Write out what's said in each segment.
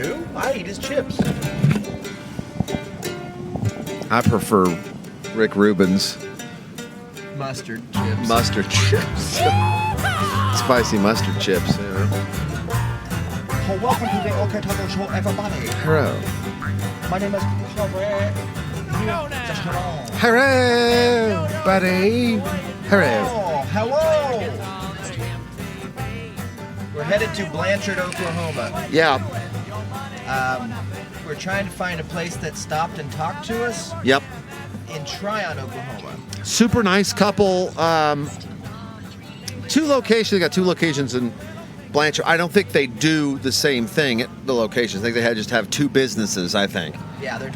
Who? I eat his chips. I prefer Rick Rubin's Mustard chips. mustard chips. Spicy mustard chips. Oh, welcome to the OK Taco Show, everybody. Hello. My name is Corey. Hello, buddy. Hello. Oh, hello. We're headed to Blanchard, Oklahoma. Yeah. We're trying to find a place that stopped and talked to us Yep. in Tryon, Oklahoma. Super nice couple. Two locations. They got two locations in Blanchard. I don't think they do the same thing at the locations. I think they just have two businesses, I think. Yeah, they're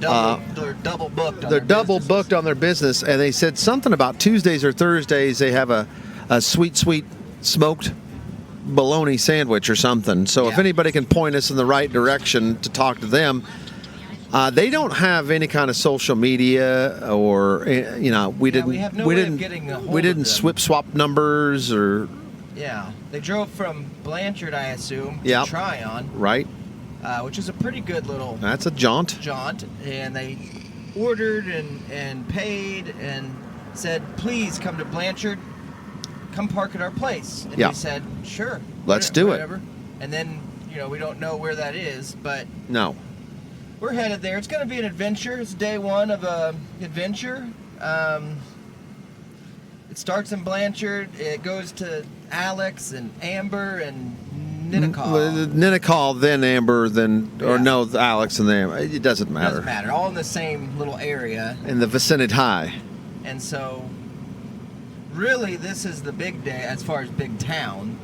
double booked. They're double booked on their business, and they said something about Tuesdays or Thursdays they have a sweet smoked bologna sandwich or something. So if Yeah. anybody can point us in the right direction to talk to them. They don't have any kind of social media, or we have no way of getting a hold we of didn't them. swap numbers or Yeah, they drove from Blanchard, I assume, to Yep. Tryon, right. which is a pretty good little That's a jaunt. jaunt. And they ordered and paid and said, "Please come to Blanchard, come park at our place." And Yeah. we said, "Sure, Let's do it." whatever. And then we don't know where that is, but No. we're headed there. It's going to be an adventure. It's day one of a adventure. It starts in Blanchard. It goes to Alex and Amber and Ninnekal. Ninnekal, then Amber, then or Yeah. no, Alex and them. It doesn't matter. Doesn't matter. All in the same little area. In the vicinity high. And so, really, this is the big day as far as big town.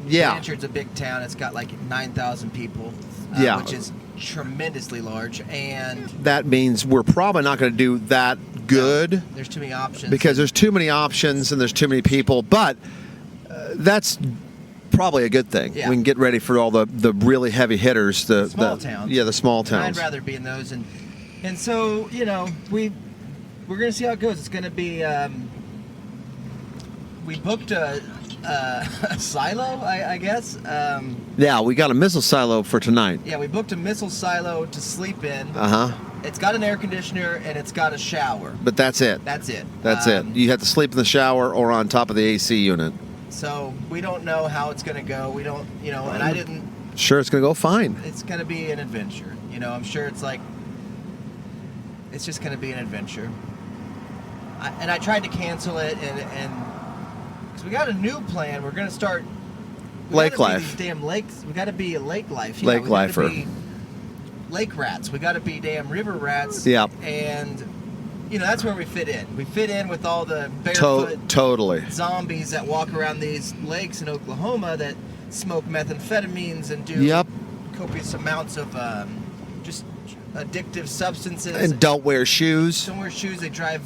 Yeah. Blanchard's a big town. It's got like 9,000 people, Yeah. which is tremendously large. And That means we're probably not going to do that good there's too many options. because there's too many options and there's too many people. But that's probably a good thing. Yeah. We can get ready for all the really heavy hitters. The Small towns. Yeah, the small And towns. I'd rather be in those, and so we're gonna see how it goes. It's gonna be we booked a silo, I guess. Yeah, we got a missile silo for tonight. Yeah, we booked a missile silo to sleep in. Uh huh. It's got an air conditioner and it's got a shower. But that's it. That's it. That's it. You have to sleep in the shower or on top of the AC unit. So we don't know how it's gonna go. We don't, and I didn't. Sure, it's going to go fine. It's gonna be an adventure. I'm sure it's just gonna be an adventure. I tried to cancel it, and because we got a new plan, we're gonna start Lake life. These damn lakes. We got to be a lake life. Lake we gotta lifer. be lake rats. We got to be damn river rats. Yep. And that's where we fit in. We fit in with all the barefoot Totally. zombies that walk around these lakes in Oklahoma that smoke methamphetamines and do Yep. copious amounts of just addictive substances. And don't wear shoes. Don't wear shoes. They drive,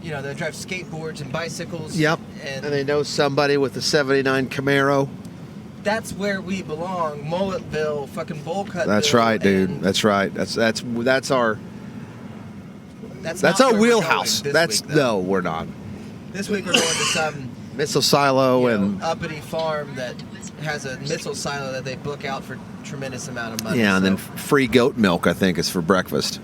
they drive skateboards and bicycles. Yep. And And they know somebody with a '79 Camaro. that's where we belong. Mulletville, fucking bowl cut. That's right, dude. That's right. That's our That's our not where we're wheelhouse. going this That's week, though. no, we're not. This week we're going to some Missile silo and uppity farm that has a missile silo that they book out for a tremendous amount of money. yeah, and so, then free goat milk. I think is for breakfast.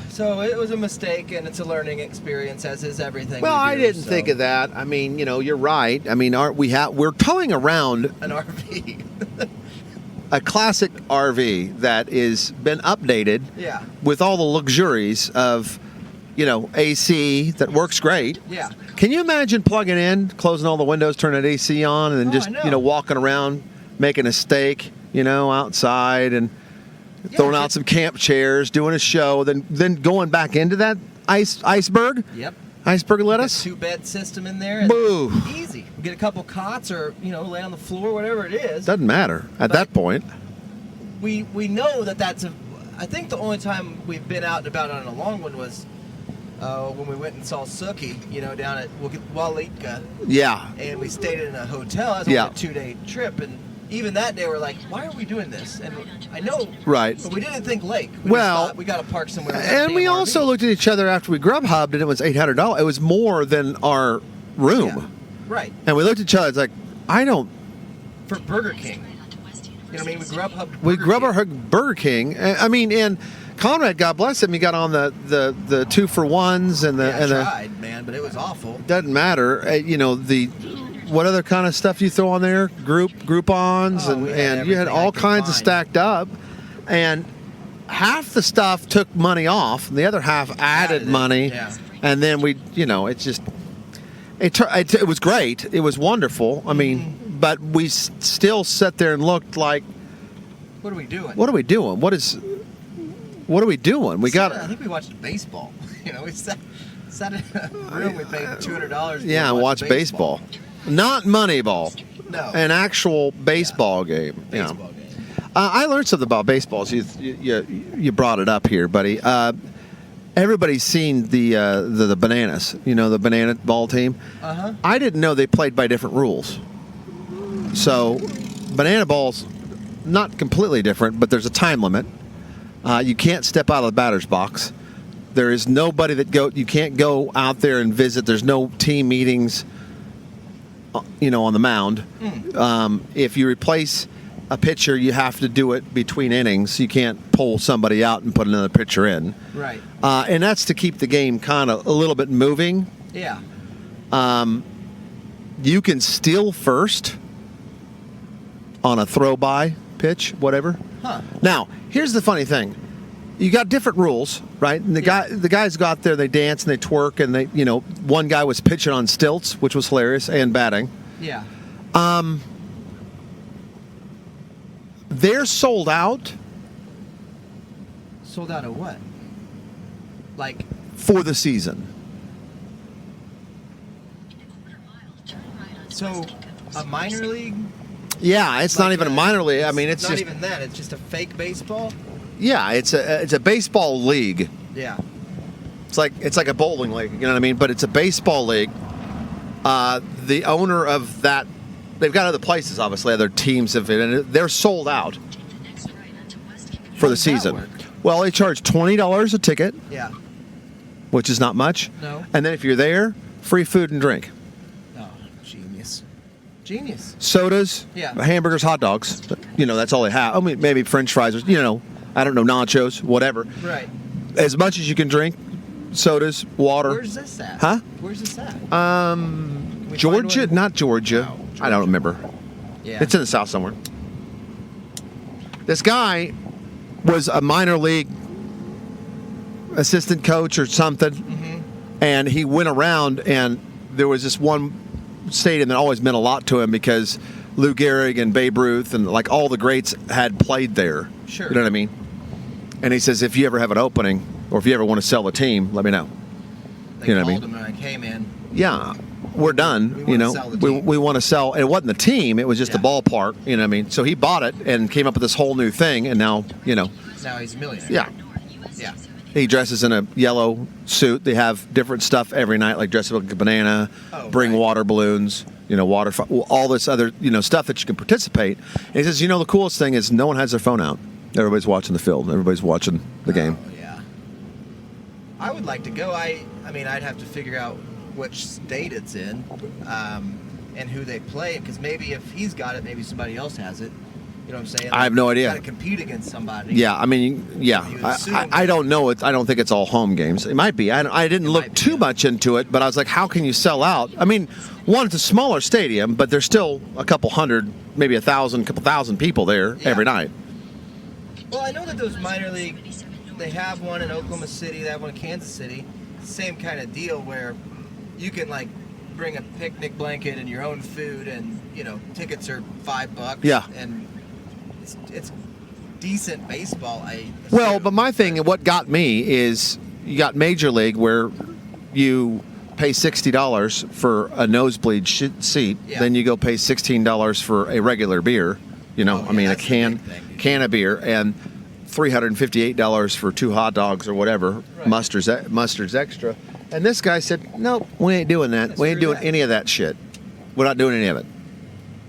so it was a mistake, and it's a learning experience, as is everything. Well, we I do, didn't so. think of that. I mean, you're right. I mean, we're towing around An RV. a classic RV that is been updated Yeah. with all the luxuries of, AC that works great. Yeah. Can you imagine plugging in, closing all the windows, turning that AC on, and then Oh, just, I know. walking around, making a steak, outside and throwing out some camp chairs, doing a show, then going back into that iceberg? Yep. Iceberg lettuce? 2-bed system in there. And Boo. Easy. Get a couple cots or, lay on the floor, whatever it is. Doesn't matter at that point. We know that's I think the only time we've been out and about on a long one was when we went and saw Suki, down at Walitka, Yeah. and we stayed in a hotel. It was Yeah. only a 2-day trip, and even that day we're like, why are we doing this? And I know, Right. but we didn't think lake. We Well, just thought we got to park somewhere. with that And we damn also RV. looked at each other after we Grubhubbed, and it was $800. It was more than our room. Yeah. Right. And we looked at each other. It's like, I don't. For Burger King. You know what I mean? We Grubhub. We Burger King. Grubhub Burger King. I mean, and Conrad, God bless him, he got on the 2-for-1s and the Yeah, I and the tried, man, but it was awful. doesn't matter. You know, the what other kind of stuff you throw on there? Groupons Oh, we had and you had everything I all could kinds of find. stacked up, and half the stuff took money off, and the other half added Added it, money, yeah. and then it's just it was great. It was wonderful. I mean, but we still sat there and looked like, What are we doing? what are we doing? What are we doing? We got I think we watched baseball. You know, we sat in a room. We paid $200. yeah, and watch baseball. Not Moneyball. No. An actual baseball game. Yeah. Baseball game. I learned something about baseball. So you brought it up here, buddy. Everybody's seen the bananas. You know, the banana ball team. Uh-huh. I didn't know they played by different rules. So, banana balls, not completely different, but there's a time limit. You can't step out of the batter's box. There is nobody you can't go out there and visit. There's no team meetings, on the mound. If you replace a pitcher, you have to do it between innings. You can't pull somebody out and put another pitcher in. Right. And that's to keep the game kind of a little bit moving. Yeah. You can steal first on a throw-by pitch, whatever. Huh. Now, here's the funny thing. You got different rules, right? And the guys go out there, they dance and they twerk, and one guy was pitching on stilts, which was hilarious, and batting. Yeah. They're sold out Sold out of what? Like, for the season. so a minor league? Yeah, it's not Like even a minor league. I mean, it's not just even that. It's just a fake baseball. yeah, it's a baseball league. Yeah. It's like a bowling league, you know what I mean? But it's a baseball league. The owner of that, they've got other places, obviously, other teams have it, and they're sold out for the does that season. work? Well, they charge $20 a ticket, Yeah. which is not much. No. And then if you're there, free food and drink, Oh, genius. Genius. sodas, Yeah. hamburgers, hot dogs. That's all they have. I mean, maybe French fries, or, I don't know, nachos, whatever. Right. As much as you can drink, sodas, water. Where's this at? Huh? Where's this at? We find Georgia, one? not Georgia. Oh, I don't remember. Yeah. It's in the South somewhere. This guy was a minor league assistant coach or something, and he went around, and there was this one stadium that always meant a lot to him because Lou Gehrig and Babe Ruth and like all the greats had played there. Sure. You know what I mean? And he says, if you ever have an opening or if you ever want to sell a team, let me know. They You know what I called mean? him and like, hey, man. Yeah, we're done. We wanna sell the team. We want to sell. And it wasn't the team; it was just the Yeah. ballpark. You know what I mean? So he bought it and came up with this whole new thing. And now, Now he's a millionaire. yeah, Yeah. he dresses in a yellow suit. They have different stuff every night, like dress up like a banana, Oh, bring right. water balloons, all this other stuff that you can participate. And he says, the coolest thing is no one has their phone out. Everybody's watching the field. Everybody's watching the game. Oh, yeah. I would like to go. I mean, I'd have to figure out which state it's in, and who they play. Because maybe if he's got it, maybe somebody else has it. You know what I'm saying? I have no idea. Got to compete against somebody. Yeah, I mean, yeah. You assume- I don't know. I don't think it's all home games. It might be. I didn't look might be, too yeah. much into it, but I was like, how can you sell out? I mean, one, it's a smaller stadium, but there's still a couple hundred, maybe 1,000, couple thousand people there Yeah. every night. Well, I know that those minor league, they have one in Oklahoma City, they have one in Kansas City. Same kind of deal where you can like bring a picnic blanket and your own food, and tickets are $5. Yeah. And it's decent baseball. Well, but my thing, and what got me is you got Major League where you pay $60 for a nosebleed seat, Yeah. then you go pay $16 for a regular beer. Oh, yeah, a that's the can big thing. can of beer, and $358 for 2 hot dogs or whatever. Right. Mustard's extra. And this guy said, nope, we ain't doing that. That's We ain't true, doing yeah. any of that shit. We're not doing any of it.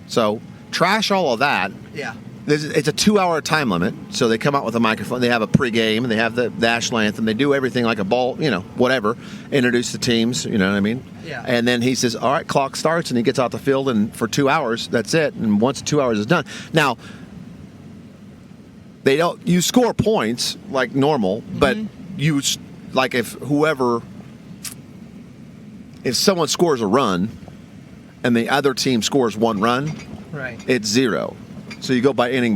So trash all of that. Yeah. It's a 2-hour time limit, so they come out with a microphone. They have a pregame, and they have the national anthem. They do everything like a ball, whatever. Introduce the teams, you know what I mean? Yeah. And then he says, all right, clock starts, and he gets out the field, and for 2 hours, that's it. And once 2 hours is done. Now, They don't. You score points like normal, but like if someone scores a run, and the other team scores one run, Right. it's 0. So you go by inning.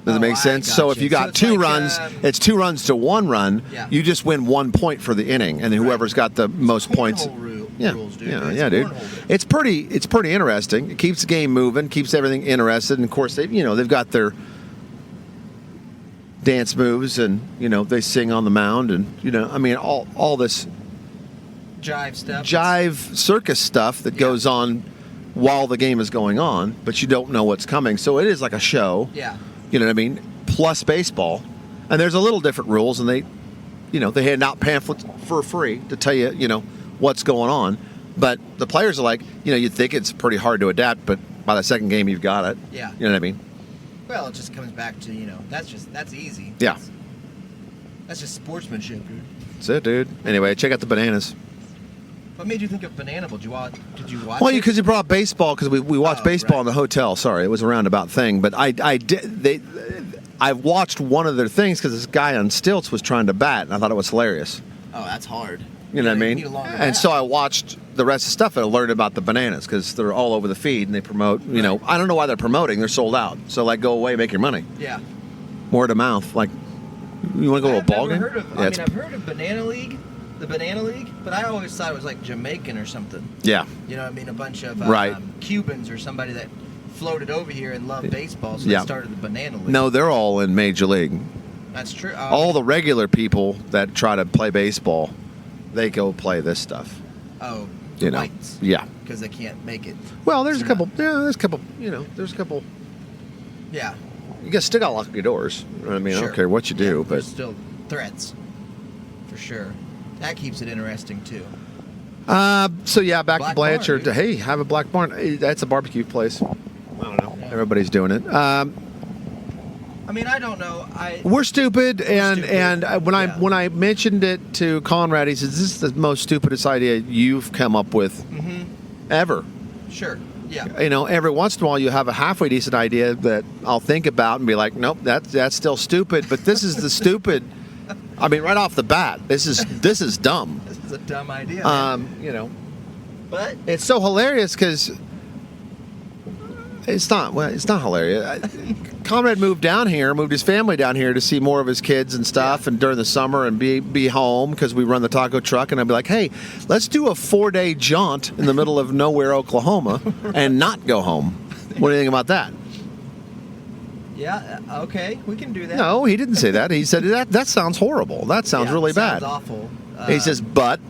Does it make sense? So if you got it's 2 like, runs, it's 2 runs to 1 run. Yeah. You just win 1 point for the inning, and then whoever's got the most points. Rules, dude. Dude. It's pretty interesting. It keeps the game moving, keeps everything interested, and of course they've got their dance moves, and they sing on the mound, and all this jive circus stuff that goes on while the game is going on, but you don't know what's coming. So it is like a show. Yeah. You know what I mean? Plus baseball. And there's a little different rules, and they hand out pamphlets for free to tell you, what's going on. But the players are like, you'd think it's pretty hard to adapt, but by the second game, you've got it. Yeah. You know what I mean? Well, it just comes back to, that's easy. Yeah. That's just sportsmanship, dude. That's it, dude. Anyway, check out the Bananas. What made you think of Banana Bowl? Did you watch Well, it? because you brought baseball, because we watched baseball in the hotel. Sorry, it was a roundabout thing. But I watched one of their things because this guy on stilts was trying to bat, and I thought it was hilarious. Oh, that's hard. You know what I mean? need a longer And bat. so I watched the rest of the stuff and I learned about the Bananas because they're all over the feed and they promote, I don't know why they're promoting. They're sold out. So, go away, make your money. Yeah. Word of mouth. Like, you want to go to a ball game? I've heard of Banana League, the Banana League, but I always thought it was like Jamaican or something. Yeah. You know what I mean? A bunch of Right. Cubans or somebody that floated over here and loved baseball, so Yeah. they started the Banana League. No, they're all in Major League. That's true. All the regular people that try to play baseball, they go play this stuff. Oh, You know? whites. Yeah. Because they can't make it. Well, there's a They're couple. not- Yeah, there's a couple. There's a couple. Yeah. You still got to lock your doors. You know what I mean? I Sure. don't care what you do, Yeah, but there's still threats. For sure. That keeps it interesting, too. so yeah, back Black to Blanchard. Barn, Hey, have a Black Barn. That's a barbecue place. I don't know. Yeah. Everybody's doing it. I mean, I don't know. We're stupid, and stupid. and when Yeah. I mentioned it to Conrad, he says, "This is the most stupidest idea you've come up with ever." Sure. Yeah. Every once in a while you have a halfway decent idea that I'll think about and be like, "Nope, that's still stupid." But this is the stupid. I mean, right off the bat, this is dumb. This is a dumb idea. Man. But It's so hilarious because it's not hilarious. Conrad moved his family down here to see more of his kids and stuff, Yeah. and during the summer and be home because we run the taco truck. And I'd be like, hey, let's do a 4-day jaunt in the middle of nowhere, Oklahoma, and not go home. What do you think about that? yeah, okay, we can do that. No, he didn't say that. He said that sounds horrible. That sounds Yeah, really sounds bad. awful. He says, but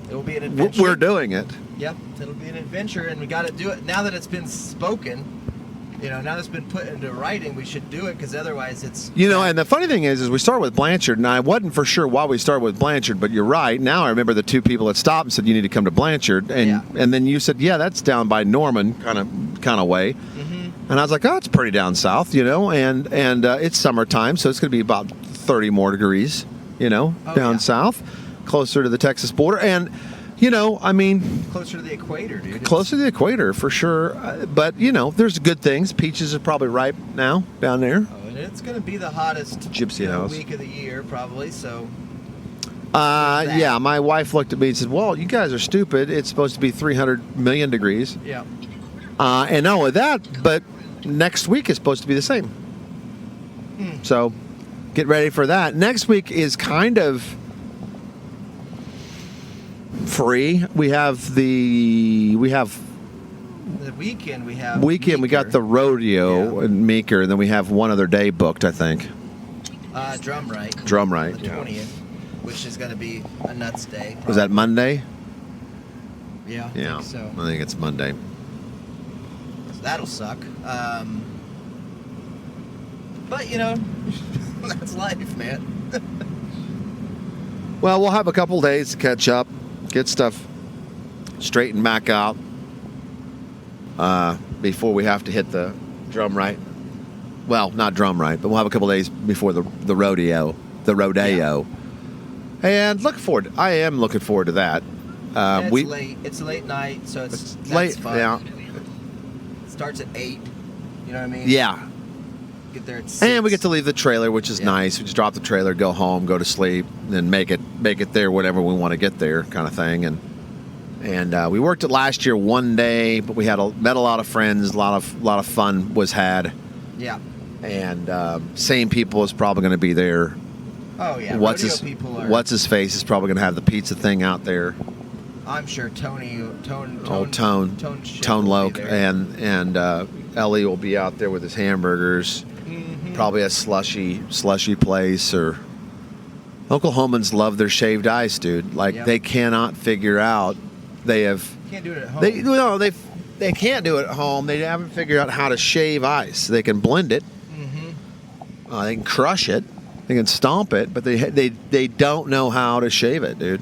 it will be an adventure. we're doing it. Yep, it'll be an adventure, and we got to do it now that it's been spoken. Now that it's been put into writing, we should do it because otherwise it's. And the funny thing is we started with Blanchard, and I wasn't for sure why we started with Blanchard, but you're right. Now I remember the two people that stopped and said you need to come to Blanchard, and then you said, yeah, that's down by Norman, kind of way. Mm-hmm. And I was like, oh, it's pretty down south, and it's summertime, so it's going to be about 30 more degrees, down south, closer to the Texas border, and. I mean... Closer to the equator, dude. Closer to the equator, for sure. But, there's good things. Peaches are probably ripe now down there. Oh, and it's going to be the hottest Gypsy house. week of the year, probably, so... Yeah, my wife looked at me and said, well, you guys are stupid. It's supposed to be 300 million degrees. Yeah. And not only that, but next week is supposed to be the same. So, get ready for that. Next week is kind of... free. We have The weekend we have. weekend. We got the rodeo and Meeker, and then we have one other day booked, I think. Drum Right. Drum Right. The 20th, which is going to be a nuts day. Was that Monday? Yeah. I Yeah. think so. I think it's Monday. So that'll suck. But that's life, man. Well, we'll have a couple days to catch up, get stuff straightened back out before we have to hit the Drum Right. Well, not Drum Right, but we'll have a couple days before the rodeo. And I am looking forward to that. And it's late. It's a late night, so that's late. fun. Yeah. It starts at 8. You know what I mean? Yeah. Get there at 6. And we get to leave the trailer, which is Yeah. nice. We just drop the trailer, go home, go to sleep, then make it there whenever we want to get there, kind of thing. And we worked it last year one day, but we met a lot of friends, a lot of fun was had, Yeah. and same people is probably going to be there. Oh yeah. What's Rodeo his people are. What's his face is probably going to have the pizza thing out there. I'm sure Tone Ship will be Loke there. and Ellie will be out there with his hamburgers. Mhm. Probably a slushy place. Or Oklahomans love their shaved ice, dude. Like Yep. they cannot figure out. Can't do it at home. They can't do it at home. They haven't figured out how to shave ice. They can blend it. Mm-hmm. They can crush it. They can stomp it, but they don't know how to shave it, dude.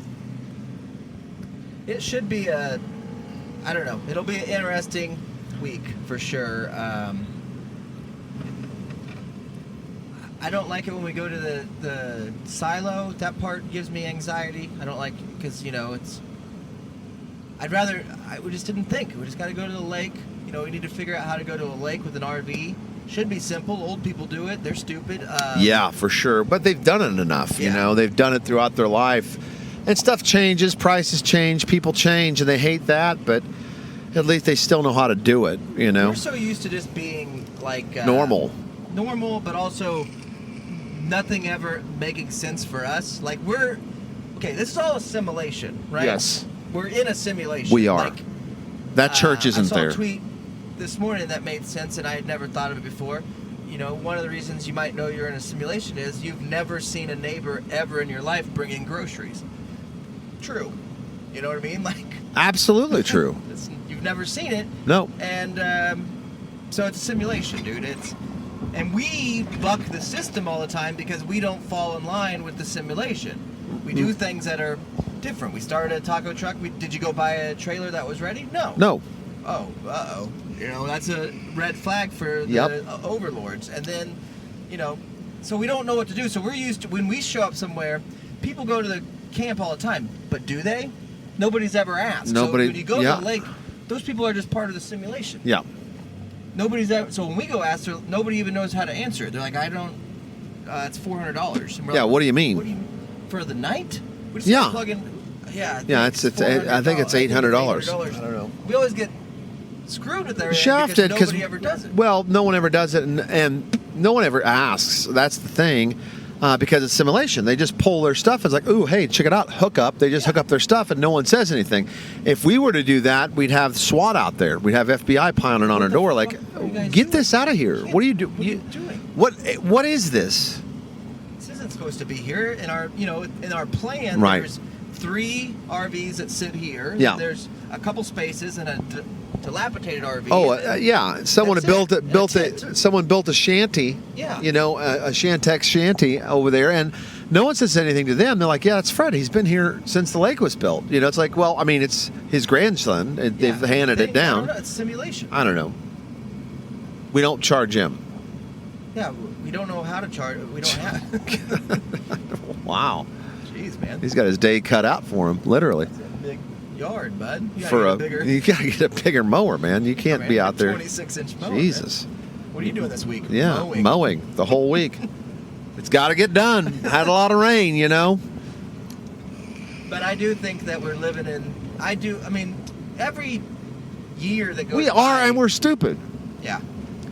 It should be I don't know. It'll be an interesting week for sure. I don't like it when we go to the silo. That part gives me anxiety. I don't like because it's. We just didn't think. We just got to go to the lake. We need to figure out how to go to a lake with an RV. Should be simple. Old people do it. They're stupid. Yeah, for sure. But they've done it enough. Yeah. They've done it throughout their life. And stuff changes, prices change, people change, and they hate that, but at least they still know how to do it, We're so used to just being like Normal, but also nothing ever making sense for us. Like this is all a simulation, right? Yes. We're in a simulation. We are. Like, that church isn't I saw there. a tweet this morning that made sense, and I had never thought of it before. One of the reasons you might know you're in a simulation is you've never seen a neighbor ever in your life bring in groceries. True. You know what I mean? Like Absolutely true. you've never seen it. No. And so it's a simulation, dude. And we buck the system all the time because we don't fall in line with the simulation. We do things that are different. We started a taco truck. Did you go buy a trailer that was ready? No. No. Oh, uh-oh. That's a red flag for the Yep. overlords. And then, so we don't know what to do. So we're used to, when we show up somewhere, people go to the camp all the time. But do they? Nobody's ever asked. Nobody- So when you go yeah. to the lake, those people are just part of the simulation. Yeah. Nobody's ever, so when we go ask, nobody even knows how to answer it. They're like, I don't, it's $400. And we're Yeah, like, what do you mean? For the night? We just Yeah. plug in, yeah. Yeah, it's I think it's $800. I don't know. We always get screwed with everything Shafted because nobody ever does it. Well, no one ever does it, and no one ever asks. That's the thing, because it's simulation. They just pull their stuff. It's like, ooh, hey, check it out, hook up. They just hook up their stuff, and no one says anything. If we were to do that, we'd have SWAT out there. We'd have FBI pounding on our door, like, are you guys get doing? this out of here. What are you doing? What are you doing? What is this? This isn't supposed to be here. In our plan, Right. there's 3 RVs that sit here. Yeah. There's a couple spaces and a dilapidated RV. Oh, and then yeah. Someone that's built it. it. Built That's it. it. Someone built a shanty. Yeah. A Shantex shanty over there, and no one says anything to them. They're like, "Yeah, it's Fred. He's been here since the lake was built." It's like, well, I mean, it's his grandson. And Yeah. they've handed it I down. don't know, it's simulation. I don't know. We don't charge him. Yeah, we don't know how to charge. We don't have. Wow. Jeez, man. He's got his day cut out for him, literally. It's a big yard, bud. You gotta For get a, bigger. you gotta get a bigger mower, man. You can't Man, be get out there. 26-inch mower. Jesus. Man. What are you doing this week? Yeah, mowing the whole week. It's got to get done. Had a lot of rain, But I do think that we're living in. I mean, every year that goes We by, are, and we're stupid. Yeah.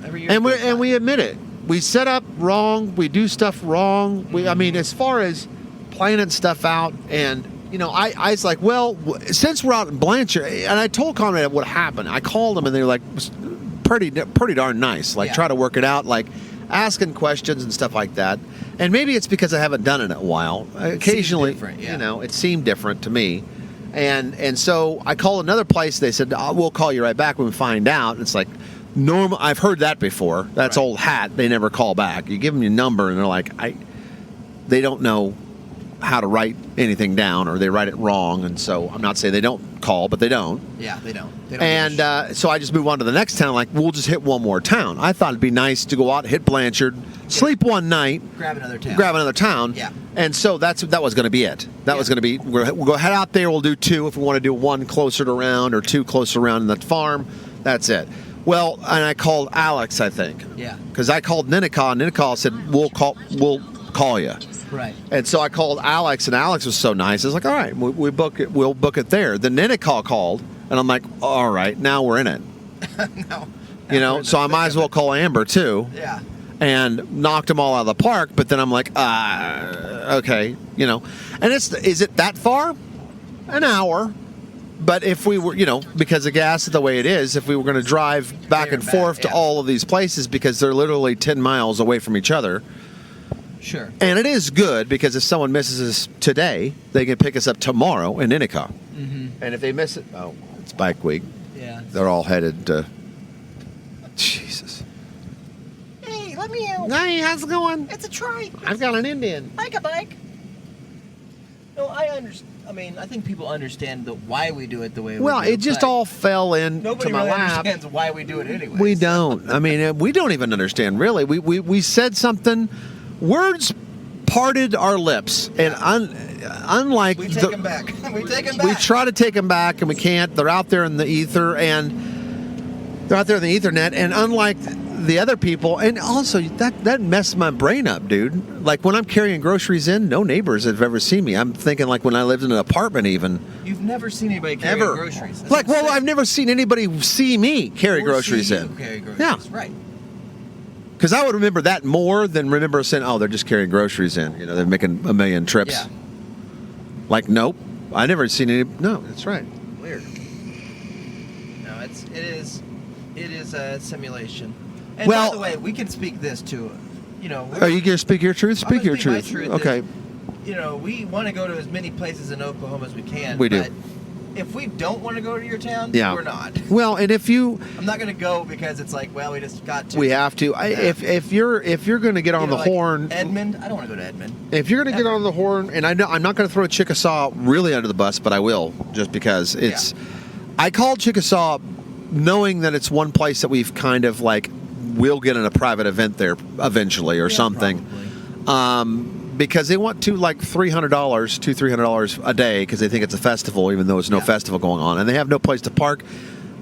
Every year. And that goes by. we admit it. We set up wrong. We do stuff wrong. I mean, as far as planning stuff out, and I was like, well, since we're out in Blanchard, and I told Conrad what happened. I called them, and they were like, pretty darn nice. Like, Yeah. try to work it out, like asking questions and stuff like that. And maybe it's because I haven't done it in a while. Occasionally, different, yeah. it seemed different to me. And so I called another place. They said, we'll call you right back when we find out. And it's like, normal. I've heard that before. That's Right. old hat. They never call back. You give them your number, and they're like, they don't know how to write anything down, or they write it wrong. And so I'm not saying they don't call, but they don't. Yeah, they don't. They don't And give a so I just move on to the next town. Like, we'll just hit one more town. I thought it'd be nice to go out, hit Blanchard, sleep one night, shit. Grab another town. grab another town. Yeah. And so that was going to be it. That was Yeah. going to be, we'll go head out there. We'll do 2 if we want to do 1 closer to round or 2 closer around in the farm. That's it. Well, and I called Alex, I think. Yeah. Because I called Ninnekah, and Ninnekah said, we'll call you. Right. And so I called Alex, and Alex was so nice. I was like, all right, we'll book it there. Then Ninnekah called, and I'm like, all right, now we're in it. No. You know, so I might as well call Amber, too. Yeah. And knocked them all out of the park, but then I'm like, okay, you know. And is it that far? An hour. But if we were, you know, because the gas is the way it is, if we were going to drive back There and and forth back, to all of these places because they're literally 10 miles away from each other. Sure. And it is good because if someone misses us today, they can pick us up tomorrow in Ninnekah. Mm-hmm. And if they miss it, it's Bike Week. Yeah. They're all headed to. Jesus. Hey, let me out. Hey, how's it going? It's a trike. I've got an Indian. Like a bike. No, I understand. I mean, I think people understand why we do it the way we do. Well, it just but all fell in nobody to my really lap. understands why we do it anyway. We don't. I mean, we don't even understand, really. We said something, words parted our lips, and unlike We take them back. We take them back. we try to take them back, and we can't. They're out there in the ether, and they're out there in the Ethernet, and unlike the other people, and also that messed my brain up, dude. Like when I'm carrying groceries in, no neighbors have ever seen me. I'm thinking like when I lived in an apartment, even. You've never seen anybody carrying Ever. groceries. That's Like, what I'm well, saying. I've never seen anybody see me carry Or groceries see in. you carry groceries. Yeah. Right. Because I would remember that more than remember saying, "Oh, they're just carrying groceries in." You know, they're making a million trips. Yeah. Like, nope, I never seen any. No, that's right. Weird. No, it is a simulation. And Well- by the way, we can speak this too. You know, Are you gonna speak your truth? I'm Speak gonna your speak my truth. truth Okay. you know, we want to go to as many places in Oklahoma as we can. We do. But if we don't want to go to your town, Yeah. we're not. Well, and if you, I'm not going to go because it's like, well, we just got to. we have to. If you're gonna get You on know, the like horn, Edmond, I don't want to go to Edmond. if you're gonna get Ever. on the horn, and I know I'm not gonna throw Chickasaw really under the bus, but I will just because it's. I called Chickasaw knowing that it's one place that we've kind of like will get in a private event there eventually or Yeah, something. probably. Because they want to like $300 a day because they think it's a festival, even though it's no Yeah. festival going on, and they have no place to park.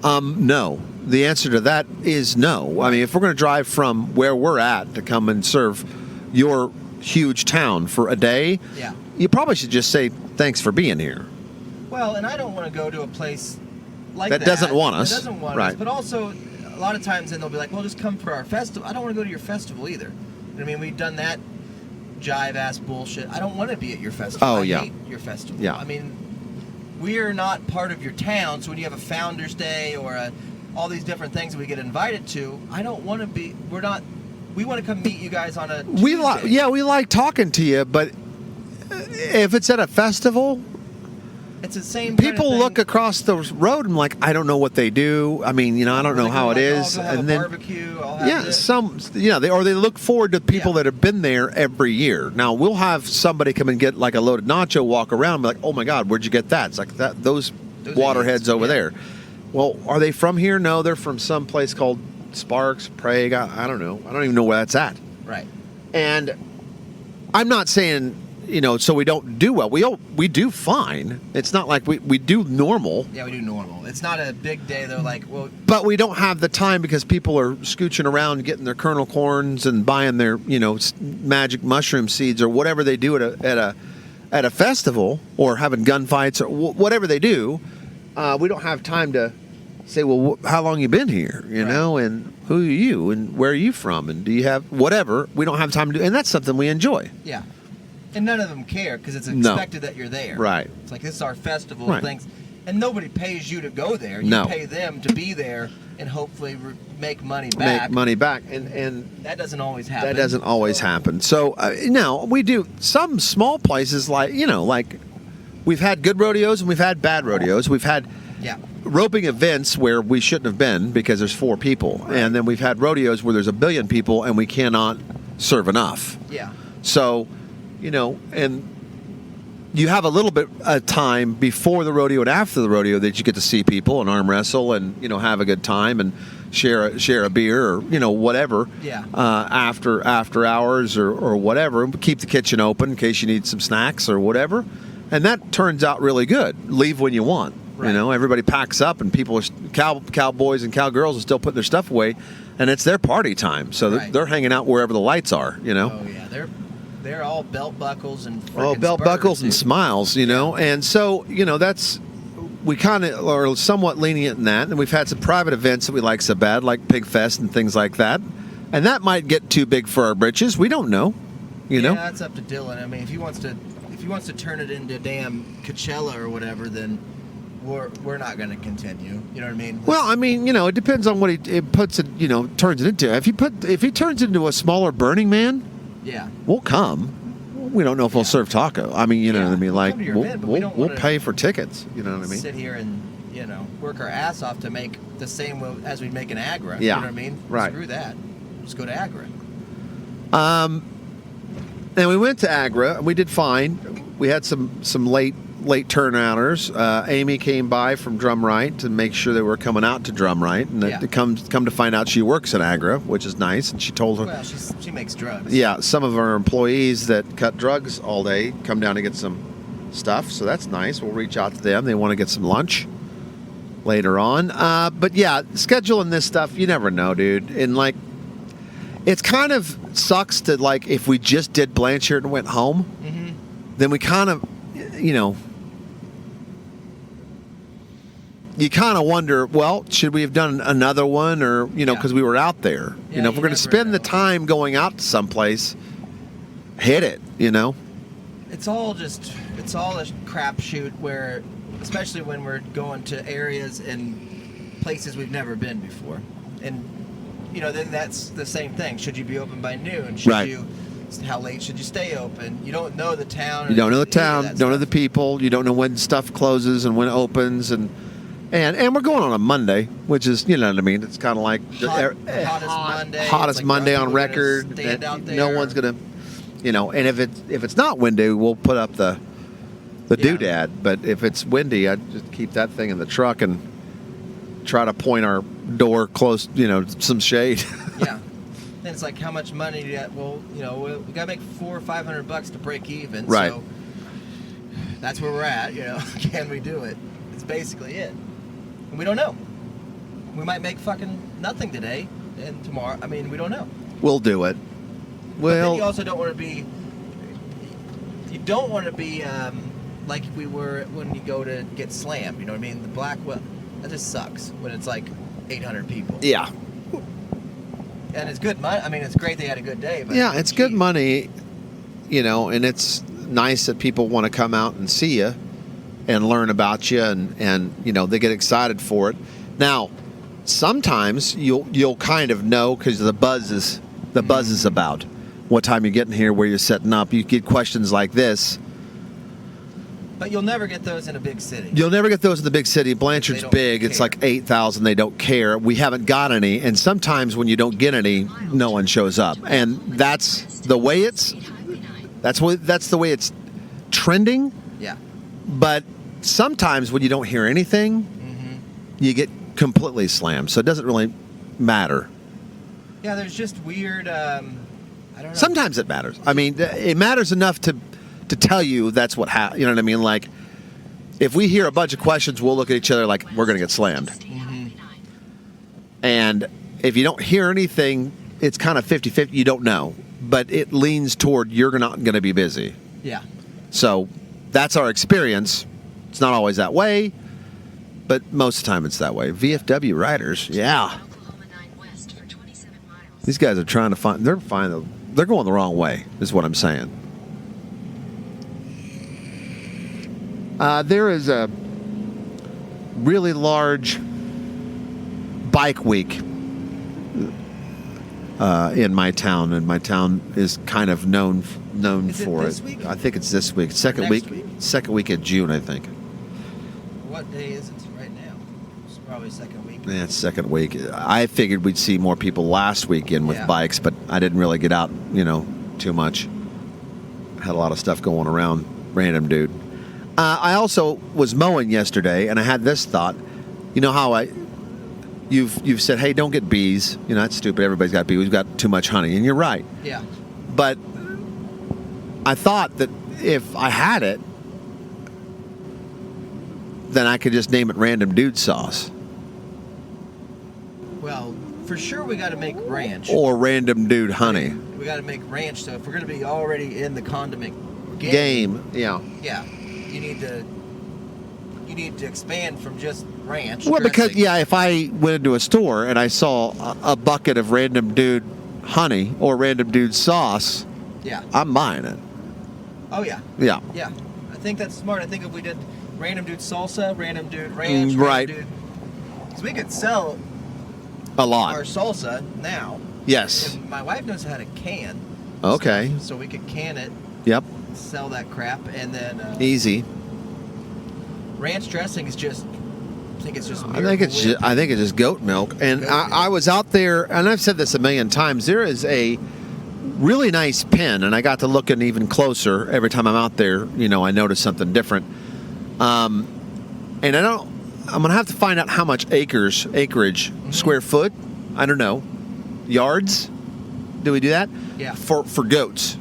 No, the answer to that is no. I mean, if we're going to drive from where we're at to come and serve your huge town for a day, Yeah. you probably should just say thanks for being here. Well, and I don't want to go to a place like That doesn't want us. That doesn't want Right. us. But also, a lot of times, then they'll be like, "Well, just come for our festival." I don't want to go to your festival either. I mean, we've done that jive ass bullshit. I don't want to be at your festival. Oh, I yeah. hate your festival. Yeah. I mean, we are not part of your town. So when you have a Founders Day or all these different things that we get invited to, I don't want to be. We're not. We want to come meet you guys on a. We like, Tuesday. yeah, we like talking to you, but if it's at a festival, It's the same. kind of people thing. look across the road and like, I don't know what they do. I mean, you know, I don't know They how go it like, is, "Oh, I'll go have and a then barbecue. I'll have yeah, this." they look forward to people Yeah. that have been there every year. Now we'll have somebody come and get like a loaded nacho, walk around, and be like, oh my God, where'd you get that? It's like that those Those waterheads idiots, over yeah. there. Well, are they from here? No, they're from some place called Sparks, Prague. I don't know. I don't even know where that's at. Right. And I'm not saying, you know, so we don't do well. We do fine. It's not like we do normal, Yeah, we do normal. It's not a big day. They're like, well, but we don't have the time because people are scooching around getting their kernel corns and buying their, you know, magic mushroom seeds or whatever they do at a festival or having gunfights or whatever they do. We don't have time to say, well, how long you been here, you Right. know, and who are you and where are you from and do you have whatever. We don't have time to do, and that's something we enjoy. yeah. And none of them care because it's No. expected that you're there. Right. It's like, this is our festival. Right. Things. And nobody pays you to go there. You No. pay them to be there and hopefully make money back. Make money back, and That doesn't always happen. that doesn't always So, happen. So now we do some small places like, you know, like we've had good rodeos and we've had bad rodeos. We've had Yeah. roping events where we shouldn't have been because there's 4 people, and then we've had rodeos where there's 1 billion people and we cannot serve enough. Yeah. So, you know, and you have a little bit of time before the rodeo and after the rodeo that you get to see people and arm wrestle and, you know, have a good time and share a beer or, you know, whatever. Yeah. After hours or whatever. Keep the kitchen open in case you need some snacks or whatever. And that turns out really good. Leave when you want. You know, everybody packs up, and people, cowboys and cowgirls, are still putting their stuff away, and it's their party time. So they're hanging out wherever the lights are. You know. Oh yeah, they're all belt buckles and belt buckles and smiles. You know, and so we kind of are somewhat lenient in that, and we've had some private events that we like so bad, like Pig Fest and things like that, and that might get too big for our britches. We don't know. You know, that's up to Dylan. I mean, if he wants to turn it into damn Coachella or whatever, then we're not going to continue. You know what I mean? Well, I mean, it depends on what he puts it. Turns it into. If he turns it into a smaller Burning Man, yeah, we'll come. We don't know if we'll serve taco. I mean, what I mean. Like we'll pay for tickets. You know what I mean? Sit here and work our ass off to make the same as we make in Agra. Yeah. You know what I mean? Right. Screw that. Just go to Agra. And we went to Agra. We did fine. We had some late turnouters. Amy came by from Drumright to make sure they were coming out to Drumright, and to come to find out she works at Agra, which is nice. And she told her, well, she makes drugs. Yeah, some of our employees that cut drugs all day come down to get some stuff, so that's nice. We'll reach out to them. They want to get some lunch later on. But yeah, scheduling this stuff, you never know, dude. And like, it's kind of sucks to, like, if we just did Blanchard and went home, then we kind of, you kind of wonder, well, should we have done another one, or because we were out there. Yeah, if we're going to spend the time going out to someplace, hit it. It's all a crapshoot where, especially when we're going to areas and places we've never been before, and then that's the same thing. Should you be open by noon? How late should you stay open? You don't know the town. You don't know the town. Don't know the people. You don't know when stuff closes and when it opens, and we're going on a Monday, which is, you know what I mean. It's kind of like hottest Monday on record. No one's gonna, And if it's not windy, we'll put up the doodad. But if it's windy, I just keep that thing in the truck and try to point our door close, some shade. Yeah. Then it's like, how much money do you got? Well, we got to make $400 or $500 to break even. Right. So that's where we're at. Can we do it? It's basically it. And we don't know. We might make fucking nothing today and tomorrow. I mean, we don't know. We'll do it. But then you also don't want to be. You don't want to be like we were when you go to get slammed. You know what I mean? The Blackwell. That just sucks when it's like 800 people. Yeah. And it's good money. I mean, it's great they had a good day. But yeah, it's good money, and it's nice that people want to come out and see you and learn about you, and they get excited for it. Now, sometimes you'll kind of know because the buzz is about what time you're getting here, where you're setting up. You get questions like this. But you'll never get those in a big city. You'll never get those in the big city. Blanchard's big. It's like 8,000. They don't care. We haven't got any. And sometimes when you don't get any, no one shows up. And that's the way it's trending. Yeah. But sometimes when you don't hear anything, you get completely slammed. So it doesn't really matter. Yeah, there's just weird, I don't know. Sometimes it matters. I mean, it matters enough to tell you that's what happened. You know what I mean? Like, if we hear a bunch of questions, we'll look at each other like we're going to get slammed. And if you don't hear anything, it's kind of 50-50. You don't know. But it leans toward you're not going to be busy. Yeah. So that's our experience. It's not always that way, but most of the time it's that way. VFW riders, yeah. These guys are trying to find, they're going the wrong way, is what I'm saying. There is a really large bike week in my town, and my town is kind of known for it. This week? I think it's this week. Second week of June, I think. What day is it right now? It's probably second week. Yeah, it's second week. I figured we'd see more people last weekend with bikes, but I didn't really get out, too much. Had a lot of stuff going around. Random dude. I also was mowing yesterday, and I had this thought. You know how you've said, hey, don't get bees. That's stupid. Everybody's got bees. We've got too much honey. And you're right. Yeah. But I thought that if I had it, then I could just name it Random Dude Sauce Well, for sure we got to make ranch. or Random Dude Honey. We got to make ranch. So if we're going to be already in the condiment Game, yeah. yeah, you need to expand from just ranch. Well, because dressing. if I went into a store and I saw a bucket of Random Dude Honey or Random Dude Sauce, Yeah. I'm buying it. Oh yeah. Yeah. Yeah. I think that's smart. I think if we did Random Dude Salsa, Random Dude Ranch, Right. Because we could sell A lot. our salsa now. Yes. And my wife knows how to can. Okay. stuff, so we could can it, Yep. sell that crap, and then Easy. ranch dressing is just. I think it's just. I think it's just goat milk. And Goat I milk. was out there, and I've said this a million times. There is a really nice pen, and I got to looking even closer every time I'm out there. I notice something different. And I'm gonna have to find out how much acreage, square foot. I don't know, yards. Do we do that? Yeah. For goats.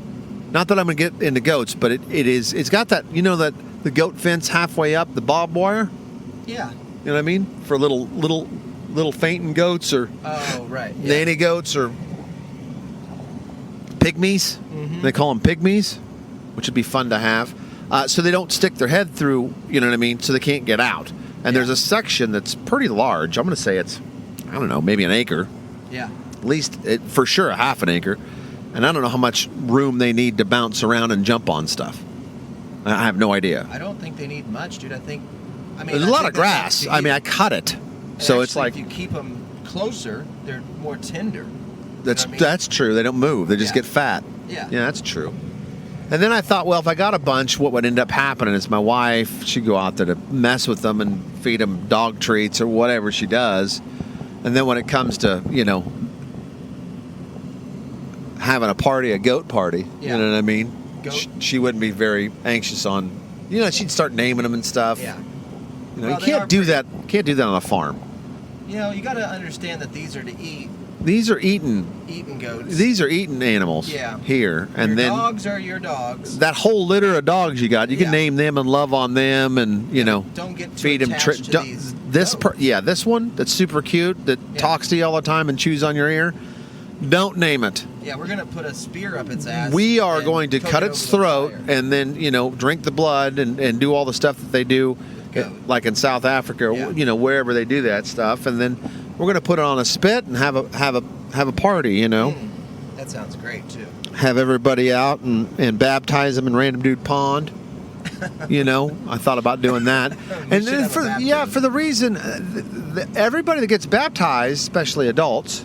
Not that I'm gonna get into goats, but it's got that that the goat fence halfway up the barbed wire. Yeah. You know what I mean? For little fainting goats or Oh right. Yeah. nanny goats or pygmies. Mhm. They call them pygmies, which would be fun to have. So they don't stick their head through, you know what I mean? So they can't get out. And there's a section that's pretty large. I'm going to say it's, I don't know, maybe an acre. Yeah. At least, for sure, a half an acre. And I don't know how much room they need to bounce around and jump on stuff. I have no idea. I don't think they need much, dude. I mean, There's a lot of grass. I mean, I cut it. So it's like, if you keep them closer, they're more tender. that's what I mean? that's true. They don't move. They just Yeah. get fat. Yeah. Yeah, that's true. And then I thought, well, if I got a bunch, what would end up happening is my wife, she'd go out there to mess with them and feed them dog treats or whatever she does. And then when it comes to, having a party, a goat party, Yeah. you know what I mean? Goat. She wouldn't be very anxious on, she'd start naming them and stuff. Yeah. You Well, they can't are do pretty- that. Can't do that on a farm. You got to understand that these are to These are eating goats. These are eating animals Yeah. here. And your then dogs are your dogs. that whole litter of dogs you got, you can Yeah. name them and love on them and, Don't get too feed them. attached to these This goats. this one that's super cute that Yeah. talks to you all the time and chews on your ear. Don't name it. Yeah, we're gonna put a spear up its ass. We are and going to cook cut it its over the throat fire. and then, drink the blood and do all the stuff that they do, Goat. like in South Africa, or, Yeah. wherever they do that stuff. And then we're going to put it on a spit and have a party, That sounds great too. have everybody out and baptize them in Random Dude Pond. I thought about doing that. And should then have a baptism. for the reason everybody that gets baptized, especially adults,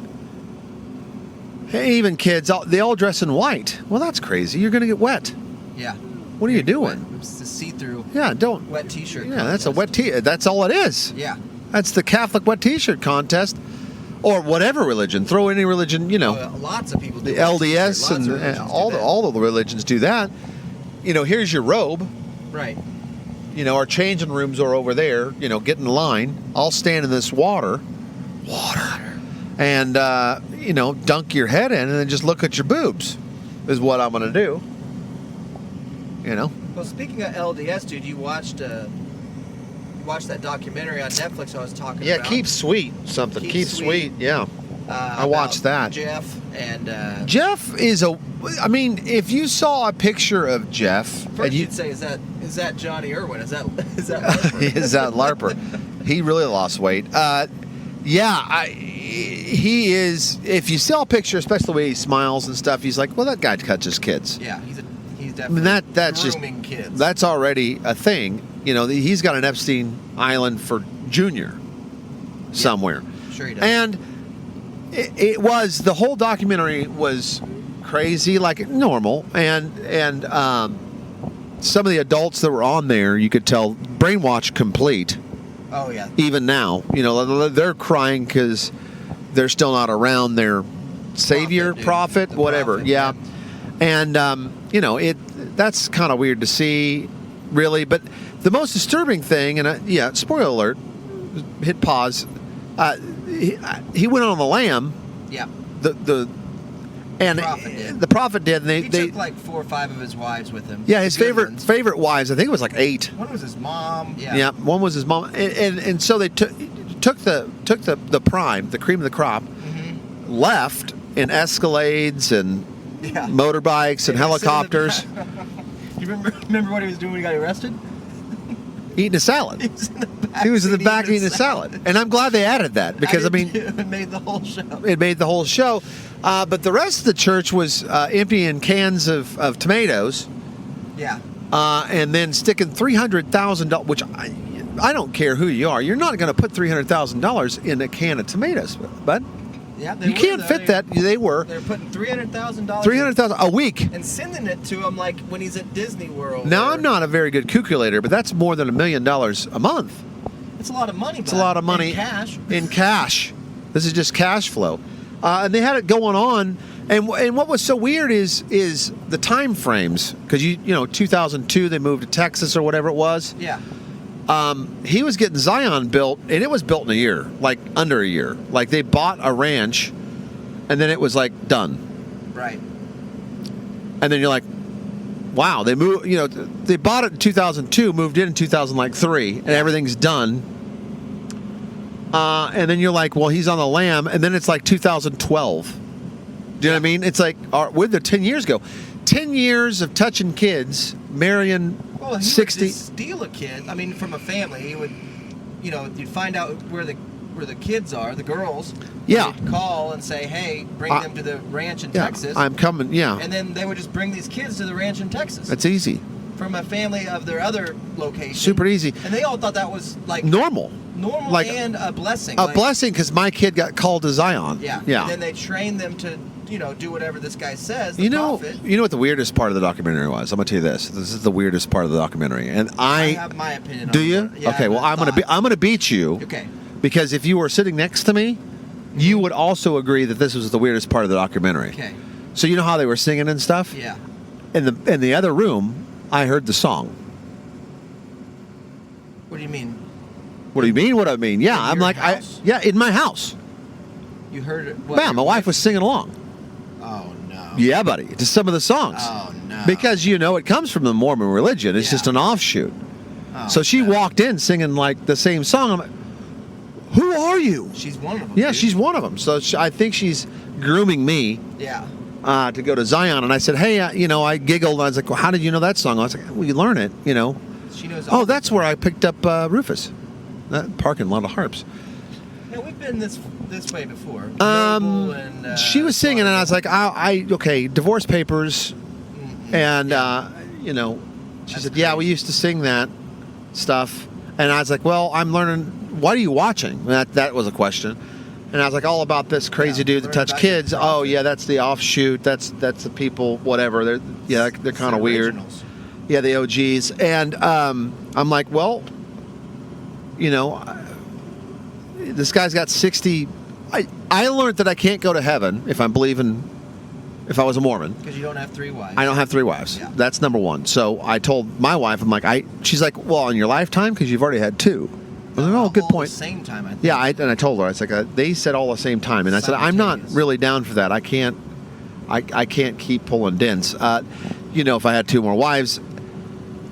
even kids, they all dress in white. Well, that's crazy. You're going to get wet. Yeah. What are you doing? It's a see-through Yeah, don't. wet T-shirt. Yeah, that's a contest. wet t. That's all it is. Yeah. That's the Catholic wet T-shirt contest, or whatever religion. Throw any religion, Lots of people do the wet LDS T-shirt. Lots and of religions do all that. all the religions do that. Here's your robe. Right. Our changing rooms are over there. Get in line. I'll stand in this water, and dunk your head in, and then just look at your boobs. Is what I'm gonna do. Well, speaking of LDS, dude, you watched that documentary on Netflix I was talking Yeah, about. keep sweet something. Keep Keep Sweet. sweet. Yeah. I watched about that. Jeff and Jeff is if you saw a picture of Jeff, first and you'd say, is that Johnny Irwin? Is that Larper? is that LARPer? He really lost weight. He is. If you saw a picture, especially the way he smiles and stuff, he's like, well, that guy catches kids. Yeah, he's I definitely mean, that's just grooming kids. that's already a thing. He's got an Epstein Island for Junior somewhere. Sure he does. And it was, the whole documentary was crazy, like normal, and some of the adults that were on there, you could tell, brainwash complete. oh yeah. Even now, they're crying because they're still not around their savior, Dude. prophet, The whatever. prophet, Yeah, and that's kind of weird to see, really. But the most disturbing thing, and spoiler alert, hit pause. He went on the lam. Yeah. And Prophet did. the prophet did. And He they took like 4 or 5 of his wives with him. yeah, his The good favorite ones. favorite wives. I think it was like 8. One was his mom. Yeah. Yeah, one was his mom, and so they took the prime, the cream of the crop, left in Escalades and Yeah. motorbikes and He was sitting in the helicopters, back. You remember what he was doing when he got arrested? eating a salad. He was in the back. He was in the seat back eating a salad, and I'm glad they added that because I did mean, too. It made the whole show. it made the whole show. But the rest of the church was emptying cans of tomatoes. Yeah. And then sticking $300,000, which I don't care who you are, you're not going to put $300,000 in a can of tomatoes, bud. Yeah. They You were, can't though. fit that. They were They're putting $300,000. $300,000 a week. And sending it to him like when he's at Disney World. Now or- I'm not a very good calculator, but that's more than $1 million a month. It's a lot of money. It's a lot of money in cash. In cash. This is just cash flow, and they had it going on. And what was so weird is the time frames, because you know 2002 they moved to Texas or whatever it was. Yeah. He was getting Zion built, and it was built in a year, like under a year. Like they bought a ranch, and then it was like done. Right. And then you're like, wow, they moved. You know, they bought it in 2002, moved in 2003, and everything's done. And then you're like, well, he's on the lam, and then it's like 2012. Do you know what I mean? It's like, where'd the 10 years go? 10 years of touching kids, marrying Well, he 60. would just steal a kid. I mean, from a family, he would, you know, you'd find out where the kids are, the girls. Yeah. You'd call and say, hey, bring them to the ranch in Yeah, Texas. I'm coming. Yeah, And then they would just bring these kids to the ranch in Texas that's easy. from a family of their other location. Super easy. And they all thought that was like Normal. normal and a blessing. A like, blessing because my kid got called to Zion. Yeah. Yeah. And then they train them to, you know, do whatever this guy says. The You know prophet. what the weirdest part of the documentary was? I'm gonna tell you this. This is the weirdest part of the documentary, and I have my opinion. do on you? it. Yeah, okay. Well, I'm gonna beat you. Okay. Because if you were sitting next to me, you would also agree that this was the weirdest part of the documentary. Okay. So you know how they were singing and stuff? Yeah. In the other room, I heard the song. What do you mean? What do you mean? What do I mean? Yeah, In I'm your like, house? in my house. You heard it? What, Yeah, my your wife was singing along. Oh no. Yeah, buddy, to some of the songs. Oh no. Because you know it comes from the Mormon religion. It's Yeah. just an offshoot. Oh, So she no. walked in singing like the same song. I'm like, who are you? She's one of them. Yeah, dude. she's one of them. So I think she's grooming me Yeah. to go to Zion. And I said, hey, you know, I giggled. I was like, well, how did you know that song? I was like, well, you learn it, you know. She knows. Oh, that's where I picked up Rufus. That parking lot of harps. Yeah, we've been this way before. Um, Noble and, she was singing, and I was like, okay, divorce papers. And, you know, she That's said, yeah, we crazy. used to sing that stuff. And I was like, well, I'm learning. What are you watching? That was a question. And I was like, all about this crazy Yeah, dude that learn touched about your kids. Oh, prophet. yeah, that's the offshoot. That's the people, whatever. They're It's kind the of weird. originals. Yeah, the OGs. And I'm like, well, you know, this guy's got 60. I learned that I can't go to heaven if I was a Mormon. Because you don't have 3 wives. I don't have 3 wives. Yeah. That's number one. So I told my wife, I'm like, she's like, well, in your lifetime, because you've already had 2. I was like, oh, good All point. The same time, I think. Yeah, and I told her, I was like, they said all the same time, and I said, I'm not Simultaneous. really down for that. I can't keep pulling dents. You know, if I had 2 more wives.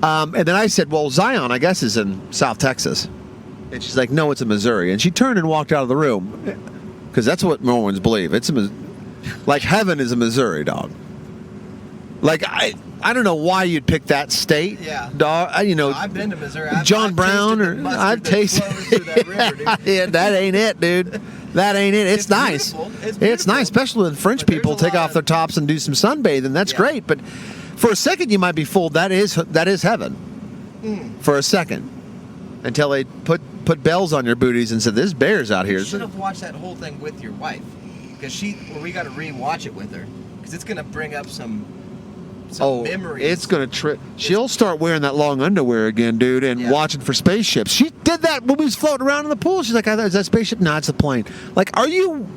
And then I said, well, Zion, I guess, is in South Texas. And she's like, no, it's in Missouri. And she turned and walked out of the room, because that's what Mormons believe. It's like heaven is in Missouri, dog. Like I don't know why you'd pick that state, Yeah. dog. You know, I've been to Missouri. John Brown, or I've tasted. Yeah, that ain't it, dude. That ain't it. It's nice. beautiful. It's It's beautiful. nice, especially when French But there's people a take lot off of- their tops and do some sunbathing. That's Yeah. great, but for a second you might be fooled. That is heaven. For a second, until they put bells on your booties and said, "There's bears out here." You should have watched that whole thing with your wife, because we got to re-watch it with her, because it's gonna bring up some memories. It's gonna trip. She'll start wearing that long underwear again, dude, and Yeah. watching for spaceships. She did that when we was floating around in the pool. She's like, "Is that spaceship? No, it's a plane." Like, are you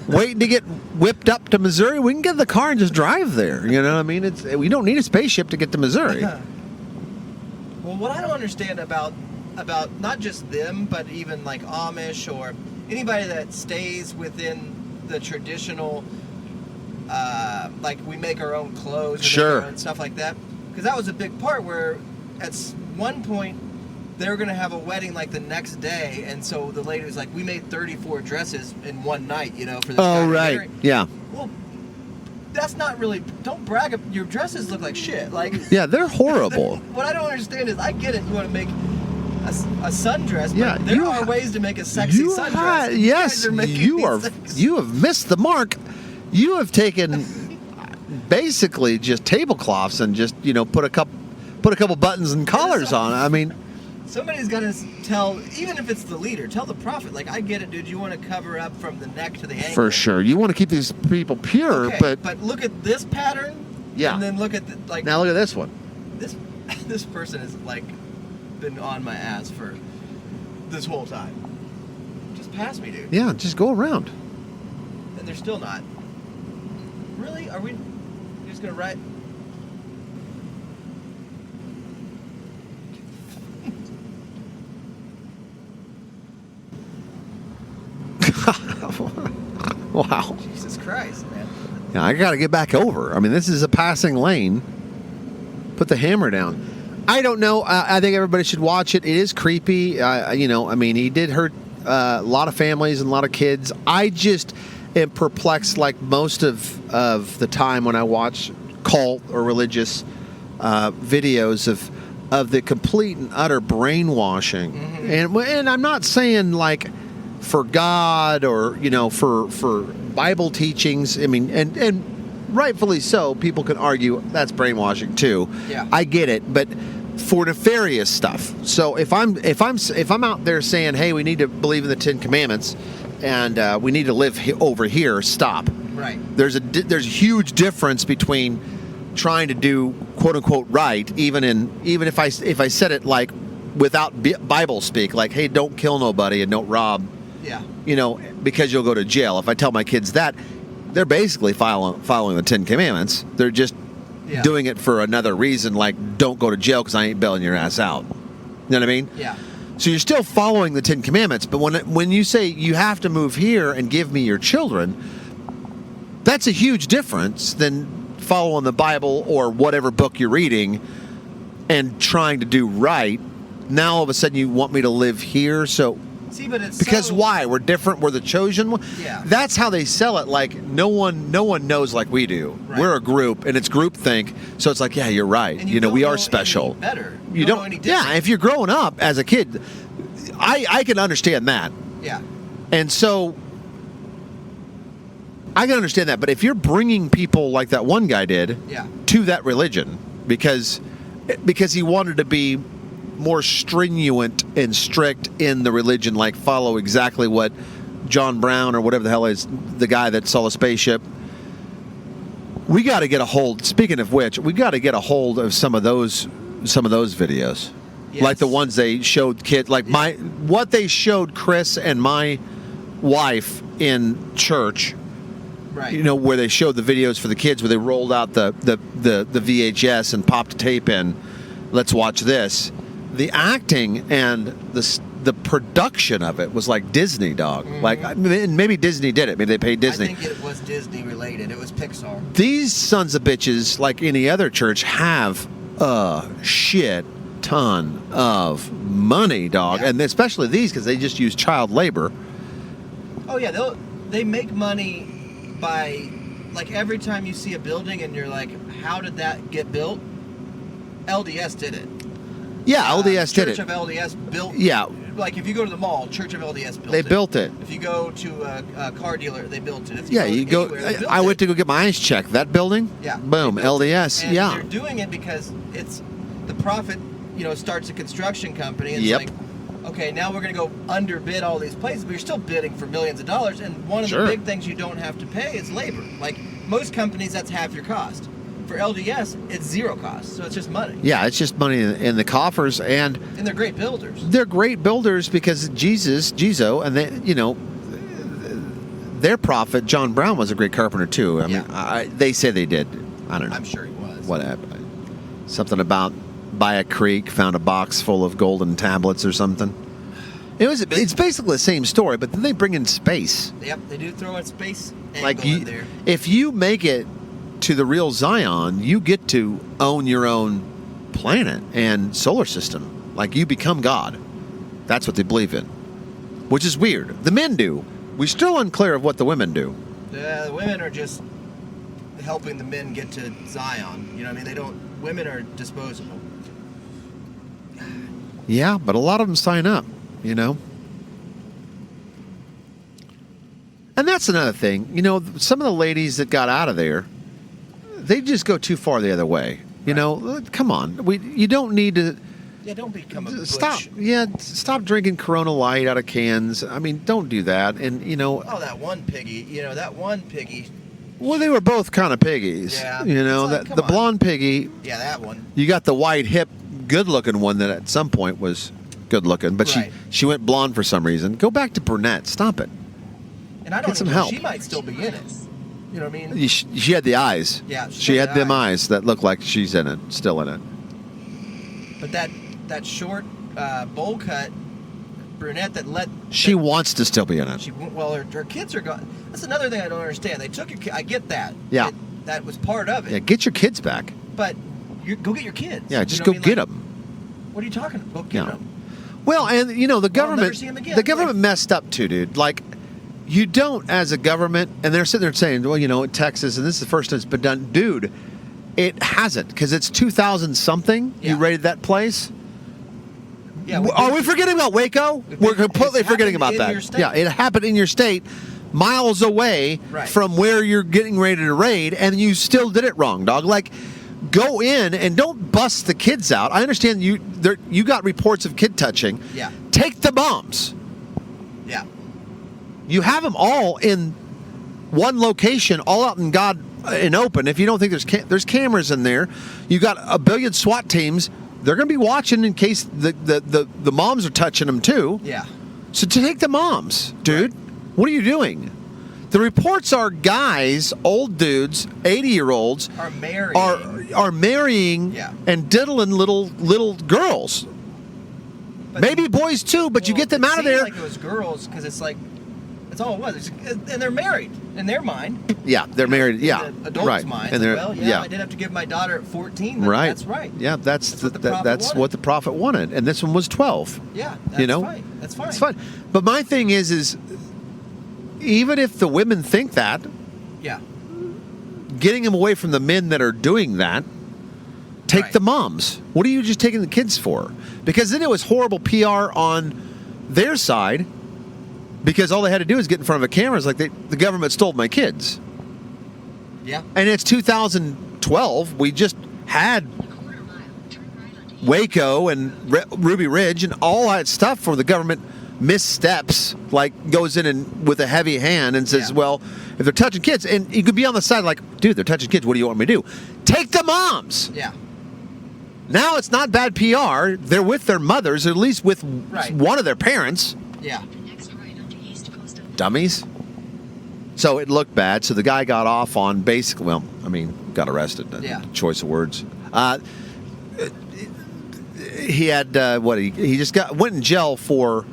waiting to get whipped up to Missouri? We can get in the car and just drive there. You know what I mean? We don't need a spaceship to get to Missouri. Well, what I don't understand about not just them, but even like Amish or anybody that stays within the traditional like we make our own clothes, Sure. and stuff like that. Because that was a big part where at one point they were going to have a wedding like the next day, and so the lady was like, we made 34 dresses in one night, for this guy. Oh, right. Yeah. Well, that's not really, don't brag, your dresses look like shit. Like, Yeah, they're horrible. what I don't understand is, I get it, you want to make a sundress, but Yeah, there are ways to make a sexy sundress. Yes, you you have missed the mark. You have taken basically just tablecloths and just put a couple buttons and collars on. I mean, somebody's got to tell, even if it's the leader, tell the prophet. Like, I get it, dude. You want to cover up from the neck to the ankle. for sure, you want to keep these people pure, Okay, but look at this pattern. Yeah. And then look at now look at this one. this person has like been on my ass for this whole time. Just pass me, dude. Yeah, just go around. And they're still not. Really? Are we just gonna write? Wow. Jesus Christ, man. Yeah, I got to get back over. I mean, this is a passing lane. Put the hammer down. I don't know. I think everybody should watch it. It is creepy. I mean, he did hurt a lot of families and a lot of kids. I just am perplexed, like most of the time when I watch cult or religious videos of the complete and utter brainwashing. Mm-hmm. And I'm not saying like for God or for Bible teachings. I mean, and rightfully so, people can argue that's brainwashing too. Yeah. I get it, but for nefarious stuff. So if I'm out there saying, hey, we need to believe in the 10 Commandments and we need to live over here, stop. Right. There's a huge difference between trying to do quote unquote right, even if I said it like without Bible speak, like, hey, don't kill nobody and don't rob. Yeah. Because you'll go to jail. If I tell my kids that, they're basically following the 10 Commandments. They're just doing it for another reason, like don't go to jail because I ain't bailing your ass out. You know what I mean? Yeah. So you're still following the 10 Commandments, but when you say you have to move here and give me your children, that's a huge difference than following the Bible or whatever book you're reading and trying to do right. Now all of a sudden you want me to live here, so... See, but it's because why? We're different. We're the chosen one. Yeah. That's how they sell it. Like no one knows like we do. Right. We're a group, and it's groupthink. So it's like, yeah, you're right. And we don't are know special. any better. You don't don't. know any different. Yeah. If you're growing up as a kid, I can understand that. Yeah. And so I can understand that. But if you're bringing people like that one guy did to that religion because he wanted to be more stringent and strict in the religion, like follow exactly what John Brown or whatever the hell is the guy that saw the spaceship. We got to get a hold. Speaking of which, we got to get a hold of some of those videos, like the ones they showed kids, like what they showed Chris and my wife in church. Right. Where they showed the videos for the kids, where they rolled out the VHS and popped a tape in. Let's watch this. The acting and the production of it was like Disney, dog. Mm-hmm. Like maybe Disney did it. Maybe they paid Disney. I think it was Disney related. It was Pixar. These sons of bitches, like any other church, have a shit ton of money, dog, and especially these because they just use child labor. Oh yeah, they make money by like every time you see a building and you're like, how did that get built? LDS did it. Yeah, LDS did it. Church of LDS built. Yeah. Like if you go to the mall, Church of LDS built it. They built it. If you go to a car dealer, they built it. If you go. I went to go get my eyes checked. That building. Yeah. Boom. LDS. And yeah. they're doing it because it's the prophet. Starts a construction company. And yep. It's like, okay, now we're going to go underbid all these places, but you're still bidding for millions of dollars. And one of the big things you don't have to pay is labor. Like most companies, that's half your cost. For LDS, it's zero cost, so it's just money. Yeah, it's just money in the coffers, and they're great builders. They're great builders because Jizo, and they, their prophet John Brown was a great carpenter too. I mean, they say they did. I don't know. I'm sure he was. Whatever. Something about by a creek found a box full of golden tablets or something. It's basically the same story, but then they bring in space. Yep, they do throw in space Like angle in there. if you make it to the real Zion, you get to own your own planet and solar system. Like you become God. That's what they believe in, which is weird. The men do. We're still unclear of what the women do. The women are just helping the men get to Zion. You know what I mean? They don't. Women are disposable. Yeah, but a lot of them sign up, you know. And that's another thing. You know, some of the ladies that got out of there, they just go too far the other way. You know, come on. You don't need to Yeah, don't become a stop. butch. Yeah, stop drinking Corona Light out of cans. I mean, don't do that. And you know, Oh, that one piggy. You know, that one piggy. well, they were both kind of piggies. Yeah. You know, It's like, that come the on. blonde piggy. Yeah, that one. You got the white, hip, good-looking one that at some point was good-looking, but Right. she went blonde for some reason. Go back to brunette. Stop it. And I don't Get some know, help. She might still be in it. You know what I mean? She had the eyes. Yeah, She had them eyes that look like she's in it, still in it. But that short bowl cut brunette that let She wants to still be in it. she well her kids are gone. That's another thing I don't understand. They took your I get that. Yeah. That was part of it. Yeah, get your kids back. But go get your kids. Yeah, You just know go what I mean? get Like, them. What are you talking about? Go get Yeah. them. Well, and you know the I'll never government. see 'em again. The government Like- messed up too, dude. Like, you don't as a government, and they're sitting there saying, "Well, you know, in Texas, and this is the first time it's been done." Dude, it hasn't because it's 2000 something. Yeah. You raided that place. Yeah. Are we forgetting about Waco? We've We're been- completely it's forgetting about happened in that. your state. Yeah, it happened in your state, miles away Right. from where you're getting ready to raid, and you still did it wrong, dog. Like, go in and don't bust the kids out. I understand you got reports of kid touching. Yeah. Take the bombs. Yeah. You have them all in one location, all out in God in open. If you don't think there's cameras in there, you got a billion SWAT teams. They're going to be watching in case the moms are touching them too. Yeah. So to take the moms, dude. What are you doing? The reports are guys, old dudes, 80-year-olds Are marrying. are marrying Yeah. and diddling little girls. But- Maybe boys too, but you Well, get them it out of seemed there. Like it was girls because it's like that's all it was. And they're married in their mind. Yeah, they're married. In Yeah, the adult's right. mind. And Like, they're well, yeah, I did have to give my daughter at 14. But right. That's right. Yeah, that's That's what the prophet that's wanted. what the prophet wanted, and this one was 12. Yeah. That's You know, fine. That's fine. It's fine. But my thing is even if the women think that, Yeah. getting them away from the men that are doing that, take Right. the moms. What are you just taking the kids for? Because then it was horrible PR on their side because all they had to do is get in front of a camera. It's like the government stole my kids. Yeah. And it's 2012. We just had Waco and Ruby Ridge and all that stuff where the government missteps, like goes in and with a heavy hand and says, Yeah. well, if they're touching kids, and you could be on the side like, dude, they're touching kids. What do you want me to do? Take the moms. Yeah. Now it's not bad PR. They're with their mothers, at least with Right. one of their parents. Yeah. Dummies. So it looked bad. So the guy got off on basically, well, I mean, got arrested. Yeah. Choice of words. He had he just went in jail for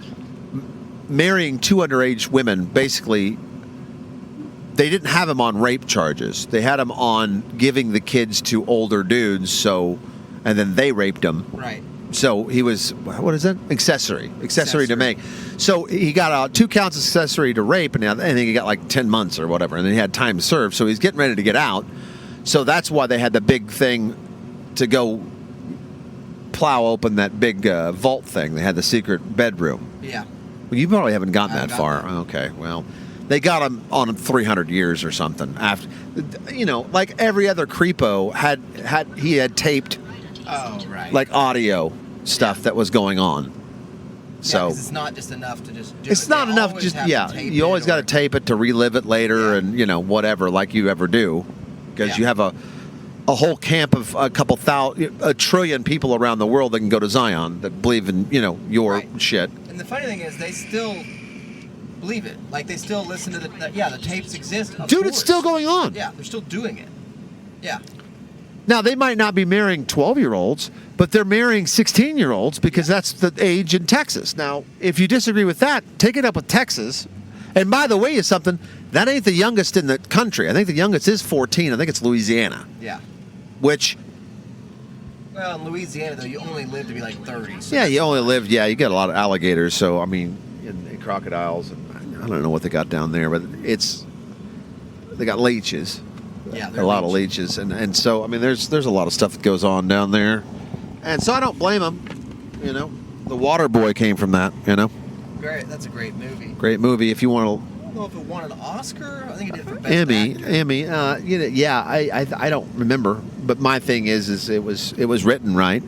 marrying two underage women. Basically, they didn't have him on rape charges. They had him on giving the kids to older dudes. So, and then they raped him. Right. So he was, what is that? Accessory to Accessory. make. So he got 2 counts of accessory to rape, and I think he got like 10 months or whatever, and then he had time to serve. So he's getting ready to get out. So that's why they had the big thing to go plow open that big vault thing. They had the secret bedroom. Yeah. Well, you probably haven't gotten I that haven't far. gotten Okay, well, they got him on 300 years or something. After, like every other creepo had taped Oh, right. like audio stuff that was going on. Yeah, So 'cause it's not just enough to just do it's it. not They enough. always Just have to yeah, tape you always it got to or- tape it to relive it later, Yeah. and whatever, like you ever do, because Yeah. you have a whole camp of a trillion people around the world that can go to Zion that believe in your Right. shit. And the funny thing is, they still believe it. Like they still listen to the tapes exist. Of Dude, course. it's still going on. Yeah, they're still doing it. Yeah. Now, they might not be marrying 12-year-olds, but they're marrying 16-year-olds because that's the age in Texas. Now, if you disagree with that, take it up with Texas. And by the way, is something, that ain't the youngest in the country. I think the youngest is 14. I think it's Louisiana, Yeah. which, Well, in Louisiana, though, you only live to be like 30. So yeah, you only lived, you got a lot of alligators. So, I mean, and crocodiles. And I don't know what they got down there, but they got leeches. yeah, A lot of leeches, and so I mean, there's a lot of stuff that goes on down there, and so I don't blame them. You know, The Water Boy came from that. You know, Great. That's a great movie. great movie. If you want I don't know if it won an Oscar. I think it did for to Best Actor. Emmy, yeah, I don't remember, but my thing is it was written right.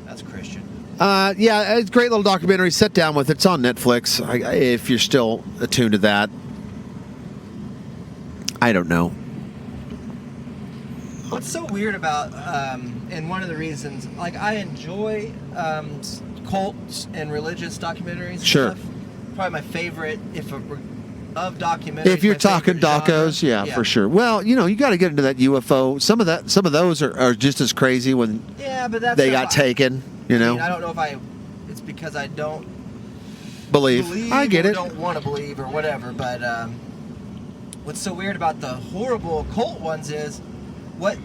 That's Christian. Yeah, it's a great little documentary. Sit down with it. It's on Netflix. If you're still attuned to that, I don't know. What's so weird about, and one of the reasons, like I enjoy cults and religious documentaries. And Sure. stuff. Probably my favorite, of documentaries. If you're my talking favorite genre. docos, yeah, for sure. Well, you got to get into that UFO. Some of those are just as crazy when Yeah, but that's they not- got taken. I mean, I don't know if it's because I don't Believe. I get or it. don't want to believe or whatever. But what's so weird about the horrible cult ones is what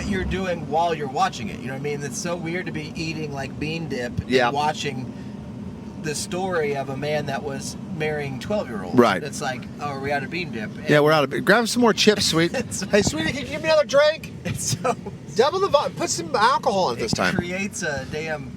you're doing while you're watching it. You know what I mean? It's so weird to be eating like bean dip Yeah. and watching the story of a man that was marrying 12-year-olds. Right. It's like, oh, are we out of bean dip? And Yeah, we're out of. Grab some more chips, sweet. It's- Hey, sweetie, can you give me another drink? It's so Double the volume. Put some alcohol in it this it time. creates a damn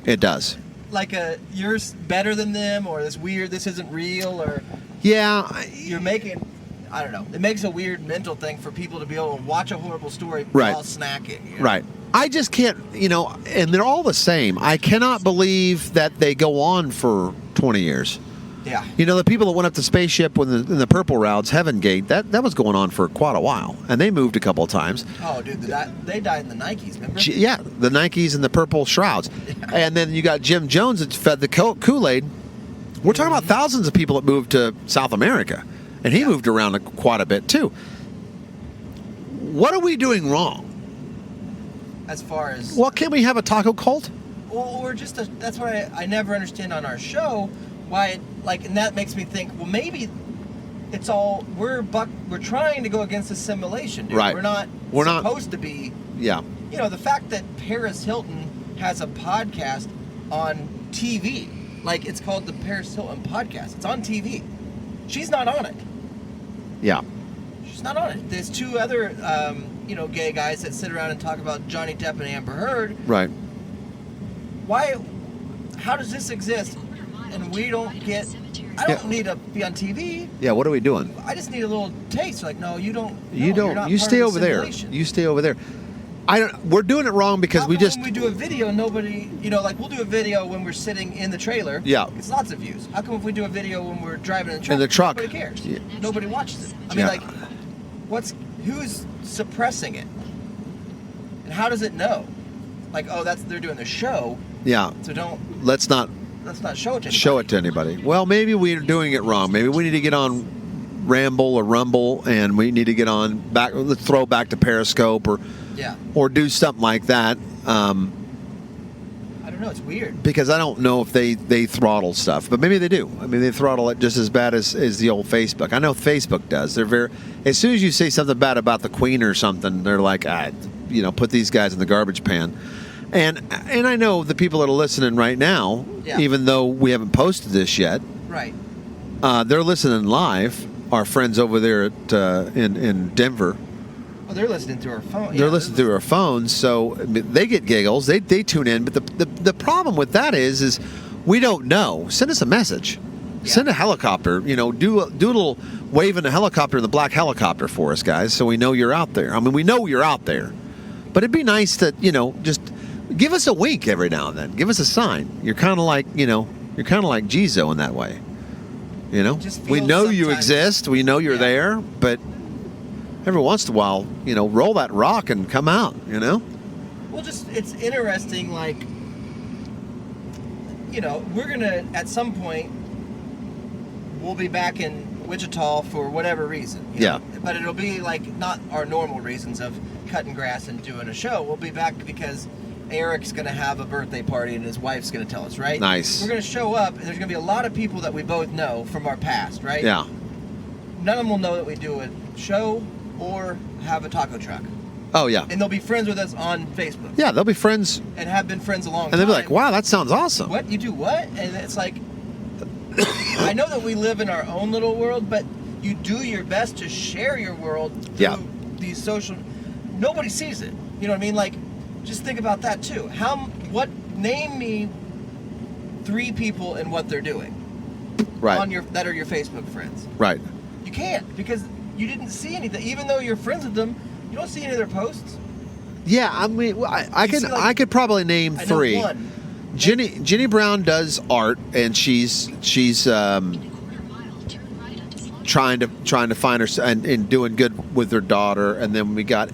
It does. like you're better than them, or this isn't real, or Yeah. you're making, I don't know, it makes a weird mental thing for people to be able to watch a horrible story Right. while snacking. You know? Right. I just can't, and they're all the same. I cannot believe that they go on for 20 years. Yeah. The people that went up the spaceship in the Purple Routes, Heaven Gate, that was going on for quite a while. And they moved a couple of times. Oh, dude, they died in the Nikes, remember? Yeah, the Nikes and the purple shrouds. And then you got Jim Jones that fed the Kool-Aid. We're talking about thousands of people that moved to South America. And he moved around quite a bit, too. What are we doing wrong? As far as Well, can't we have a taco cult? or just that's what I never understand on our show why and that makes me think, well, maybe it's all we're trying to go against assimilation, dude. Right. We're not supposed to be. Yeah. The fact that Paris Hilton has a podcast on TV, like it's called the Paris Hilton podcast. It's on TV. She's not on it. Yeah. She's not on it. There's two other, gay guys that sit around and talk about Johnny Depp and Amber Heard. Right. Why? How does this exist? And we don't get. I don't need to be on TV. Yeah, what are we doing? I just need a little taste. Like, no, you don't. You no, don't. You're not You part stay of over the there. simulation. You stay over there. We're doing it wrong because How we come just. when we do a video, nobody, we'll do a video when we're sitting in the trailer. Yeah. It's lots of views. How come if we do a video when we're driving in the truck, In the truck. nobody cares? Yeah. Nobody watches it. I Yeah. mean, who's suppressing it? And how does it know? Like, oh, they're doing the show, Yeah. so Let's not let's not show it to anybody. show it to anybody. Well, maybe we're doing it wrong. Maybe we need to get on Ramble or Rumble, and we need to get on back. Let's throw back to Periscope Yeah. or do something like that. I don't know. It's weird. Because I don't know if they throttle stuff, but maybe they do. I mean, they throttle it just as bad as the old Facebook. I know Facebook does. They're as soon as you say something bad about the Queen or something, they're like, put these guys in the garbage pan. And I know the people that are listening right now, Yeah. even though we haven't posted this yet, Right. they're listening live. Our friends over there in Denver, Well, they're listening through our phone. they're listening through our phones, so I mean, they get giggles. They tune in, but the problem with that is we don't know. Send us a message. Yeah. Send a helicopter. Do a little wave in a helicopter, in the black helicopter for us, guys, so we know you're out there. I mean, we know you're out there, but it'd be nice to just give us a wink every now and then. Give us a sign. You're kind of like Jizo in that way. Just We feel know you sometimes- exist. We know you're Yeah. there, but every once in a while, roll that rock and come out. Well, it's interesting. Like, we're gonna at some point we'll be back in Wichita for whatever reason. you Yeah. know? But it'll be like not our normal reasons of cutting grass and doing a show. We'll be back because Eric's going to have a birthday party and his wife's going to tell us, right? Nice. We're going to show up and there's going to be a lot of people that we both know from our past, right? Yeah. None of them will know that we do a show or have a taco truck. Oh, yeah. And they'll be friends with us on Facebook. Yeah, they'll be friends, And have been friends a long time. and they'll be like, wow, that sounds awesome. What? You do what? And it's like, I know that we live in our own little world, but you do your best to share your world through Yeah. these social. Nobody sees it. You know what I mean? Like, just think about that too. Name me 3 people and what they're doing Right. that are your Facebook friends. Right. You can't because you didn't see anything. Even though you're friends with them, you don't see any of their posts. Yeah, I mean, I You could see, like, I could probably name I know 3. one. Jenny Brown does art, and she's trying to find her and doing good with her daughter. And then we got,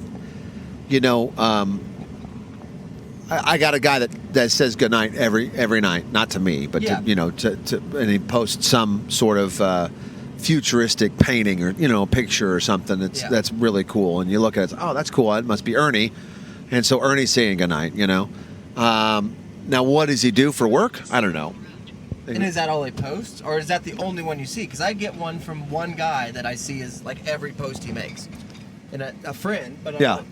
I got a guy that says goodnight every night, not to me, but Yeah. and he posts some sort of futuristic painting or a picture or something that's really cool. And you look at it, oh, that's cool. It must be Ernie, and so Ernie's saying goodnight. Now, what does he do for work? I don't know. And is that all he posts, or is that the only one you see? Because I get one from one guy that I see is like every post he makes, and a friend, but I don't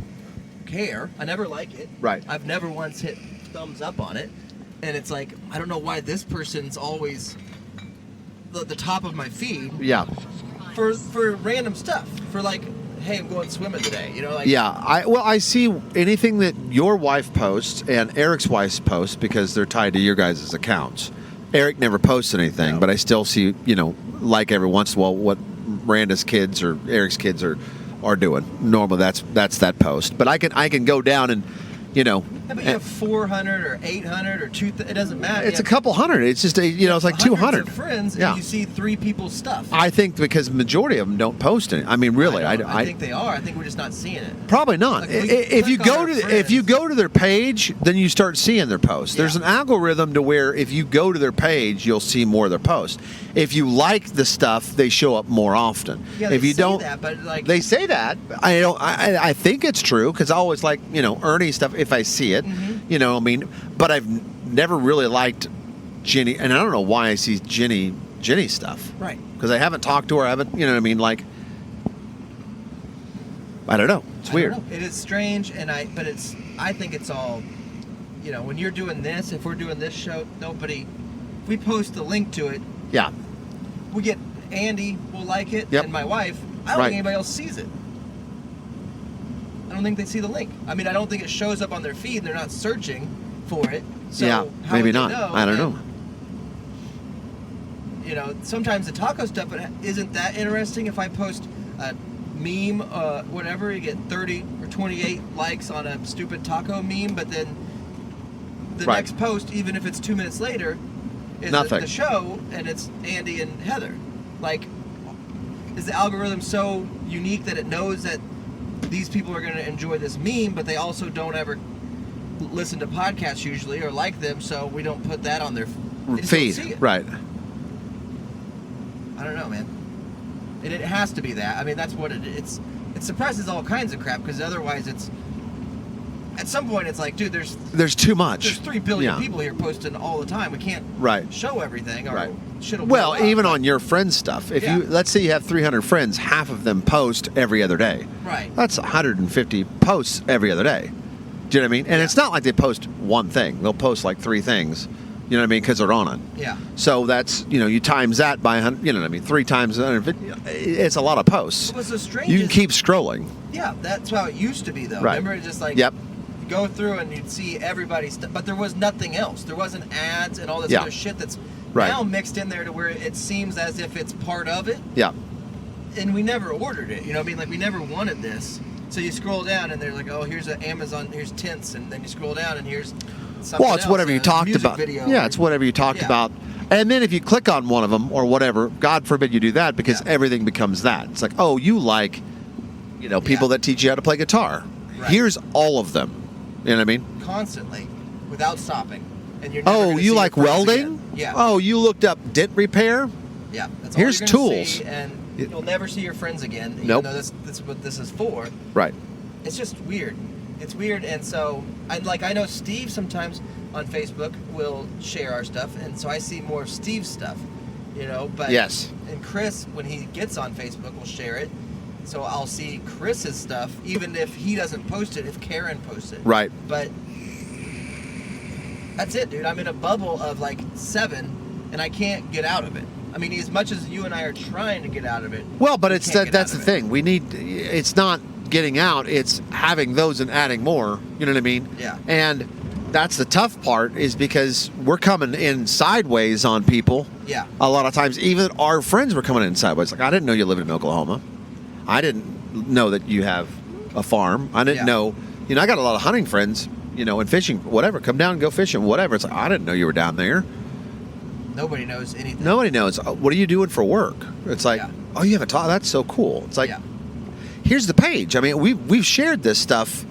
care. I never like it. Right. I've never once hit thumbs up on it, and it's like I don't know why this person's always the top of my feed. Yeah. For random stuff, for like, hey, I'm going swimming today. Like. Yeah, I see anything that your wife posts and Eric's wife posts because they're tied to your guys' accounts. Eric never posts anything, No. but I still see, like every once in a while what Miranda's kids or Eric's kids are doing. Normally that's that post. But I can go down and, Yeah, but you have 400 or 800 or 2,000. It doesn't matter. it's a couple hundred. It's just it's like 200. Hundreds of friends, Yeah. and you see 3 people's stuff. I think because majority of them don't post any. I mean, really, I think they are. I think we're just not seeing it. Probably not. Like, we If you click on go our to friends. if you go to their page, then you start seeing their posts. There's an Yeah. algorithm to where if you go to their page, you'll see more of their posts. If you like the stuff, they show up more often. Yeah, if they you say don't, that, but like they say that. I don't. I think it's true because I always like Ernie stuff if I see it. Mm-hmm. I mean, but I've never really liked Jenny, and I don't know why I see Jenny stuff. right. Because I haven't talked to her. I haven't. You know what I mean? Like, I don't know. It's I weird. don't know. It is strange, but I think it's all, when you're doing this, if we're doing this show, if we post the link to it, Yeah. we get Andy will like it, Yep. and my wife. I don't Right. think anybody else sees it. I don't think they see the link. I mean, I don't think it shows up on their feed, and they're not searching for it. So Yeah, how maybe would they not. know? I don't And, know. Sometimes the taco stuff, but isn't that interesting? If I post a meme, whatever, you get 30 or 28 likes on a stupid taco meme, but then the Right. next post, even if it's 2 minutes later, is Nothing. the show, and it's Andy and Heather. Like, is the algorithm so unique that it knows that these people are going to enjoy this meme, but they also don't ever listen to podcasts usually or like them, so we don't put that on their they just don't Feed. see it. Right. I don't know, man. And it has to be that. I mean, that's what it suppresses all kinds of crap because otherwise it's at some point it's like, dude, There's too much. there's 3 billion Yeah. people here posting all the time. We can't Right. show everything or Right. shit'll Well, blow up. even on your friends' stuff. If Yeah. let's say you have 300 friends, half of them post every other day. Right. That's 150 posts every other day. Do you know what I mean? And Yeah. it's not like they post one thing. They'll post like 3 things. You know what I mean? Because they're on it. Yeah. So that's, you times that by 100, you know what I mean? 3 times 150. It's a lot of posts. What's so strange You can is- keep scrolling. Yeah, that's how it used to be though. Right. Remember, it's just like Yep. you go through and you'd see everybody's stuff, but there was nothing else. There wasn't ads and all this Yeah. other shit that's Right. now mixed in there to where it seems as if it's part of it. Yeah. And we never ordered it. You know what I mean? Like, we never wanted this. So you scroll down and they're like, oh, here's an Amazon, here's tints, and then you scroll down and here's something Well, it's else, whatever you a talked music about. Video Yeah, or- it's whatever you talked Yeah. about. And then if you click on one of them or whatever, God forbid you do that because Yeah. everything becomes that. It's like, oh, you like, people Yeah. that teach you how to play guitar. Right. Here's all of them. You know what I mean? constantly without stopping. And you're never Oh, gonna you see like your friends welding? again. Yeah. Oh, you looked up dent repair? Yeah. That's Here's all you're gonna tools. see, and You'll never see your friends again. Even Nope. though that's what this is for. Right. It's just weird. It's weird, and so I know Steve sometimes on Facebook will share our stuff, and so I see more of Steve's stuff, But Yes. And Chris, when he gets on Facebook, will share it. So I'll see Chris's stuff, even if he doesn't post it, if Karen posts it. Right. But that's it, dude. I'm in a bubble of like 7, and I can't get out of it. I mean, as much as you and I are trying to get out of it. Well, but we it's can't get that's out the of thing. We need. It's not getting out. It's having those and adding more. You know what I mean? Yeah. And that's the tough part, is because we're coming in sideways on people. Yeah. A lot of times, even our friends were coming in sideways. Like, I didn't know you lived in Oklahoma. I didn't know that you have a farm. I didn't know. I got a lot of hunting friends. And fishing, whatever. Come down and go fishing, whatever. It's like, I didn't know you were down there. Nobody knows anything. Nobody knows. What are you doing for work? It's like, Yeah. oh, you have a talk. That's so cool. It's like, Yeah. here's the page. I mean, we've shared this stuff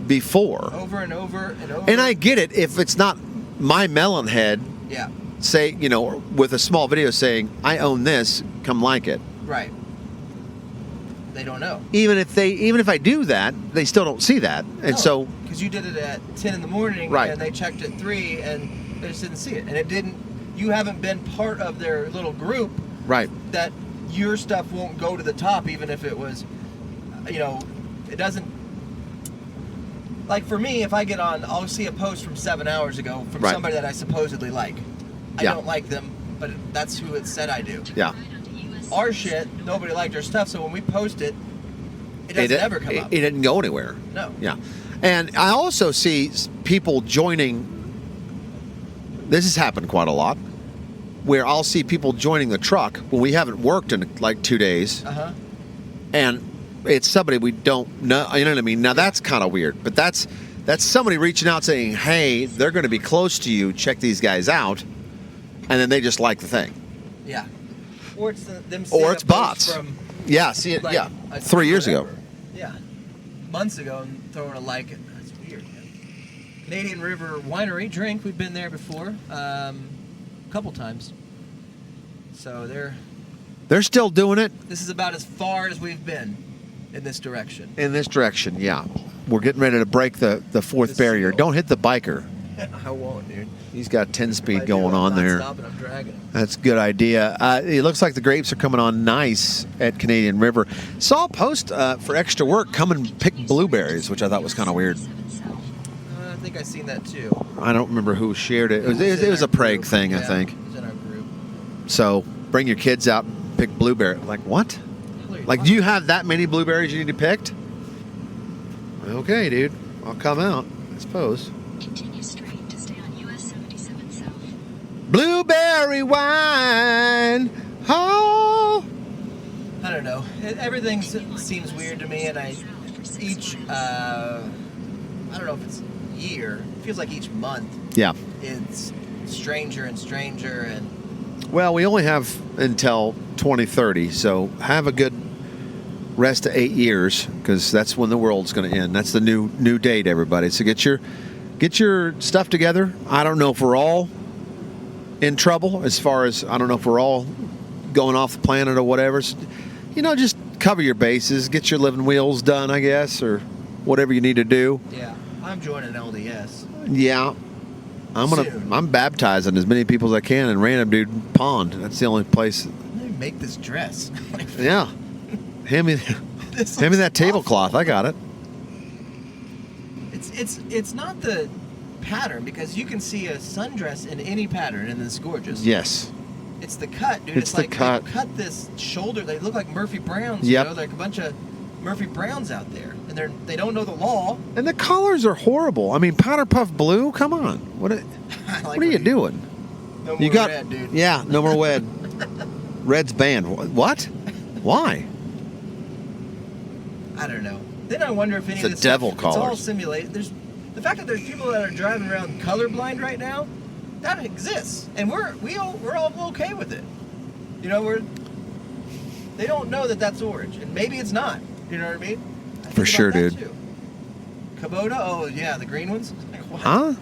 before, Over and over and over. and I get it. If it's not my melon head, Yeah. say, with a small video saying, I own this, come like it. Right. They don't know. Even if I do that, they still don't see that, and so because you did it at 10 in the morning, Right. and they checked at 3, and they just didn't see it, and it didn't. You haven't been part of their little group. right, That your stuff won't go to the top, even if it was, it doesn't. Like for me, if I get on, I'll see a post from 7 hours ago from Right. somebody that I supposedly like. I Yeah. don't like them, but that's who it said I do. yeah. Our shit, nobody liked our stuff, so when we post it, it doesn't ever come up. It didn't go anywhere. No. Yeah. And I also see people joining. This has happened quite a lot, where I'll see people joining the truck when we haven't worked in like 2 days, Uh-huh. and it's somebody we don't know. You know what I mean? Now that's kind of weird, but that's somebody reaching out saying, "Hey, they're going to be close to you. Check these guys out," and then they just like the thing. Yeah. Or it's them seeing Or it's a post bots. from Yeah. See it. like, Yeah. a- 3 years ago. whatever. Yeah. Months ago and throwing a like. That's weird, man. Canadian River Winery drink. We've been there before. A couple times. So They're still doing it this is about as far as we've been in this direction. in this direction. Yeah. We're getting ready to break the fourth The barrier. seal. Don't hit the biker. I won't, dude. He's got 10 If I speed do, going I'm on not there. Stopping, I'm dragging him. That's a good idea. It looks like the grapes are coming on nice at Canadian River. Saw a post for extra work, come and pick blueberries, which I thought was kind of weird. I think I've seen that too. I don't remember who shared it. It was a Prague thing, I think. It was in our group. So bring your kids out and pick blueberry. Like, what? Like, do you have that many blueberries you need to pick? Okay, dude. I'll come out, I suppose. Continue straight to stay on US 77 South. Blueberry wine. Oh. I don't know. Everything seems weird to me, and I don't know if it's year. It feels like each month Yeah. it's stranger and stranger, and Well, we only have until 2030, so have a good rest of 8 years, because that's when the world's going to end. That's the new date, everybody. So get your stuff together. I don't know if we're all in trouble, as far as I don't know if we're all going off the planet or whatever. So, just cover your bases, get your living wheels done, I guess, or whatever you need to do. yeah, I'm joining LDS. Yeah. Soon. I'm baptizing as many people as I can in Random Dude Pond. That's the only place. Let me make this dress. Yeah. Hand me This that looks tablecloth. awful. I got it. It's not the pattern, because you can see a sundress in any pattern and it's gorgeous. Yes. It's the cut, dude. It's the like cut. They cut this shoulder. They look like Murphy Browns. Yep. Like a bunch of Murphy Browns out there, and they don't know the law. And the colors are horrible. I mean, powder puff blue. Come on. What I like are you doing? No more You got red, dude. Yeah. No more red. Red's banned. What? Why? I don't know. Then I wonder if any It's of a this devil it's all collars. simulated. There's the fact that there's people that are driving around colorblind right now. That exists, and we're all okay with it. They don't know that that's orange, and maybe it's not. You know what I mean? I think For sure, about that, dude. too. Kubota, oh yeah, the green ones. Like, what? Huh?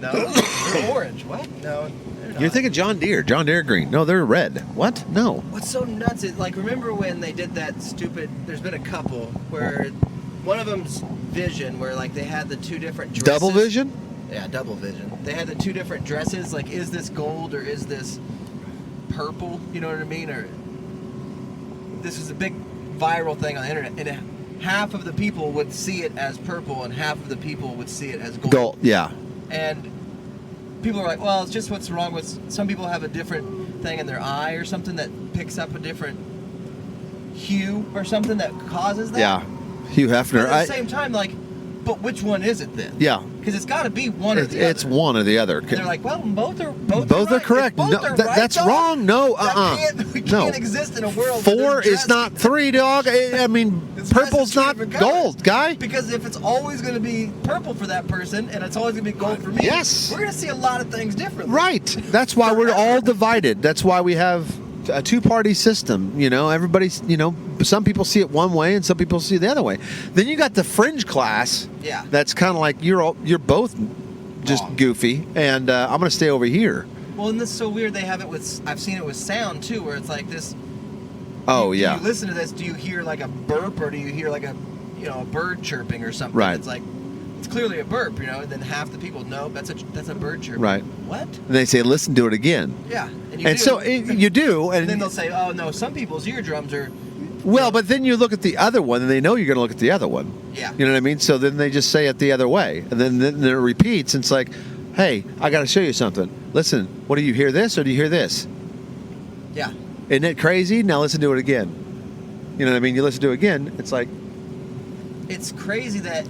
No, they're orange. What? No, they're not. You're thinking John Deere. John Deere green. No, they're red. What? No. What's so nuts is, like, remember when they did that stupid, there's been a couple where one of them's Vision, where, like, they had the two different dresses. Double vision? Yeah, double vision. They had the two different dresses, like, is this gold or is this purple? You know what I mean? Or this was a big viral thing on the internet, and half of the people would see it as purple and half of the people would see it as gold. Gold. Yeah. And people are like, well, it's just what's wrong with, some people have a different thing in their eye or something that picks up a different hue or something that causes that. Yeah. Hugh Hefner. But at the same time, like, but which one is it then? Yeah. Because it's got to be one or the It's other. one or the other. And they're like, well, both are Both correct. If both No, are that's dog, wrong. No, We No. can't exist in a world where Four they're is not dressed- three, dog. I mean, It's purple's not message for colors. gold, guy. Because if it's always going to be purple for that person and it's always going to be gold for me, Yes. we're going to see a lot of things differently. Right. That's why we're Forever. all divided. That's why we have a two-party system. You know, everybody's. You know, some people see it one way and some people see it the other way. Then you got the fringe class. Yeah. That's kind of like you're both just Wrong. goofy, and I'm going to stay over here. Well, and this is so weird. They have it with, I've seen it with sound too, where it's like this. Oh Do yeah. you listen to this? Do you hear like a burp or do you hear like a, a bird chirping or something? Right. It's like, it's clearly a burp, and then half the people know that's a bird chirping. Right. What? And they say, "Listen to it again." Yeah. And, you And do. so you do, And then they'll say, "Oh no, some people's eardrums are." well, but then you look at the other one, and they know you're going to look at the other one. Yeah. You know what I mean? So then they just say it the other way, and then it repeats. And it's like, hey, I got to show you something. Listen, what do you hear this or do you hear this? Yeah. Isn't it crazy? Now listen to it again. You know what I mean? You listen to it again, it's like, It's crazy that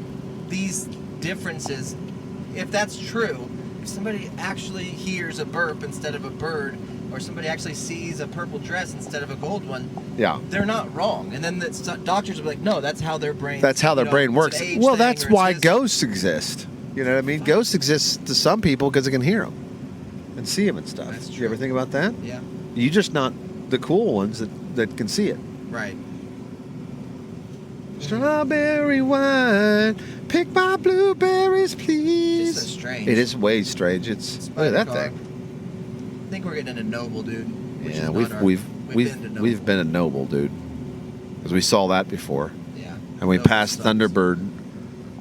these differences, if that's true, if somebody actually hears a burp instead of a bird, or somebody actually sees a purple dress instead of a gold one, yeah. they're not wrong. And then doctors will be like, no, that's how their brain. That's how their brain it's works. an age Well, thing, that's or it's why this. ghosts exist. You know what I mean? Ghosts exist to some people because they can hear them and see them and stuff. That's You true. ever think about that? Yeah. You're just not the cool ones that can see it. Right. Strawberry wine, pick my blueberries, It's please. just so strange. It is way strange. It's look at that Spider-Car. thing. I think we're getting into Noble, dude. which is Yeah, not we've our- we've been to Noble. we've been a Noble, dude, because we saw that before, Yeah. and we Noble passed sucks. Thunderbird,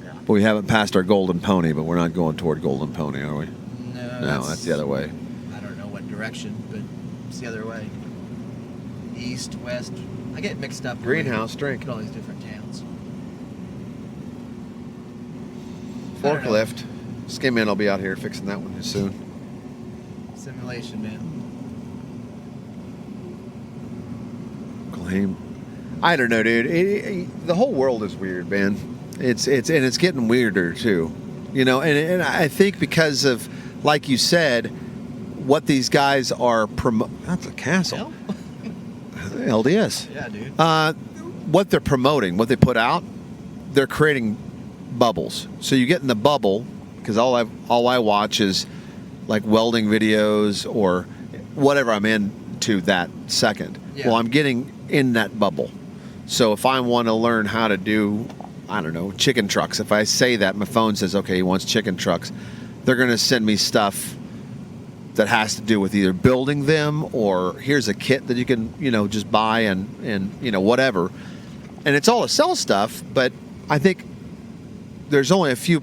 Yeah. but we haven't passed our Golden Pony. But we're not going toward Golden Pony, are we? No, No, that's the other way. I don't know what direction, but it's the other way. East, west. I get mixed up. Greenhouse Look drink. at all these different towns. I don't know. Forklift. Skimman will be out here fixing that one soon. Simulation, man. Claim. I don't know, dude. The whole world is weird, man. It's getting weirder too. You know, and I think because of, like you said, what these guys are That's a castle. LDS. Yeah, dude. What they're promoting, what they put out, they're creating bubbles. So you get in the bubble because all I watch is like welding videos or whatever I'm into that second. Yeah. Well, I'm getting in that bubble. So if I want to learn how to do, I don't know, chicken trucks, if I say that, my phone says, okay, he wants chicken trucks, they're going to send me stuff that has to do with either building them or here's a kit that you can, just buy and whatever. And it's all to sell stuff, but I think there's only a few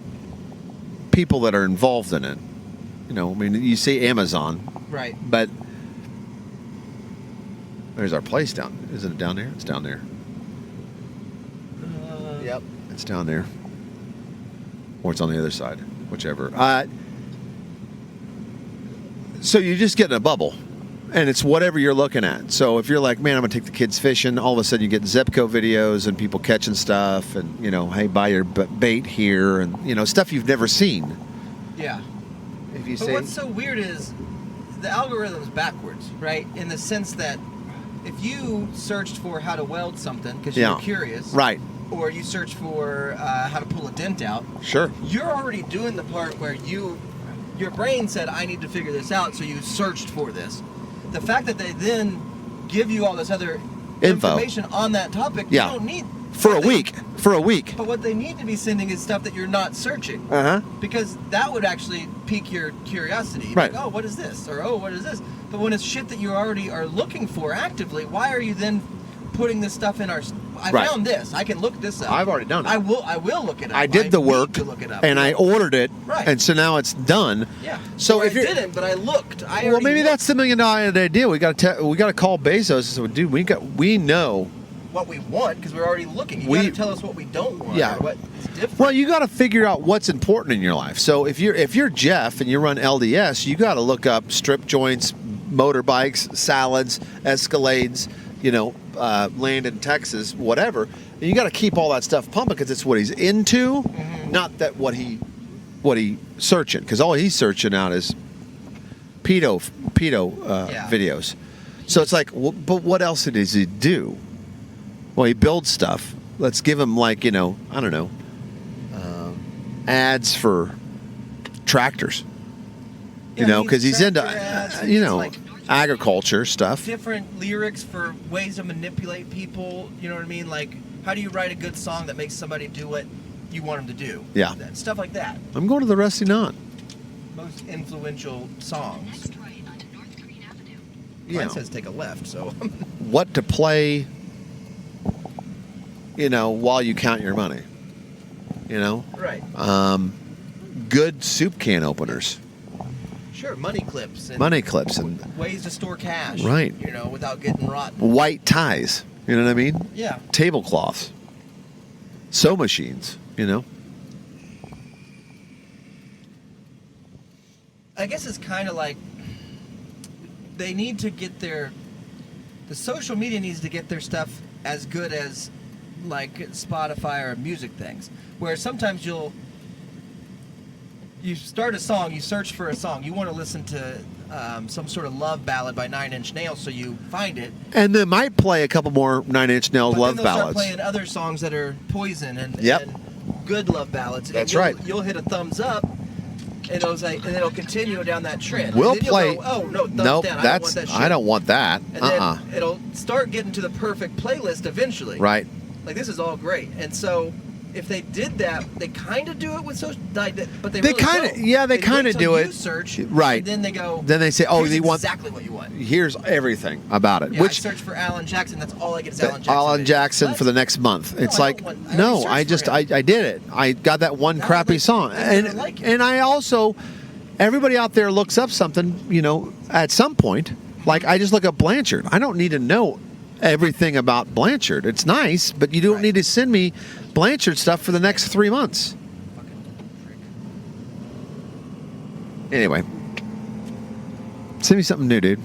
people that are involved in it. You see Amazon, Right. but there's our place down. Isn't it down there? It's down there. Yep. It's down there. Or it's on the other side. Whichever. So you just get in a bubble. And it's whatever you're looking at. So if you're like, man, I'm going to take the kids fishing, all of a sudden you get Zepco videos and people catching stuff and, hey, buy your bait here and, stuff you've never seen. Yeah. If you But say, what's so weird is the algorithm's backwards, right? In the sense that if you searched for how to weld something because you're Yeah. curious, right, or you search for how to pull a dent out, sure. you're already doing the part where your brain said, I need to figure this out, so you searched for this. The fact that they then give you all this other info information on that topic. Yeah. You don't need for a what they- week. For a week. But what they need to be sending is stuff that you're not searching. Uh huh. Because that would actually pique your curiosity. Right. Like, oh, what is this? Or, oh, what is this? But when it's shit that you already are looking for actively, why are you then putting this stuff in our... I Right. found this. I can look this up. I've already done it. I will look it up. I did the need work to look it up. and I ordered it, Right. and so now it's done. Yeah. So Or if I you're, didn't, but I looked. I well, already maybe looked that's the $1 million a day deal. We got to call Bezos and say, dude, we know. what we want because we're already looking. You We- got to tell us what we don't want. Yeah. Or what is different. Well, you got to figure out what's important in your life. So if you're Jeff and you run LDS, you got to look up strip joints, motorbikes, salads, Escalades, land in Texas, whatever. And you got to keep all that stuff pumping because it's what he's into, not that what he searching. Because all he's searching out is pedo Yeah. videos. So it's like, well, but what else does he do? Well, he builds stuff. Let's give him I don't know, ads for tractors. Yeah, Because he's into, tractor ads, and it's like agriculture stuff. different lyrics for ways to manipulate people. You know what I mean? Like, how do you write a good song that makes somebody do what you want them to do? Yeah. Stuff like that. I'm going to the Rusty Knot. Most influential songs. Next right onto North Green Avenue. Mine says take a left, so. What to play, while you count your money. Right. Good soup can openers, Sure, money clips. And money clips, and ways to store cash. Right. Without getting rotten. white ties. You know what I mean? Yeah. Tablecloths, sew machines. I guess it's kind of like they need to get the social media needs to get their stuff as good as like Spotify or music things, where sometimes you start a song, you search for a song, you want to listen to some sort of love ballad by Nine Inch Nails, so you find it. And they might play a couple more Nine Inch Nails But love then they'll ballads. start playing other songs that are Poison and, Yep. and good love ballads. And That's you'll- right. You'll hit a thumbs up, and it'll continue down that trend. We'll And then you'll play. go, oh no, thumbs Nope, down. that's I don't want that shit. I don't want that. And then it'll start getting to the perfect playlist eventually. Right. Like, this is all great. And so if they did that, they kind of do it with social, but they They really kinda- don't. yeah, they wait kinda till do you it. search, Right. And then they go. Then they say, oh, "Here's they want exactly what you want. Here's everything about it. Yeah, Which I search for Alan Jackson. That's all I get is Alan Jackson. Alan videos. Jackson What? for the next month. It's I like, don't want- I no, already I searched just for I him. did it. I got that one That crappy was song, like- I and didn't like it. and I also, everybody out there looks up something, at some point. Like, I just look up Blanchard. I don't need to know everything about Blanchard. It's nice, but you don't Right. need to send me Blanchard stuff for the next 3 months. Fucking prick. Anyway, send me something new, dude.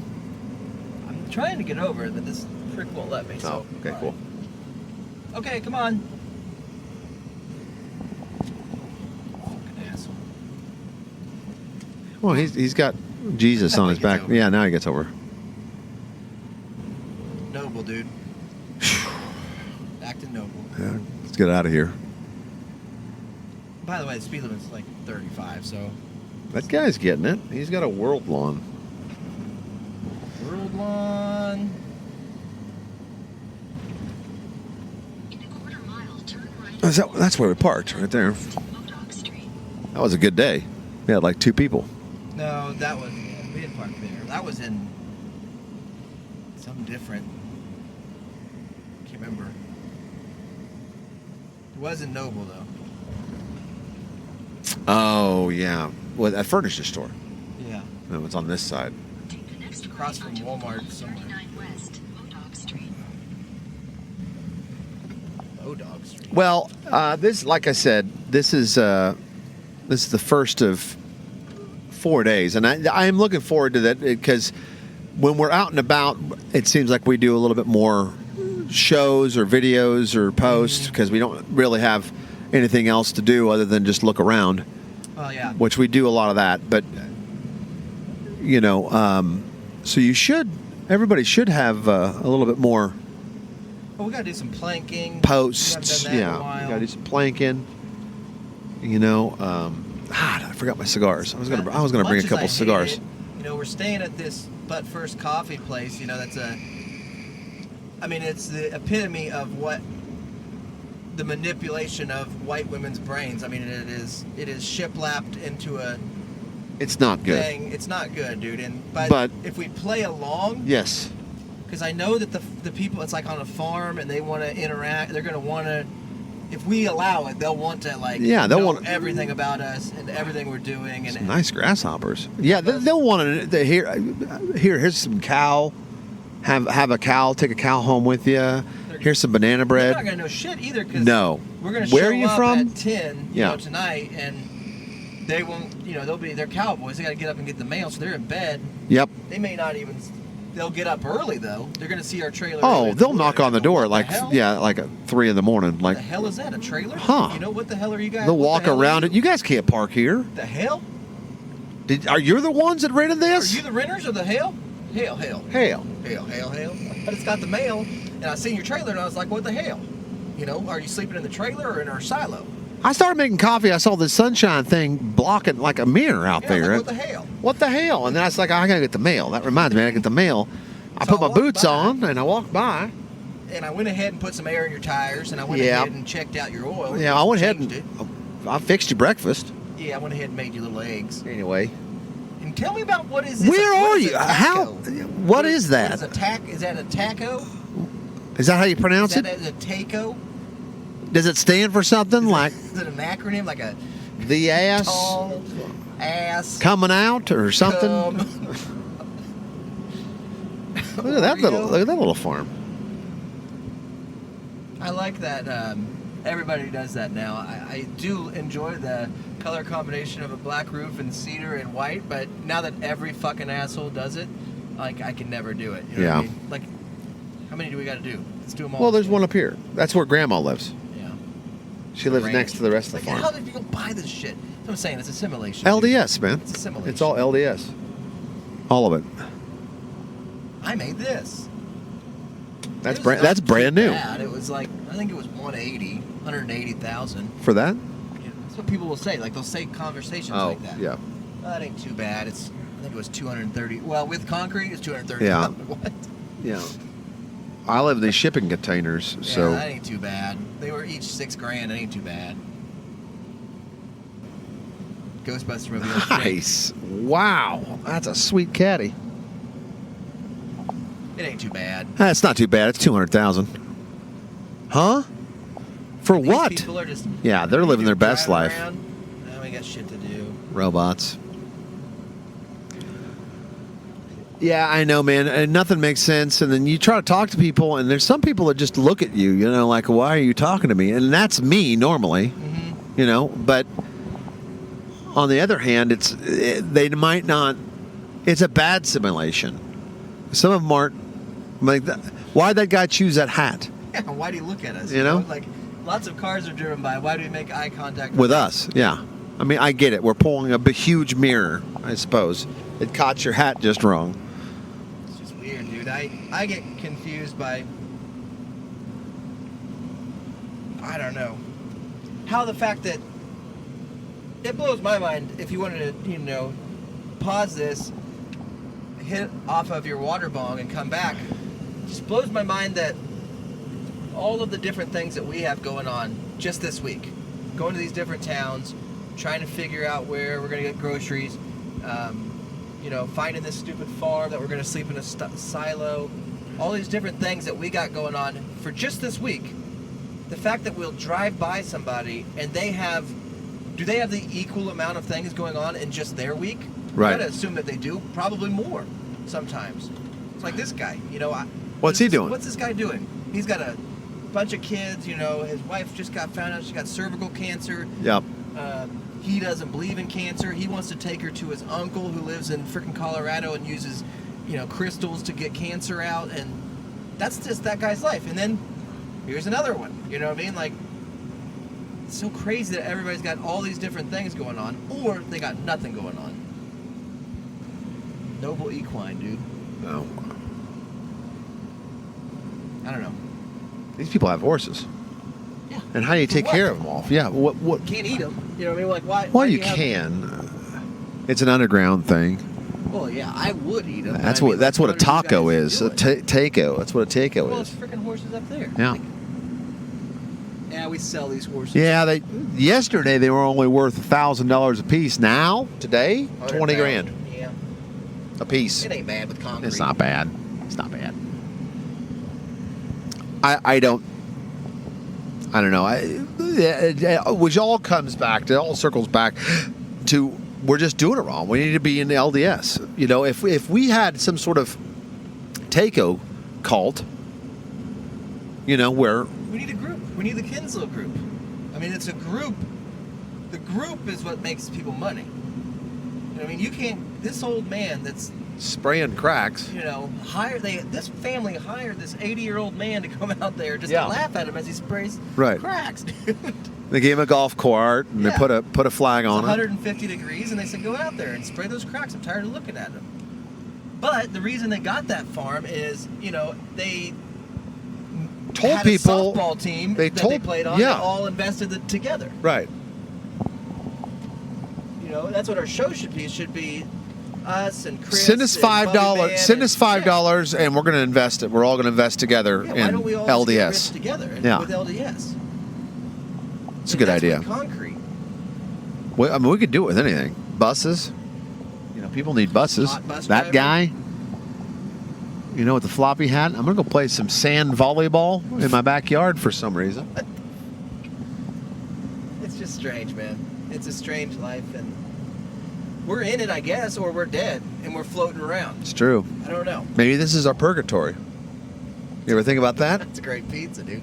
I'm trying to get over it, but this prick won't let me. So, Oh, okay, all cool. right. Okay, come on. Fucking asshole. Well, he's got Jesus Now on he his gets back. over. Yeah, now he gets over. Noble, dude. Acting noble. Yeah, let's get out of here. By the way, the speed limit's like 35, so. That guy's getting it. He's got a world lawn. World lawn. In a quarter mile, turn right. That's where we parked, right there. Modoc Street. That was a good day. We had like 2 people. No, that was. We didn't park there. That was in. Something different. Can't remember. It was in Noble, though. Oh, yeah. Well, a furniture store. Yeah. No, it's on this side. Take the next Across right from onto Walmart Route somewhere. 39 West, Modoc Street. Dog Street. Well, this, like I said, this is the first of 4 days, and I am looking forward to that because when we're out and about, it seems like we do a little bit more shows or videos or posts because we don't really have anything else to do other than just look around, Oh, yeah. which we do a lot of that. But so everybody should have a little bit more Well, we gotta do some planking. posts. We haven't done that in a Yeah, while. we gotta do some planking. I forgot my cigars. I was gonna As bring much a as couple I hate cigars. it, we're staying at this Butt First Coffee place. That's I mean, it's the epitome of what the manipulation of white women's brains. I mean, it is shiplapped into a It's not good. thing. It's not good, dude. And But- if we play along, Yes. because I know that the people, it's like on a farm and they want to interact. They're going to want to. If we allow it, they'll want to Yeah, they'll know want- everything about us and everything we're doing. And Nice grasshoppers. Yeah, they'll want to here's some cow. Have a cow. Take a cow home with you. Here's some banana they're bread. not going to know shit either. Cause No. we're going to Where show are you up from? at 10 Yeah. tonight, and they won't. They're cowboys. They got to get up and get the mail, so they're in bed. Yep. They may not even. They'll get up early though. They're going to see our trailer. Oh, early. they'll knock on the door What like hell? like at 3 in the morning. What Like the hell is that? A trailer? Huh. You know what the hell are you guys? they'll what walk the hell are around it. You guys can't park here. The hell? Are you the ones that rented Are this? you the renters or the hell? Hell. Hell. But it's got the mail, and I seen your trailer, and I was like, what the hell? Are you sleeping in the trailer or in our silo? I started making coffee. I saw this sunshine thing blocking like a mirror out Yeah, there. like, what the hell? What the hell? And then I was like, I gotta get the mail. That reminds me, I gotta get the mail. I So put I my walked boots by. on and I walked by. And I went ahead and put some air in your tires, and I went Yeah. ahead and checked out your oil. Yeah, I went ahead changed and it. I fixed you breakfast. Yeah, I went ahead and made you little eggs. Anyway, And tell me about what is this? where What are is you? a How? taco? What is that? What is that a taco? Is that how you pronounce Is it? that a taco? Does it stand for something like Is it an acronym like a the ass tall ass? coming out or something? cum? Look at that Oreo? look at that little farm. I like that. Everybody does that now. I do enjoy the color combination of a black roof and cedar and white, but now that every fucking asshole does it, like I can never do it. You know what I Yeah. mean? Like, how many do we got to do? Let's do them all. Well, there's one up here. That's where Grandma lives. Yeah. She lives Ranch. next to the rest of the Like, farm. how did you go buy this shit? That's what I'm saying. It's a simulation. dude. LDS, man. It's a simulation. It's all LDS. All of it. I made this. That's It was brand. not That's too brand new. bad. It was like, I think it was 180,000. For that? That's what people will say. Like they'll say conversations Oh, like that. yeah. Well, that ain't too bad. I think it was 230. Well, with concrete, it's 230. Yeah. What? Yeah. I live in these shipping containers, Yeah, so that ain't too bad. They were each $6,000. That ain't too bad. Ghostbuster movie. nice. Wow, that's a sweet caddy. It ain't too bad. That's not too bad. It's 200,000. Huh? For These what? People are just. Yeah, they're living their best driving life. around. Now we got shit to do. Robots. Yeah, I know, man. And nothing makes sense. And then you try to talk to people, and there's some people that just look at you, like, why are you talking to me? And that's me normally, But on the other hand, they might not. It's a bad simulation. Some of them aren't. Like, why'd that guy choose that hat? Yeah, why do you look at us? You know? Like, lots of cars are driven by. Why do we make eye contact With us, yeah. I mean, I get it. We're pulling a huge mirror, I suppose. It caught your hat just wrong. It's just weird, dude. I get confused by. I don't know. How the fact that. It blows my mind if you wanted to, pause this, hit off of your water bong and come back. It just blows my mind that all of the different things that we have going on just this week. Going to these different towns, trying to figure out where we're going to get groceries, finding this stupid farm that we're going to sleep in a silo. All these different things that we got going on for just this week. The fact that we'll drive by somebody and do they have the equal amount of things going on in just their week? Right. I gotta assume that they do. Probably more sometimes. It's like this guy, What's he doing? What's this guy doing? He's got a bunch of kids, his wife just got found out she got cervical cancer. Yep. He doesn't believe in cancer. He wants to take her to his uncle who lives in freaking Colorado and uses, crystals to get cancer out. And that's just that guy's life. And then here's another one. You know what I mean? Like, it's so crazy that everybody's got all these different things going on, or they got nothing going on. Noble equine, dude. No. I don't know. These people have horses. Yeah. And how do you For take what? care of them all? Yeah. What? Can't eat them. You know what I mean? Like, why? Well, do you have- can. It's an underground thing. Well, yeah, I would eat them. That's what that's what a taco is. A doing? taco. That's what a taco Well, is. it's freaking horses up there. Yeah. Yeah, we sell these horses. Yeah, yesterday they were only worth $1,000 a piece. Now, today, 20 grand Yeah. a piece. It ain't bad with concrete. It's not bad. It's not bad. I don't know. Which all comes back to, all circles back to, we're just doing it wrong. We need to be in the LDS. You know, if we had some sort of taco cult, you know, where We need a group. We need the Kinslow group. I mean, it's a group. The group is what makes people money. You know, I mean, you can't. This old man that's, spraying cracks. you know, this family hired this 80-year-old man to come out there just Yeah. to laugh at him as he sprays Right. cracks, dude. They gave him a golf cart and Yeah. they put a flag It's on it. 150 degrees, and they said, go out there and spray those cracks. I'm tired of looking at them. But the reason they got that farm is, you know, they Told had people a softball team they that they told- played on. yeah. They all invested it together. Right. You know, that's what our show should be. It should be us and Chris. Send us and Bobby $5. Van Send and- us $5, and we're going to invest it. We're all going to invest together Yeah, why in don't we all just get rich LDS. together Yeah. with LDS? It's a good idea. With concrete. I mean, we could do it with anything. Buses. You know, people need buses. Hot bus That driver. guy. You know, with the floppy hat. I'm going to go play some sand volleyball in my backyard for some reason. It's just strange, man. It's a strange life, and we're in it, I guess, or we're dead and we're floating around. It's true. I don't know. Maybe this is our purgatory. You ever think about that? That's a great pizza, dude.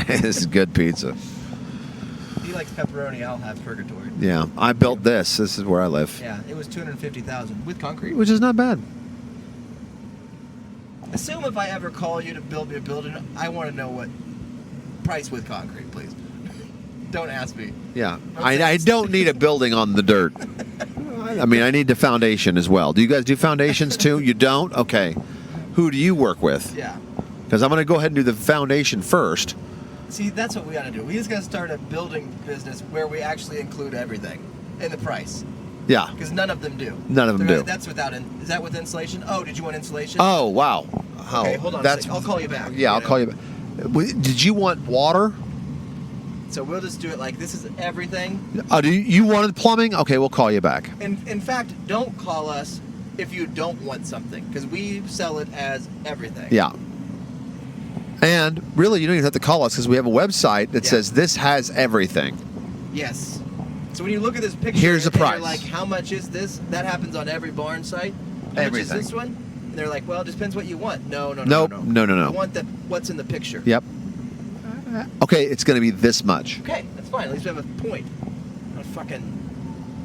This is good pizza. If he likes pepperoni, I'll have purgatory. Yeah, I built this. This is where I live, Yeah, it was $250,000 with concrete. which is not bad. Assume if I ever call you to build me a building, I want to know what price with concrete, please. Don't ask me. Yeah, Okay. I don't need a building on the dirt. I mean, I need the foundation as well. Do you guys do foundations too? You don't? Okay. Who do you work with? Yeah. Because I'm going to go ahead and do the foundation first. See, that's what we got to do. We just got to start a building business where we actually include everything in the price. Yeah. Because none of them do. None of them do. That's without. Is that with insulation? Oh, did you want insulation? Oh, wow. Oh, Okay, hold on a that's, second. I'll call you back. Yeah, I'll call you back. Did you want water? So we'll just do it like this is everything. Do you wanted plumbing? Okay, we'll call you back. In fact, don't call us if you don't want something, because we sell it as everything. Yeah. And really, you don't even have to call us because we have a website that Yeah. says this has everything. Yes. So when you look at this picture, Here's the and you're price. like, how much is this? That happens on every barn site. How Everything. much is this one? And they're like, well, it depends what you want. No. Nope. No. I want what's in the picture. Yep. Okay, it's going to be this much. Okay, that's fine. At least we have a point.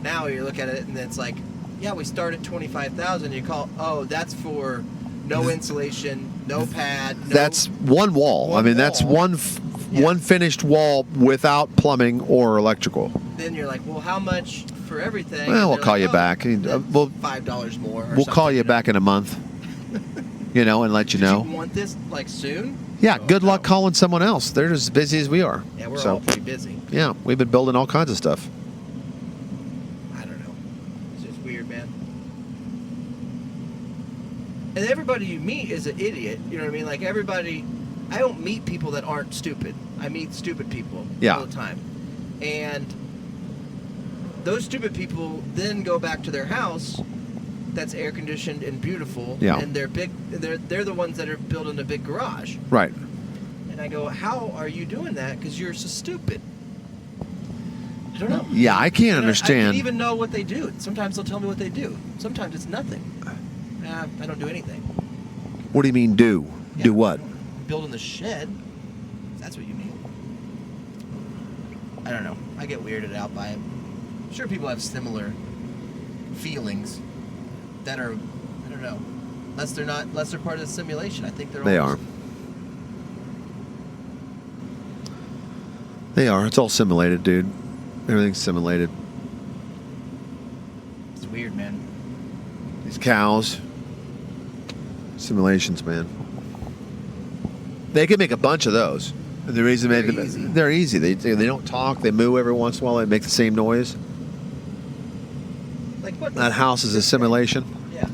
Now you look at it and it's like, yeah, we start at 25,000. You call, oh, that's for no insulation, no pad. No, That's one wall. One I mean, that's wall. Yeah. one finished wall without plumbing or electrical. Then you're like, well, how much for everything? Well, And we'll they're call like, you oh, back. that's We'll- $5 more. Or We'll call something, you back in a month, and let you Did know. you want this like soon? Yeah, Oh, good no. luck calling someone else. They're as busy as we are. Yeah, we're So, all pretty busy. yeah, we've been building all kinds of stuff. I don't know. It's just weird, man. And everybody you meet is an idiot. You know what I mean? Like everybody, I don't meet people that aren't stupid. I meet stupid people Yeah. all the time. And those stupid people then go back to their house that's air conditioned and beautiful. Yeah. And they're big. They're the ones that are building a big garage. Right. And I go, how are you doing that? Because you're so stupid. I don't know. Yeah, I can't I understand. don't even know what they do. Sometimes they'll tell me what they do. Sometimes it's nothing. I don't do anything. What do you mean do? Yeah, Do what? Building the shed. That's what you mean. I don't know. I get weirded out by it. I'm sure people have similar feelings that are, I don't know, unless they're part of the simulation. I think they're They all are. They are. It's all simulated, dude. Everything's simulated. It's weird, man. These cows. Simulations, man. They can make a bunch of those. And the reason They're easy. they're easy. They don't talk. They moo every once in a while. They make the same noise. Like what? That house is a simulation. Yeah.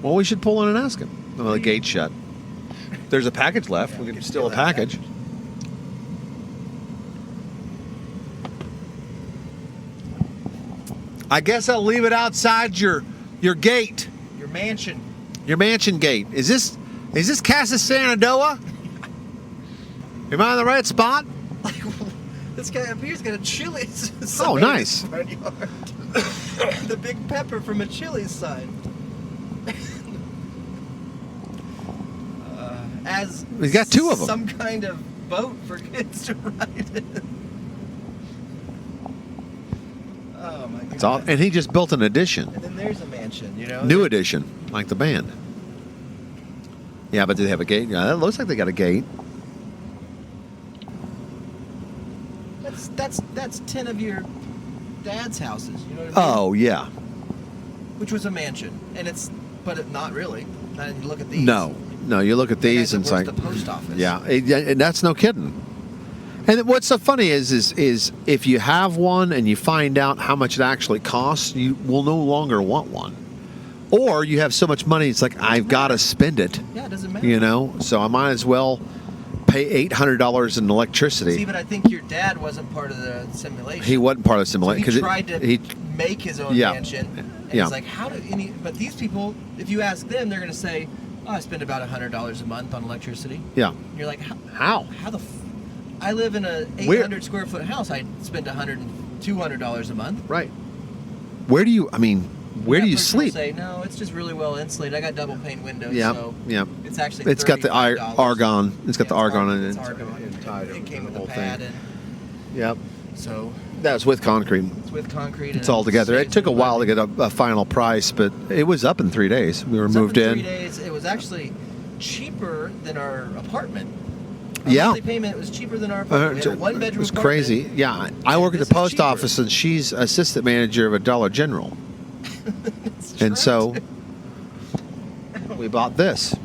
Well, we should pull in and ask him. Well, the gate's shut. There's a package left. Yeah, we we can can steal a steal that package. I guess I'll leave it outside your gate, Your mansion. your mansion gate. Is this Casa Shenandoah? Am I in the right spot? This guy up here's got a Chili's. Oh, sign in nice. his front yard. The big pepper from a Chili's sign. As He's got two of them. Some kind of boat for kids to ride in. Oh my god. It's all, and he just built an addition, And then there's a mansion, you know. new edition, like the band. Yeah, but do they have a gate? Yeah, that looks like they got a gate. That's 10 of your dad's houses. You know what I mean? Oh yeah, Which was a mansion, but not really. Now you look at these. no. You look at these and it's like, the post office. yeah, and that's no kidding. And what's so funny is if you have one and you find out how much it actually costs, you will no longer want one. Or you have so much money, it's like, I've got to spend it. Yeah, it doesn't matter. You know, so I might as well pay $800 in electricity. See, but I think your dad wasn't part of the simulation. He wasn't part of the So simulation he tried to make his own Yeah. mansion. And Yeah. it's like, how do any? But these people, if you ask them, they're going to say, "Oh, I spend about $100 a month on electricity." Yeah. And you're like, How? How the? I live in a 800 square foot house. I spend $200 a month. Right. Where do you? I mean, where That do you person will sleep? Say no, it's just really well insulated. I got double pane windows, Yeah. so Yeah. it's actually. It's got the $35. argon. It's got the Yeah, argon in it. It's argon. It came with the a whole pad, thing. and Yep. so That's with concrete. it's with concrete. It's all together. It took a while to get a final price, but it was up in 3 days. We were moved in. 3 days. It was actually cheaper than our apartment. Our Yeah. monthly payment was cheaper than our apartment. We had a It one-bedroom was apartment. crazy. Yeah, I work at the This is post cheaper. office, and she's assistant manager of a Dollar General, It's and right. so we bought this.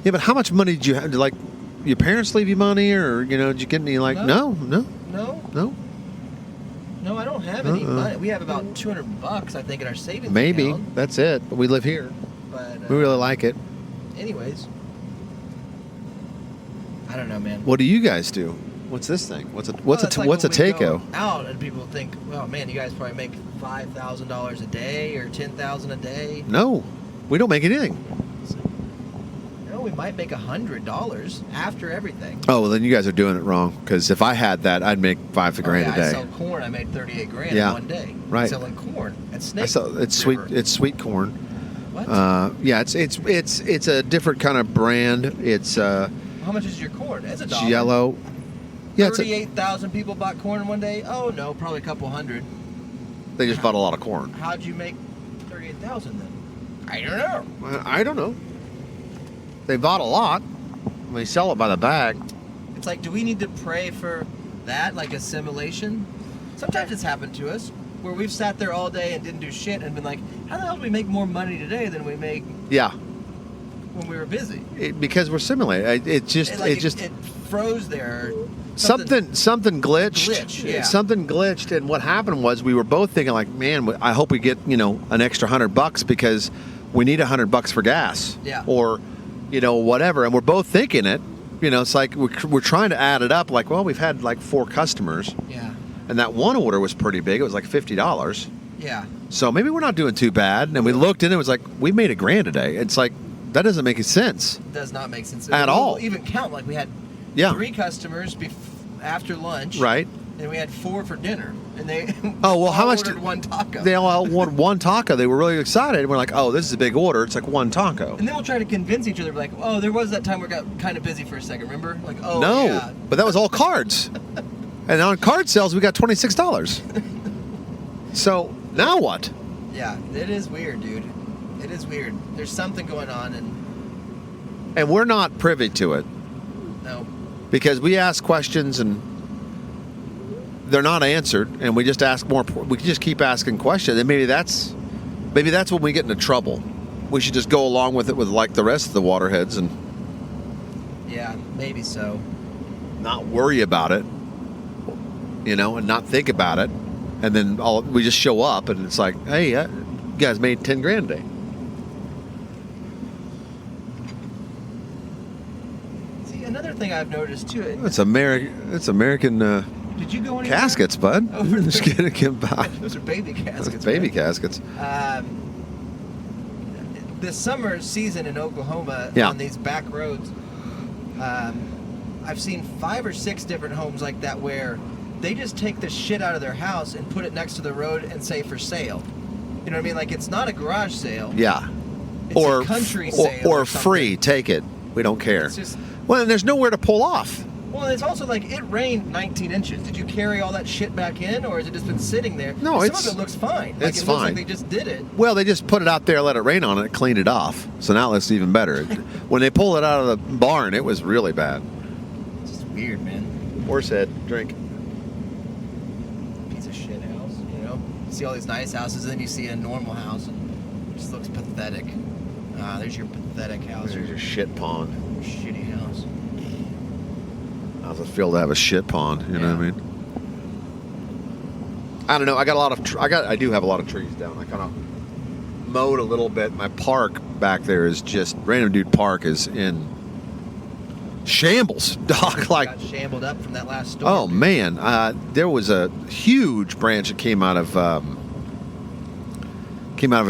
Yeah, but how much money did you have? Did, like, your parents leave you money, or did you get any? Like, no. No, I don't have any Uh-uh. money. We have about $200, I think, in our savings Maybe account. that's it. But we live here. But We really like it. anyways, I don't know, man. What do you guys do? What's this thing? What's a Well, it's like what's a when we Takeo? go out and people think, well, man, you guys probably make $5,000 a day or $10,000 a day. No, we don't make anything. No, we might make $100 after everything. Oh, well, then you guys are doing it wrong. Because if I had that, I'd make $5 grand yeah, a day. I sell corn. I made 38 grand Yeah, in one day. right. Selling corn at Snake. I saw it's sweet. River. It's sweet corn. What? Yeah, it's a different kind of brand. It's How much is your corn? It's $1. yellow. Yeah, it's 38,000 people bought corn in one day. Oh no, probably a couple hundred. they just bought a lot of corn. How'd you make 38,000 then? I don't know. I don't know. They bought a lot. We sell it by the bag. It's like, do we need to pray for that, like a simulation? Sometimes it's happened to us where we've sat there all day and didn't do shit and been like, how the hell do we make more money today than we make Yeah, when we were busy? because we're simulated. It just It froze there. something glitched. Glitch, yeah. Something glitched, and what happened was we were both thinking like, man, I hope we get an extra $100 because we need $100 for gas. Yeah. Or whatever, and we're both thinking it. It's like we're trying to add it up. Like, well, we've had like 4 customers, Yeah. and that one order was pretty big. It was like $50. Yeah. So maybe we're not doing too bad. And we looked in, it was like we made $1,000 a day. It's like that doesn't make any sense. It does not make sense At all. We'll even count like we had Yeah. 3 customers after lunch. Right. And we had 4 for dinner. And they Oh, well, how all much ordered did- one taco. They all want one taco. They were really excited. We're like, oh, this is a big order. It's like one taco. And then we'll try to convince each other, like, oh, there was that time we got kind of busy for a second, remember? Like, oh, No, yeah. but that was all cards. And on card sales, we got $26. So now what? Yeah, it is weird, dude. It is weird. There's something going on, and And we're not privy to it no. because we ask questions and they're not answered, and we just ask more. We can just keep asking questions, and maybe that's when we get into trouble. We should just go along with it with like the rest of the waterheads and Yeah, maybe so. not worry about it, and not think about it, and then we just show up, and it's like, hey, you guys made $10 grand a day. another thing I've noticed too. It's American Did you go anywhere? caskets, bud. Over Just there? kidding. By. Those are baby caskets. Baby man. caskets. The summer season in Oklahoma Yeah. on these back roads, I've seen 5 or 6 different homes like that where they just take the shit out of their house and put it next to the road and say for sale. You know what I mean? Like it's not a garage sale. Yeah. It's a country sale or something. free. Take it. We don't care. It's just, Well, and there's nowhere to pull off. well, it's also like it rained 19 inches. Did you carry all that shit back in, or has it just been sitting there? No, Some it's- of it looks fine. it's it looks fine. like they just did it. Well, they just put it out there, let it rain on it, cleaned it off. So now it looks even better. When they pull it out of the barn, it was really bad. It's just weird, man. Horsehead, drink. Piece of shit house, you know? You see all these nice houses, and then you see a normal house, and it just looks pathetic. Ah, there's your pathetic house. There's your shit pond. Your shitty house. How's it feel to have a shit pond? You know what I Yeah. mean? I don't know. I got a lot of. I do have a lot of trees down. I kind of mowed a little bit. My park back there is just Random Dude Park is in shambles, dog. Like, Got shambled up from that last storm. oh man, there was a huge branch that came out of a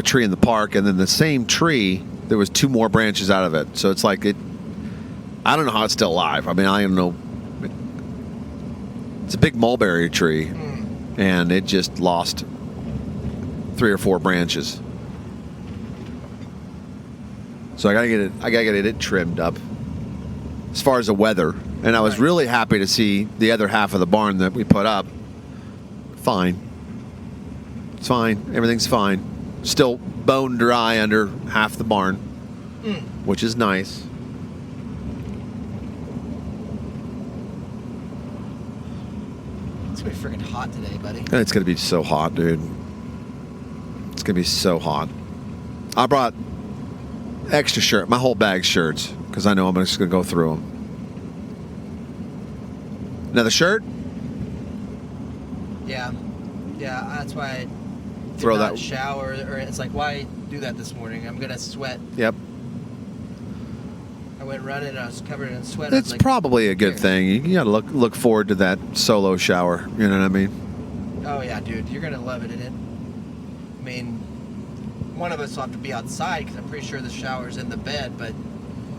tree in the park, and then the same tree there was 2 more branches out of it. So it's like it. I don't know how it's still alive. I mean, I don't know. It's a big mulberry tree, and it just lost 3 or 4 branches. So I gotta get it trimmed up. As far as the weather, and I was Right. really happy to see the other half of the barn that we put up. Fine. It's fine. Everything's fine. Still bone dry under half the barn, which is nice. It's gonna be freaking hot today, buddy. And it's going to be so hot, dude. It's going to be so hot. I brought extra shirt, my whole bag shirts, because I know I'm just going to go through them. Another shirt? Yeah. Yeah, that's why I did Throw not that- shower, or it's like, why do that this morning? I'm gonna sweat. Yep. I went running and I was covered in sweat. I was It's like, probably a good here. thing. You got to look forward to that solo shower. You know what I mean? Oh yeah, dude, you're gonna love it, isn't it? I mean, one of us will have to be outside because I'm pretty sure the shower's in the bed, but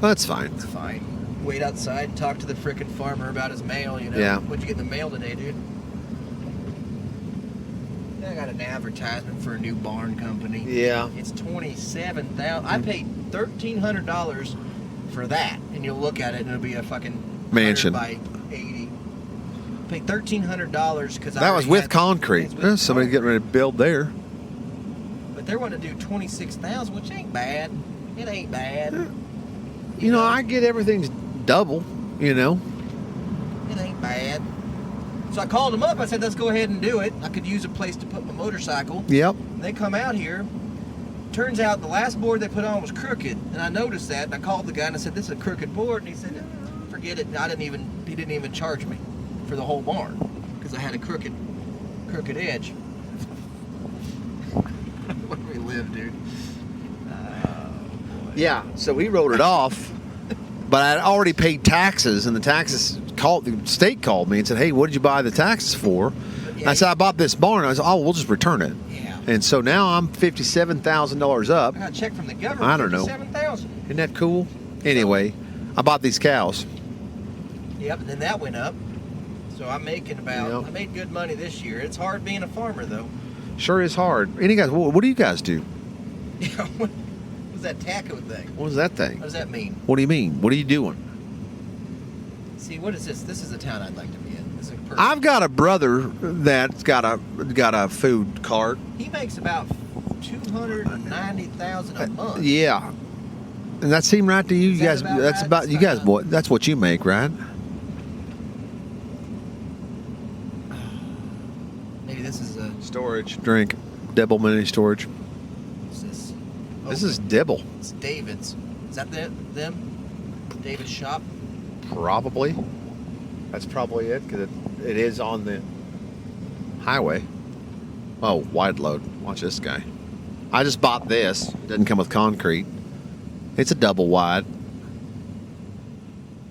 That's fine. it's fine. Wait outside and talk to the frickin' farmer about his mail, you know? Yeah. What'd you get in the mail today, dude? I got an advertisement for a new barn company. Yeah. It's $27,000. I paid $1,300 for that, and you'll look at it and it'll be a fucking 100 Mansion. by 80. Paid $1,300 because That was with concrete. Somebody's getting ready to build there. But they're wanting to do $26,000, which ain't bad. It ain't bad. You know, I get everything's double, you know. It ain't bad. So I called them up. I said, let's go ahead and do it. I could use a place to put my motorcycle. Yep. They come out here. Turns out the last board they put on was crooked, and I noticed that. And I called the guy and I said, "This is a crooked board," and he said, "Forget it." And he didn't even charge me for the whole barn because I had a crooked edge. Where we live, dude. Yeah, so he wrote it off, but I'd already paid taxes, and the state called me and said, "Hey, what did you buy the taxes for?" Yeah, I said, "I bought this barn." I said, "Oh, we'll just return it." Yeah. And so now I'm $57,000 up. I got a check from the government. I don't know. $57,000. Isn't that cool? Anyway, I bought these cows. Yep, and then that went up. So I'm making Yep. I made good money this year. It's hard being a farmer, though. Sure is hard. Any guys? What do you guys do? Yeah, what was that taco thing? What is that What thing? does that mean? What do you mean? What are you doing? See, what is this? This is the town I'd like to be in. This is a person. I've got a brother that's got a food cart. He makes about $290,000 a month. Yeah. And that seem right to you? Is You that guys, about that's right? about It's you not guys. bad. What? That's what you make, right? Maybe this is a. Storage, drink, Dibble mini storage. What's this? This is Dibble, It's David's. Is that them? David's shop. probably. That's probably it because it is on the highway. Oh, wide load. Watch this guy. I just bought this. Doesn't come with concrete. It's a double wide.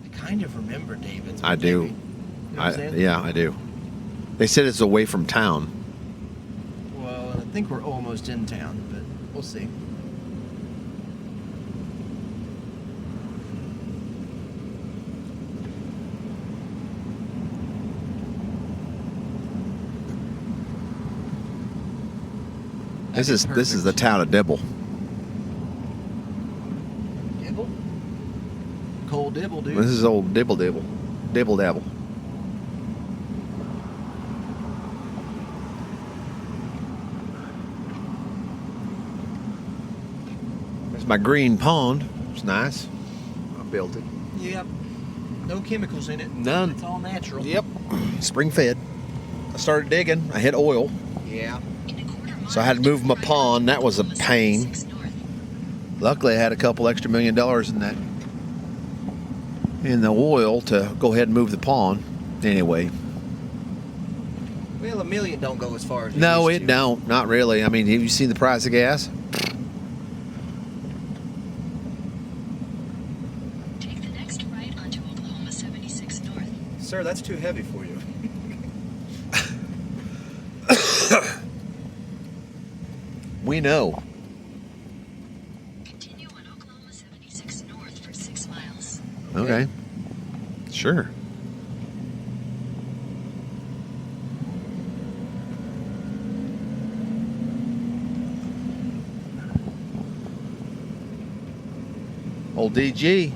It kind kind of remember David's. I do. maybe. You know what I'm saying? Yeah, I do. They said it's away from town. Well, I think we're almost in town, but we'll see. This That'd be is the perfect. town of Dibble. Dibble? Cold Dibble, dude. This is old Dibble Dabble. There's my green pond. It's nice. I built it. Yep. No chemicals in it. None. It's all natural. Yep. Spring fed. I started digging. I hit oil. Yeah. So I had to move my pond. That was a pain. Luckily, I had a couple extra $1 million in the oil to go ahead and move the pond. Anyway, Well, $1 million don't go as far as no, used it to. don't. Not really. I mean, have you seen the price of gas? Take the next right onto Oklahoma 76 North. Sir, that's too heavy for you. We know. Continue on Oklahoma 76 North for 6 miles. Okay. Sure. Old DG.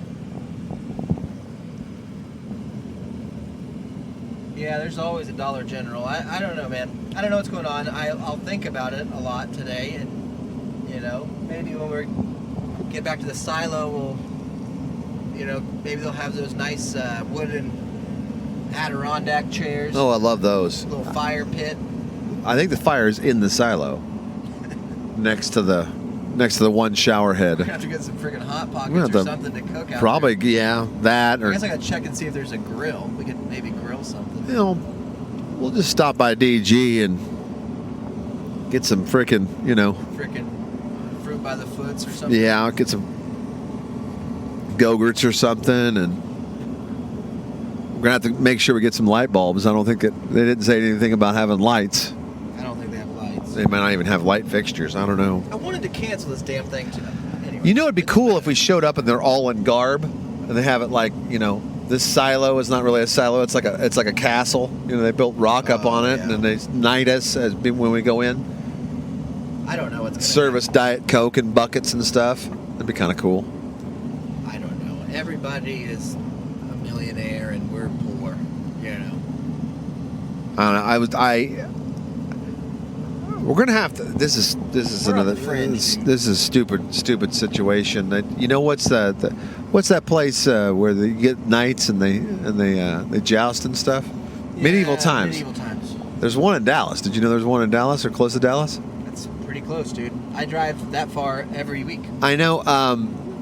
Yeah, there's always a Dollar General. I don't know, man. I don't know what's going on. I'll think about it a lot today, and maybe when we get back to the silo, we'll, maybe they'll have those nice wooden Adirondack chairs. Oh, I love those. Little fire pit. I think the fire is in the silo, next to the one shower We're gonna head. have to get some freaking hot We're pockets gonna or have to something to cook out Probably, there. yeah, that I or guess I gotta check and see if there's a grill. We could maybe grill something. we'll just stop by DG and get some frickin', Freaking fruit by the foots or something. yeah, I'll get some Go-Gurts or something, and we're gonna have to make sure we get some light bulbs. I don't think they didn't say anything about having lights. I don't think they have lights. They might not even have light fixtures. I don't know. I wanted to cancel this damn thing today. Anyway. It'd be cool if we showed up and they're all in garb, and they have it like, this silo is not really a silo. It's like a castle. They built rock up Oh, on it, yeah. and then they knight us when we go in. I don't know what's gonna Service Diet Coke and buckets and stuff. That'd be kind of cool. happen. I don't know. Everybody is a millionaire and we're poor. I don't know. We're gonna have to. This is We're on another. the fringe. This is stupid situation. What's that place where they get knights and they joust and stuff? Medieval Yeah, times. Medieval times. There's one in Dallas. Did you know there's one in Dallas or close to Dallas? That's pretty close, dude. I drive that far every week. I know.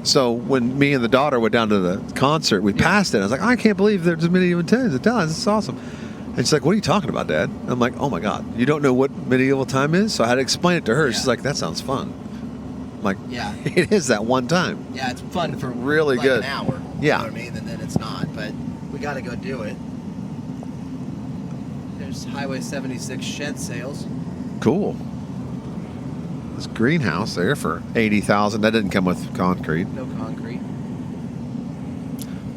So when me and the daughter went down to the concert, we passed it. I was like, I can't believe there's medieval times in Dallas. It's awesome. And she's like, what are you talking about, Dad? I'm like, oh my God, you don't know what medieval time is? So I had to explain it to her. Yeah. She's like, that sounds fun. I'm like, Yeah. it is that one time. Yeah, it's fun for really like good. an hour. Yeah. You know what I mean? And then it's not, but we got to go do it. There's Highway 76 shed sales. Cool. This greenhouse there for $80,000. That didn't come with concrete. No concrete.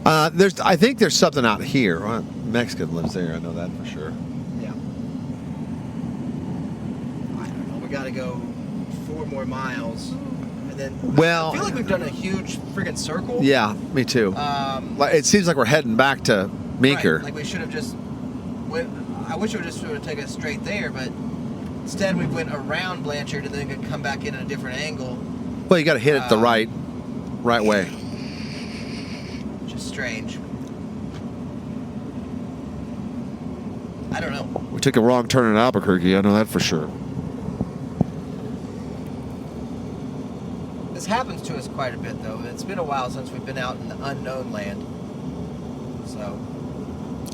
I think there's something out here. Well, Mexican lives there. I know that for sure. Yeah. I don't know. We got to go 4 more miles. And then Well- I feel like we've done a huge friggin' circle. Yeah, me too. It seems like we're heading back to Meeker. Right, like we should have just went. I wish it would just sort of take us straight there, but instead we went around Blanchard and then could come back in at a different angle. Well, you got to hit it the right way. Which is strange. I don't know. We took a wrong turn in Albuquerque. I know that for sure. This happens to us quite a bit, though. It's been a while since we've been out in the unknown land. So,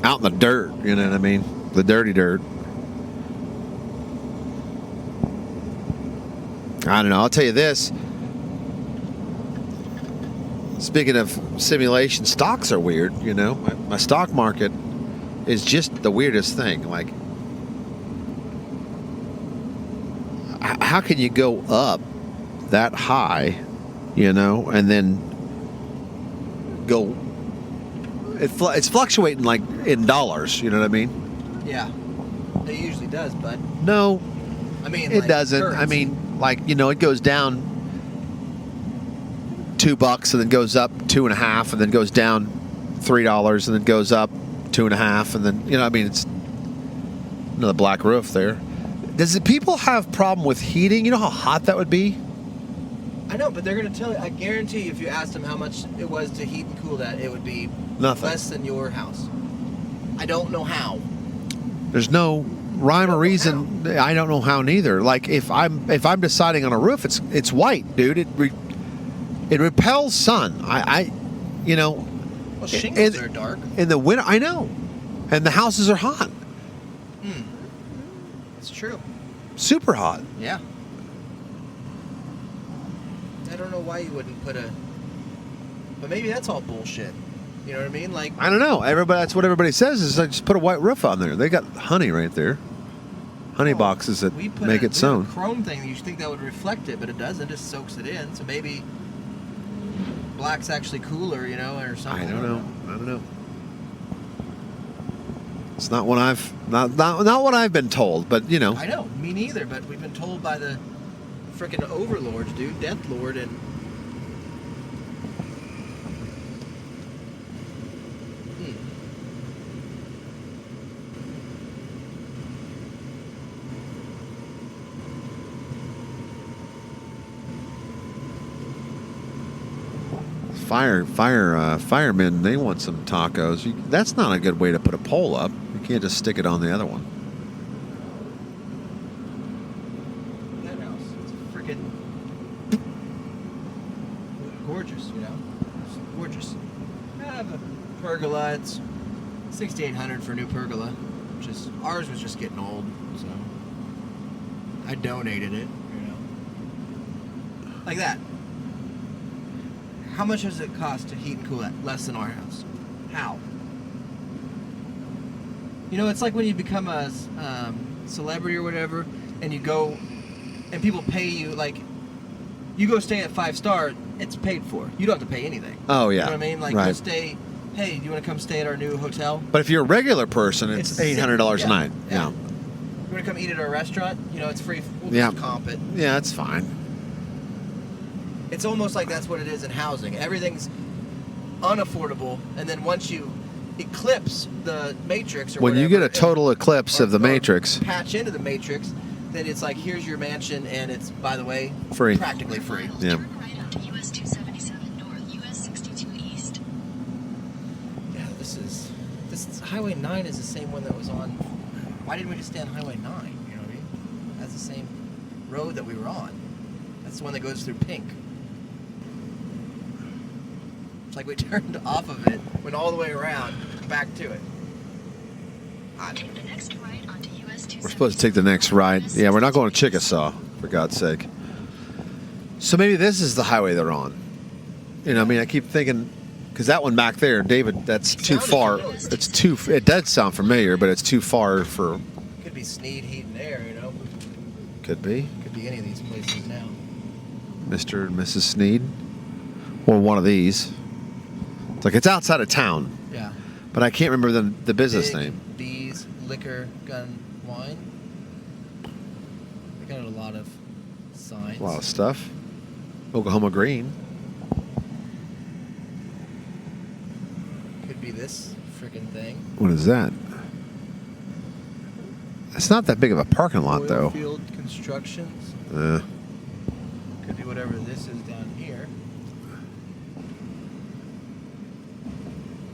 Out in the dirt, you know what I mean? The dirty dirt. I don't know. I'll tell you this. Speaking of simulation, stocks are weird. You know, my stock market is just the weirdest thing. Like, how can you go up that high, you know, and then go? It's fluctuating like in dollars. You know what I mean? Yeah. It usually does, but No, I mean, it like, doesn't. I currency. mean, like, you know, it goes down $2 and then goes up 2.5 and then goes down $3 and then goes up 2.5 and then, you know, I mean, it's another black roof there. Does it, people have problem with heating? You know how hot that would be? I know, but they're going to tell you. I guarantee you, if you asked them how much it was to heat and cool that, it would be Nothing. less than your house. I don't know how. There's no rhyme or reason. I don't know how neither. Like if I'm deciding on a roof, it's white, dude. It repels sun. I you know. Well, shingles are dark. In the winter, I know, and the houses are hot, It's true. super hot. Yeah. I don't know why you wouldn't put a. But maybe that's all bullshit. You know what I mean? Like, I don't know. That's what everybody says is like just put a white roof on there. They got honey right there. Honey boxes that we put make a, it sewn. we have a chrome thing. You think that would reflect it, but it doesn't. It just soaks it in. So maybe black's actually cooler, you know, or something. I don't know. It's not what not what I've been told, but you know. I know, me neither. But we've been told by the freaking overlords, dude, Death Lord, and. Firemen, they want some tacos. That's not a good way to put a pole up. You can't just stick it on the other one. That house, it's freaking gorgeous, you know? It's gorgeous. I have a pergola. It's $6,800 for a new pergola, which is, ours was just getting old, so I donated it, you know? Like that. How much does it cost to heat and cool that? Less than our house. How? You know, it's like when you become a celebrity or whatever, and you go, and people pay you, like, you go stay at 5-star, it's paid for. You don't have to pay anything. Oh yeah. You know what I mean? Like, right. you stay, hey, do you want to come stay at our new hotel? But if you're a regular person, it's $800 a night. Yeah. You want to come eat at our restaurant? You know, it's free. We'll Yeah. just comp it. Yeah, that's fine. It's almost like that's what it is in housing. Everything's unaffordable, and then once you eclipse the matrix or When you whatever, get a total eclipse of the or matrix, patch into the matrix, then it's like, here's your mansion, and it's, by the way, Free. practically free. yeah. Turn right onto US 277 North, US 62 East. Yeah, this is Highway 9 is the same one that was on. Why didn't we just stay on Highway 9? You know what I mean? That's the same road that we were on. That's the one that goes through Pink. It's like we turned off of it, went all the way around, back to it. Take the next right onto US 277. We're supposed to take the next ride. Yeah, we're not going to Chickasaw, for God's sake. So maybe this is the highway they're on. You know, I mean, I keep thinking, because that one back there, David, that's too far. It's too. It does sound familiar, but it's too far for. Could be Sneed, Heat, and Air, you know? Could be Could be any of these places now. Mr. and Mrs. Sneed, or one of these. It's like it's outside of town, Yeah. but I can't remember the business Big name. B's, Liquor, Gun, Wine. They got a lot of signs. A lot of stuff. Oklahoma Green. Could be this freaking thing. What is that? It's not that big of a parking lot, though. Oilfield Constructions. Could be whatever this is down here.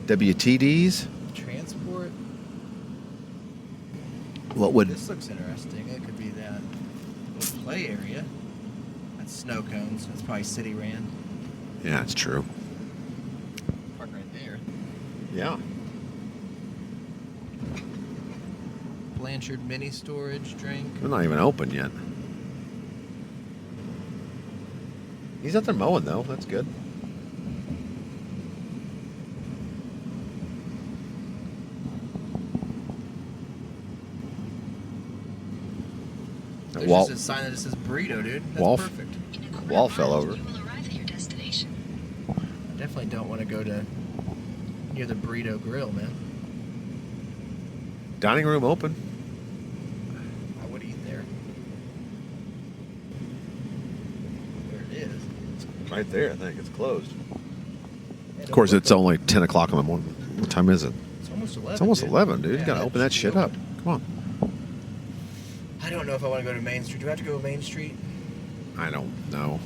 WTDs. Transport. What would? This looks interesting. It could be that little play area. That's snow cones. That's probably city ran. Yeah, it's true. Park right there. Yeah. Blanchard mini storage drink. They're not even open yet. He's out there mowing though. That's good. There's Wall, just a sign that just says burrito, dude. That's Wall- perfect. In a quarter wall fell mile, over. You will arrive at your destination. I definitely don't want to go to near the burrito grill, man. dining room open. I would eat there. There it is. Right there, I think it's closed. Yeah, Of course, don't it's look only 10 o'clock in the morning. What time is it? like- It's almost 11. It's almost dude. 11, dude. Yeah, You gotta open that shit up. Come on. I don't know if I want to go to Main Street. Do I have to go to Main Street? I don't know.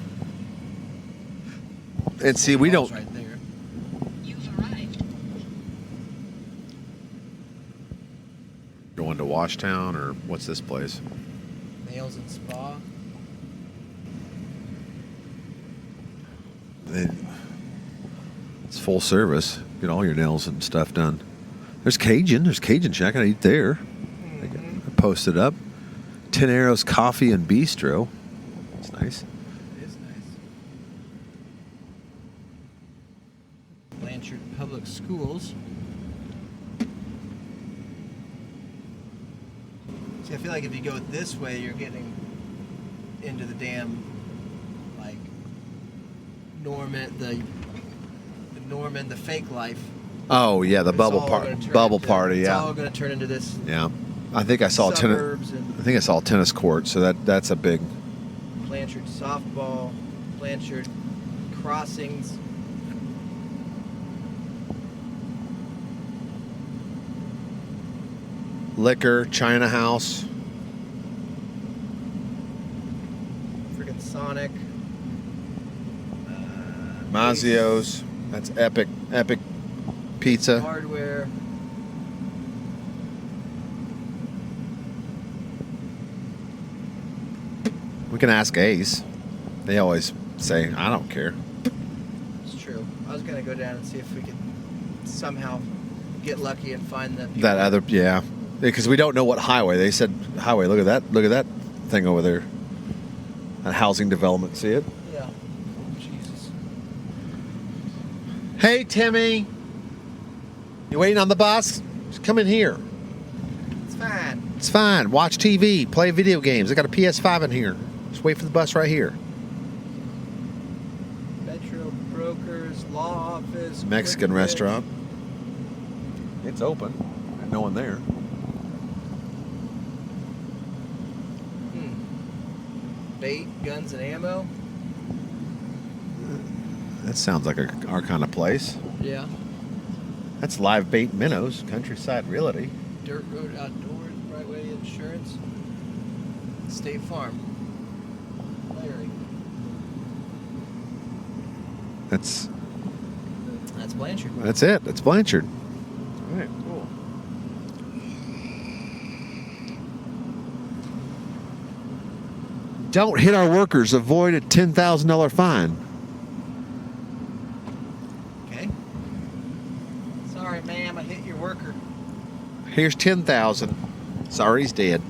And see, we Hall's don't. Right there. You've arrived. Going to Washtown or what's this place? Nails and Spa. It's full service. Get all your nails and stuff done. There's Cajun. There's Cajun Shack. I gotta eat there. Mhm. I posted up. 10 Arrows Coffee and Bistro. That's nice. It is nice. Blanchard Public Schools. See, I feel like if you go this way, you're getting into the damn, like, Norman, the fake life. Oh yeah, the It's bubble all party. gonna turn Bubble into- party. It's Yeah. all going to turn into this Yeah. I think I saw a tennis. suburbs and I think I saw a tennis court. So that's a big. Blanchard softball, Blanchard crossings. Liquor, China House. Freaking Sonic. Mazio's. That's epic. Epic pizza. Hardware. We can ask Ace. They always say, I don't care. It's true. I was gonna go down and see if we could somehow get lucky and find the people. That other, yeah. Because we don't know what highway. They said highway. Look at that. Look at that thing over there. That housing development. See it? Yeah. Jesus. Hey, Timmy. You waiting on the bus? Just come in here. It's fine. It's fine. Watch TV. Play video games. I got a PS5 in here. Just wait for the bus right here. Metro Brokers, Law Office. Mexican Quick Bridge. restaurant. It's open. There's no one there. Bait, guns, and ammo. That sounds like our kind of place. Yeah. That's Live Bait Minnows, Countryside Realty. Dirt Road Outdoors, Brightway Insurance, State Farm. Larry. That's Blanchard. it. That's Blanchard. All right, cool. Don't hit our workers. Avoid a $10,000 fine. Okay. Sorry, ma'am, I hit your worker. Here's 10,000. Sorry, he's dead.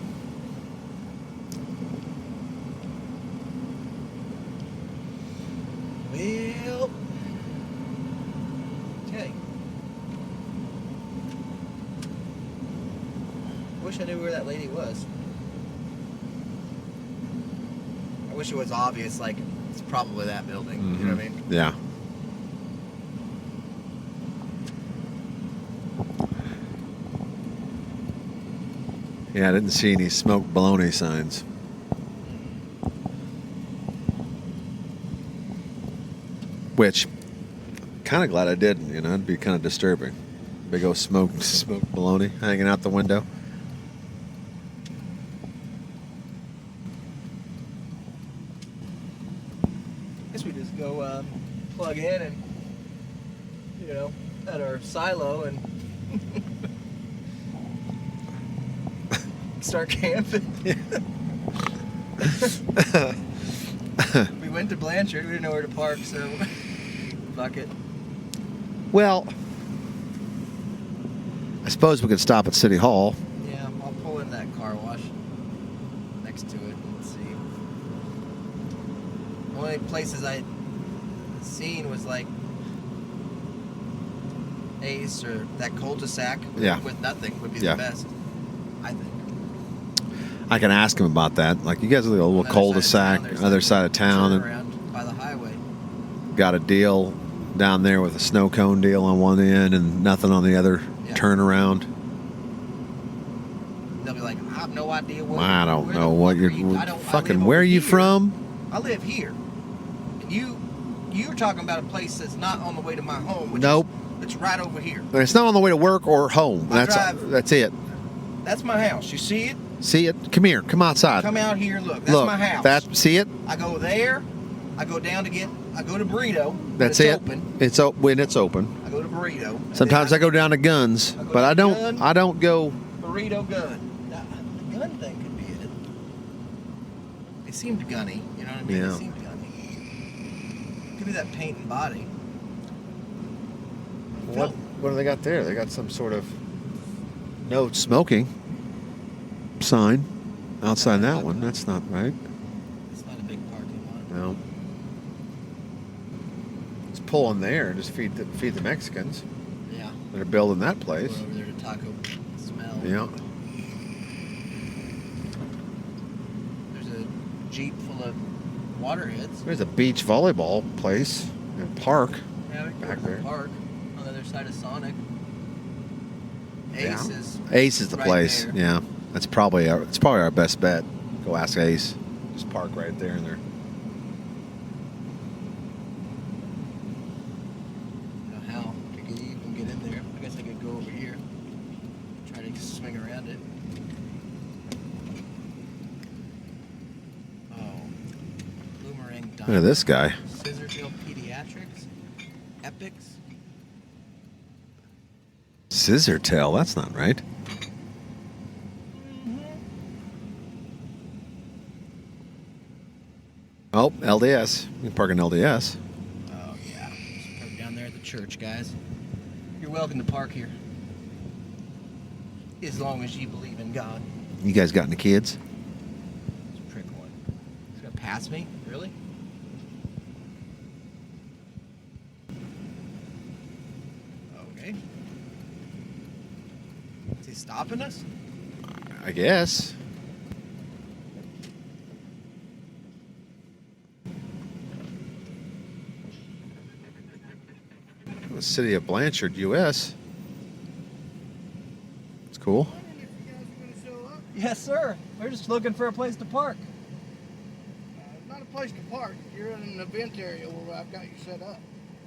Well. Okay. Wish I knew where that lady was. I wish it was obvious, like, it's probably that building. You know what I mean? Yeah. Yeah, I didn't see any smoked bologna signs. Which, kind of glad I didn't. You know, it'd be kind of disturbing. Big old smoked bologna hanging out the window. Guess we just go plug in and, you know, at our silo and start camping. We went to Blanchard. We didn't know where to park, so fuck it. Well, I suppose we could stop at City Hall. Yeah, I'll pull in that car wash next to it and see. The only places I'd seen was like Ace or that cul-de-sac Yeah. with nothing would be Yeah. the best, I think. I can ask him about that. Like, you guys are the little On the other cul-de-sac, side of town, other there's side of town, and turnaround by the highway. got a deal down there with a snow cone deal on one end and nothing on the other Yeah. turnaround. They'll be like, I have no idea what. I don't where know the what fuck you're are you? I don't- I fucking. live Where are over you here. from? I live here. And you're talking about a place that's not on the way to my home. Which Nope. It's right over here. It's not on the way to work or home. I That's drive- it. That's my house. You see it? See it? Come here. Come outside. Come out here. Look. That's Look. my house. See it? I go there. I go down to get. I go to Burrito. when That's it's it. Open. It's when it's open. I go to Burrito. and Sometimes then I go down to Guns, I go but to I don't. Gun. I don't go. Burrito gun. The gun thing could be it. It seemed gunny. You know what I mean? Yeah. It seemed gunny. Could be that paint and body. What do they got there? They got some sort of no smoking sign outside that one. That's not right. It's not a big parking lot. No. Let's pull in there and just feed the Mexicans Yeah. that are building that Go place. over there to Taco Smell. Yeah. There's a Jeep full of waterheads. There's a beach volleyball place and park. Yeah, Back there. Park on the other side of Sonic. Ace Yeah. is. Ace is the right place. there. Yeah. It's probably our best bet. Go ask Ace. Just park right there in there. I don't know how to even get in there. I guess I could go over here. Try to swing around it. Oh. Boomerang Look at this guy. Scissortail Pediatrics. Epics. Scissor tail. That's not right. Oh, LDS. You can park in LDS. Oh, yeah. Just park down there at the church, guys. You're welcome to park here. As long as you believe in God. You guys got any kids? It's a prick one. He's gonna pass me? Really? Okay. Is he stopping us? I guess. The city of Blanchard, U.S. It's cool. Yes, sir. We're just looking for a place to park. Not a place to park. You're in an event area where I've got you set up.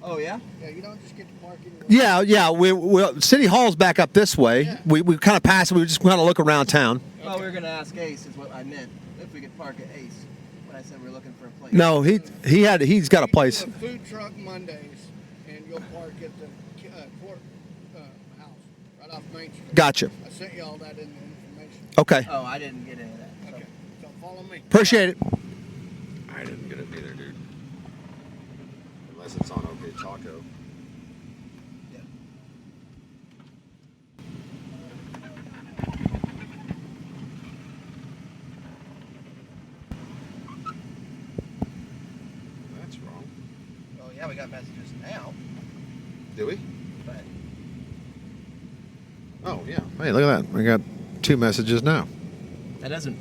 Oh, yeah? Yeah, you don't just get to park anywhere. Yeah. We City Hall's back up this way. Yeah. We kind of passed it. We just kind of look around town. Well, we were gonna ask Ace, is what I meant. If we could park at Ace. When I said we are looking for a place. No, he's got a place. We do a food truck Mondays, and you'll park at the court house right off Main Street. Gotcha. I sent you all that in the information. Okay. Oh, I didn't get any of that. Okay, so follow me. Appreciate it. I didn't get it either, dude. Unless it's on OK Taco. Yeah. That's wrong. Oh, yeah, we got messages now. Do we? But Oh, yeah. Hey, look at that. We got 2 messages now. that doesn't.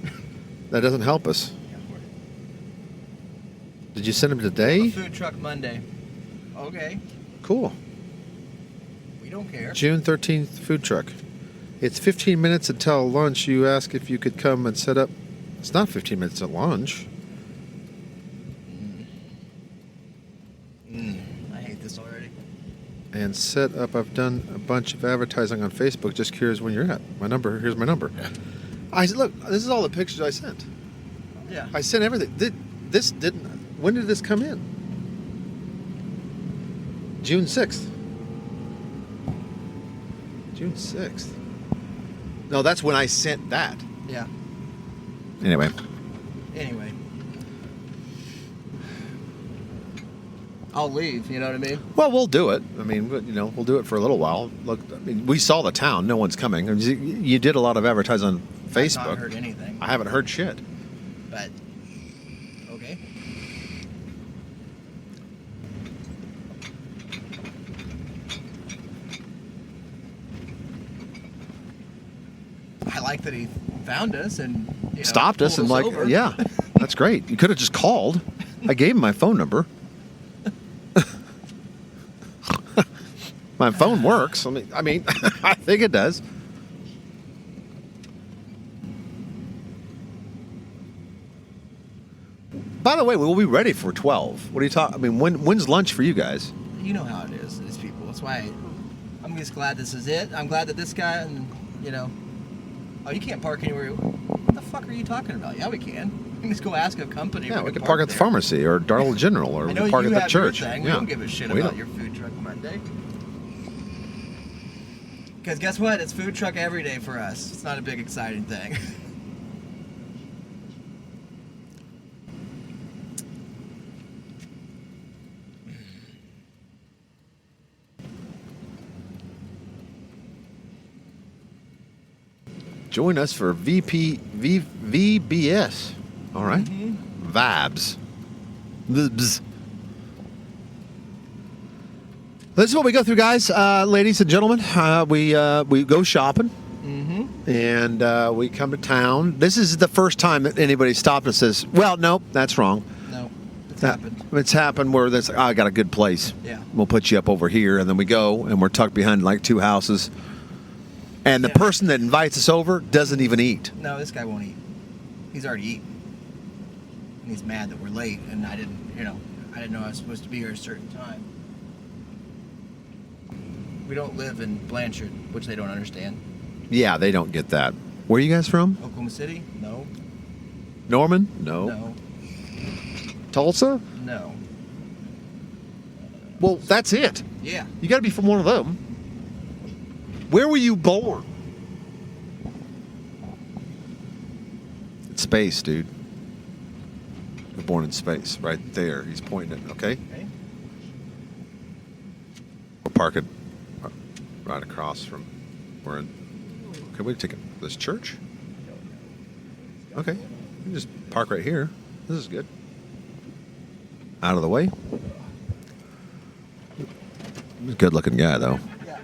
That doesn't help us. Did you send them A today? food truck Monday. Okay. Cool. We don't care. June 13th food truck. It's 15 minutes until lunch. You ask if you could come and set up. It's not 15 minutes at lunch. I hate this already. And set up. I've done a bunch of advertising on Facebook. Just curious when you're at. My number. Here's my number. I said, look, this is all the pictures I sent. Yeah. I sent everything. This didn't. When did this come in? June 6th. June 6th. No, that's when I sent that. Yeah. Anyway. Anyway. I'll leave, you know what I mean? Well, we'll do it. I mean, we'll do it for a little while. Look, I mean, we saw the town. No one's coming. You did a lot of advertising on I've Facebook. not heard anything. I haven't heard shit. But okay. I like that he found us and stopped us and pulled like, over. yeah, that's great. You could have just called. I gave him my phone number. My phone works. I mean, I think it does. By the way, we'll be ready for 12. What are you talking? I mean, when's lunch for you guys? You know how it is, these people. That's why I'm just glad this is it. I'm glad that this guy and oh, you can't park anywhere. What the fuck are you talking about? Yeah, we can. We can just go ask a company. Yeah, we can park at the there. pharmacy or Darla General, or I we know can park you at the have church. Your thing. Yeah. We don't give a shit We about don't. your food truck Monday. Because guess what? It's food truck every day for us. It's not a big exciting thing. Join us for VBS. All right. Vibes. Vibs. This is what we go through, guys, ladies and gentlemen. We go shopping, and we come to town. This is the first time that anybody stopped and says, "Well, nope, that's wrong." No, it's happened. It's happened where there's, I got a good place. Yeah. We'll put you up over here, and then we go, and we're tucked behind like two houses. And the Yeah. person that invites us over doesn't even eat. No, this guy won't eat. He's already eaten. And he's mad that we're late, and I didn't know I was supposed to be here at a certain time. We don't live in Blanchard, which they don't understand. Yeah, they don't get that. Where are you guys from? Oklahoma City? No. Norman? No. No. Tulsa? No. Well, that's it. Yeah. You got to be from one of them. Where were you born? It's space, dude. You're born in space, right there. He's pointing it. Okay. Okay. We're parking right across from. We're in. Can we take it? This church? Okay. We can just park right here. This is good. Out of the way. Good looking guy, though. Yeah.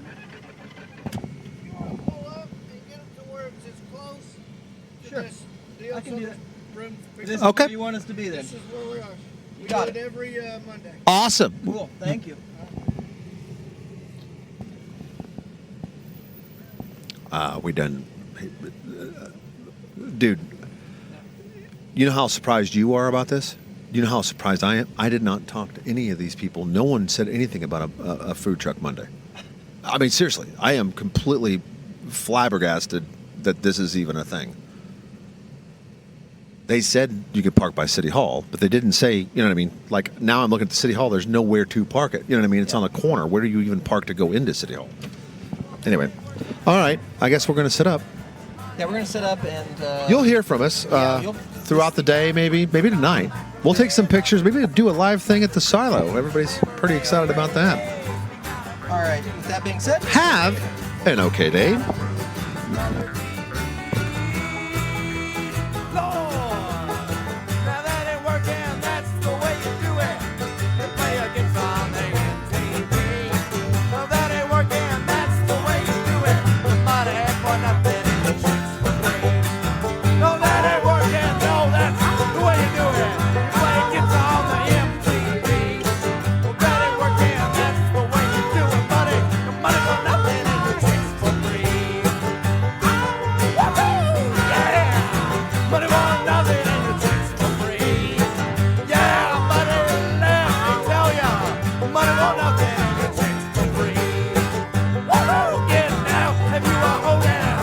You want to pull up and get it to where it's as close to Sure. this deal I can so do this room This fits. is Okay. where you want us to be then. This is where we are. We Got do it it. every Monday. Awesome. Cool. Thank you. We done. Dude, you know how surprised you are about this? You know how surprised I am? I did not talk to any of these people. No one said anything about a food truck Monday. I mean, seriously, I am completely flabbergasted that this is even a thing. They said you could park by City Hall, but they didn't say, you know what I mean? Like, now I'm looking at the City Hall, there's nowhere to park it. You know what I mean? It's on the corner. Where do you even park to go into City Hall? Anyway, all right, I guess we're going to sit up. Yeah, we're gonna set up and. You'll hear from us you'll- throughout the day, maybe tonight. We'll take some pictures, maybe do a live thing at the silo. Everybody's pretty excited about that. All right. With that being said. Have an okay day. Now that ain't working, that's the way you do it. You play against on the MTV. Now that ain't working, that's the way you do it. The money for nothing and the chicks for free. No, that ain't working, no, that's the way you do it. You play against on the MTV. Well, that ain't working, that's the way you do it, buddy. The money for nothing and the chicks for free. Woohoo! Yeah! Money for nothing and the chicks for free. Yeah, money, let me tell ya. Money for nothing and the chicks for free. Woohoo! Get now, if you a hoedown,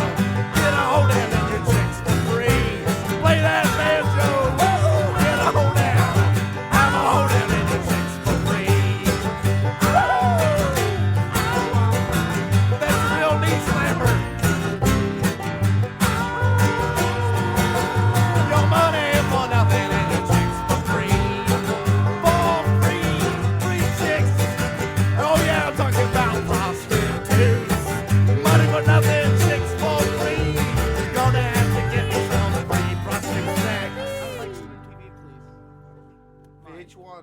get a hoedown and your chicks for free. Play that banjo, woohoo! Get a hoedown, I'm a hoedown and your chicks for free. Woohoo! That's a real knee slammer. Your money for nothing and your chicks for free. For free, free chicks. Oh yeah, I'm talking about prostitutes. Money for nothing, chicks for free. You're gonna have to get me some free prostitute sex. I'd like some TV, please. VH1.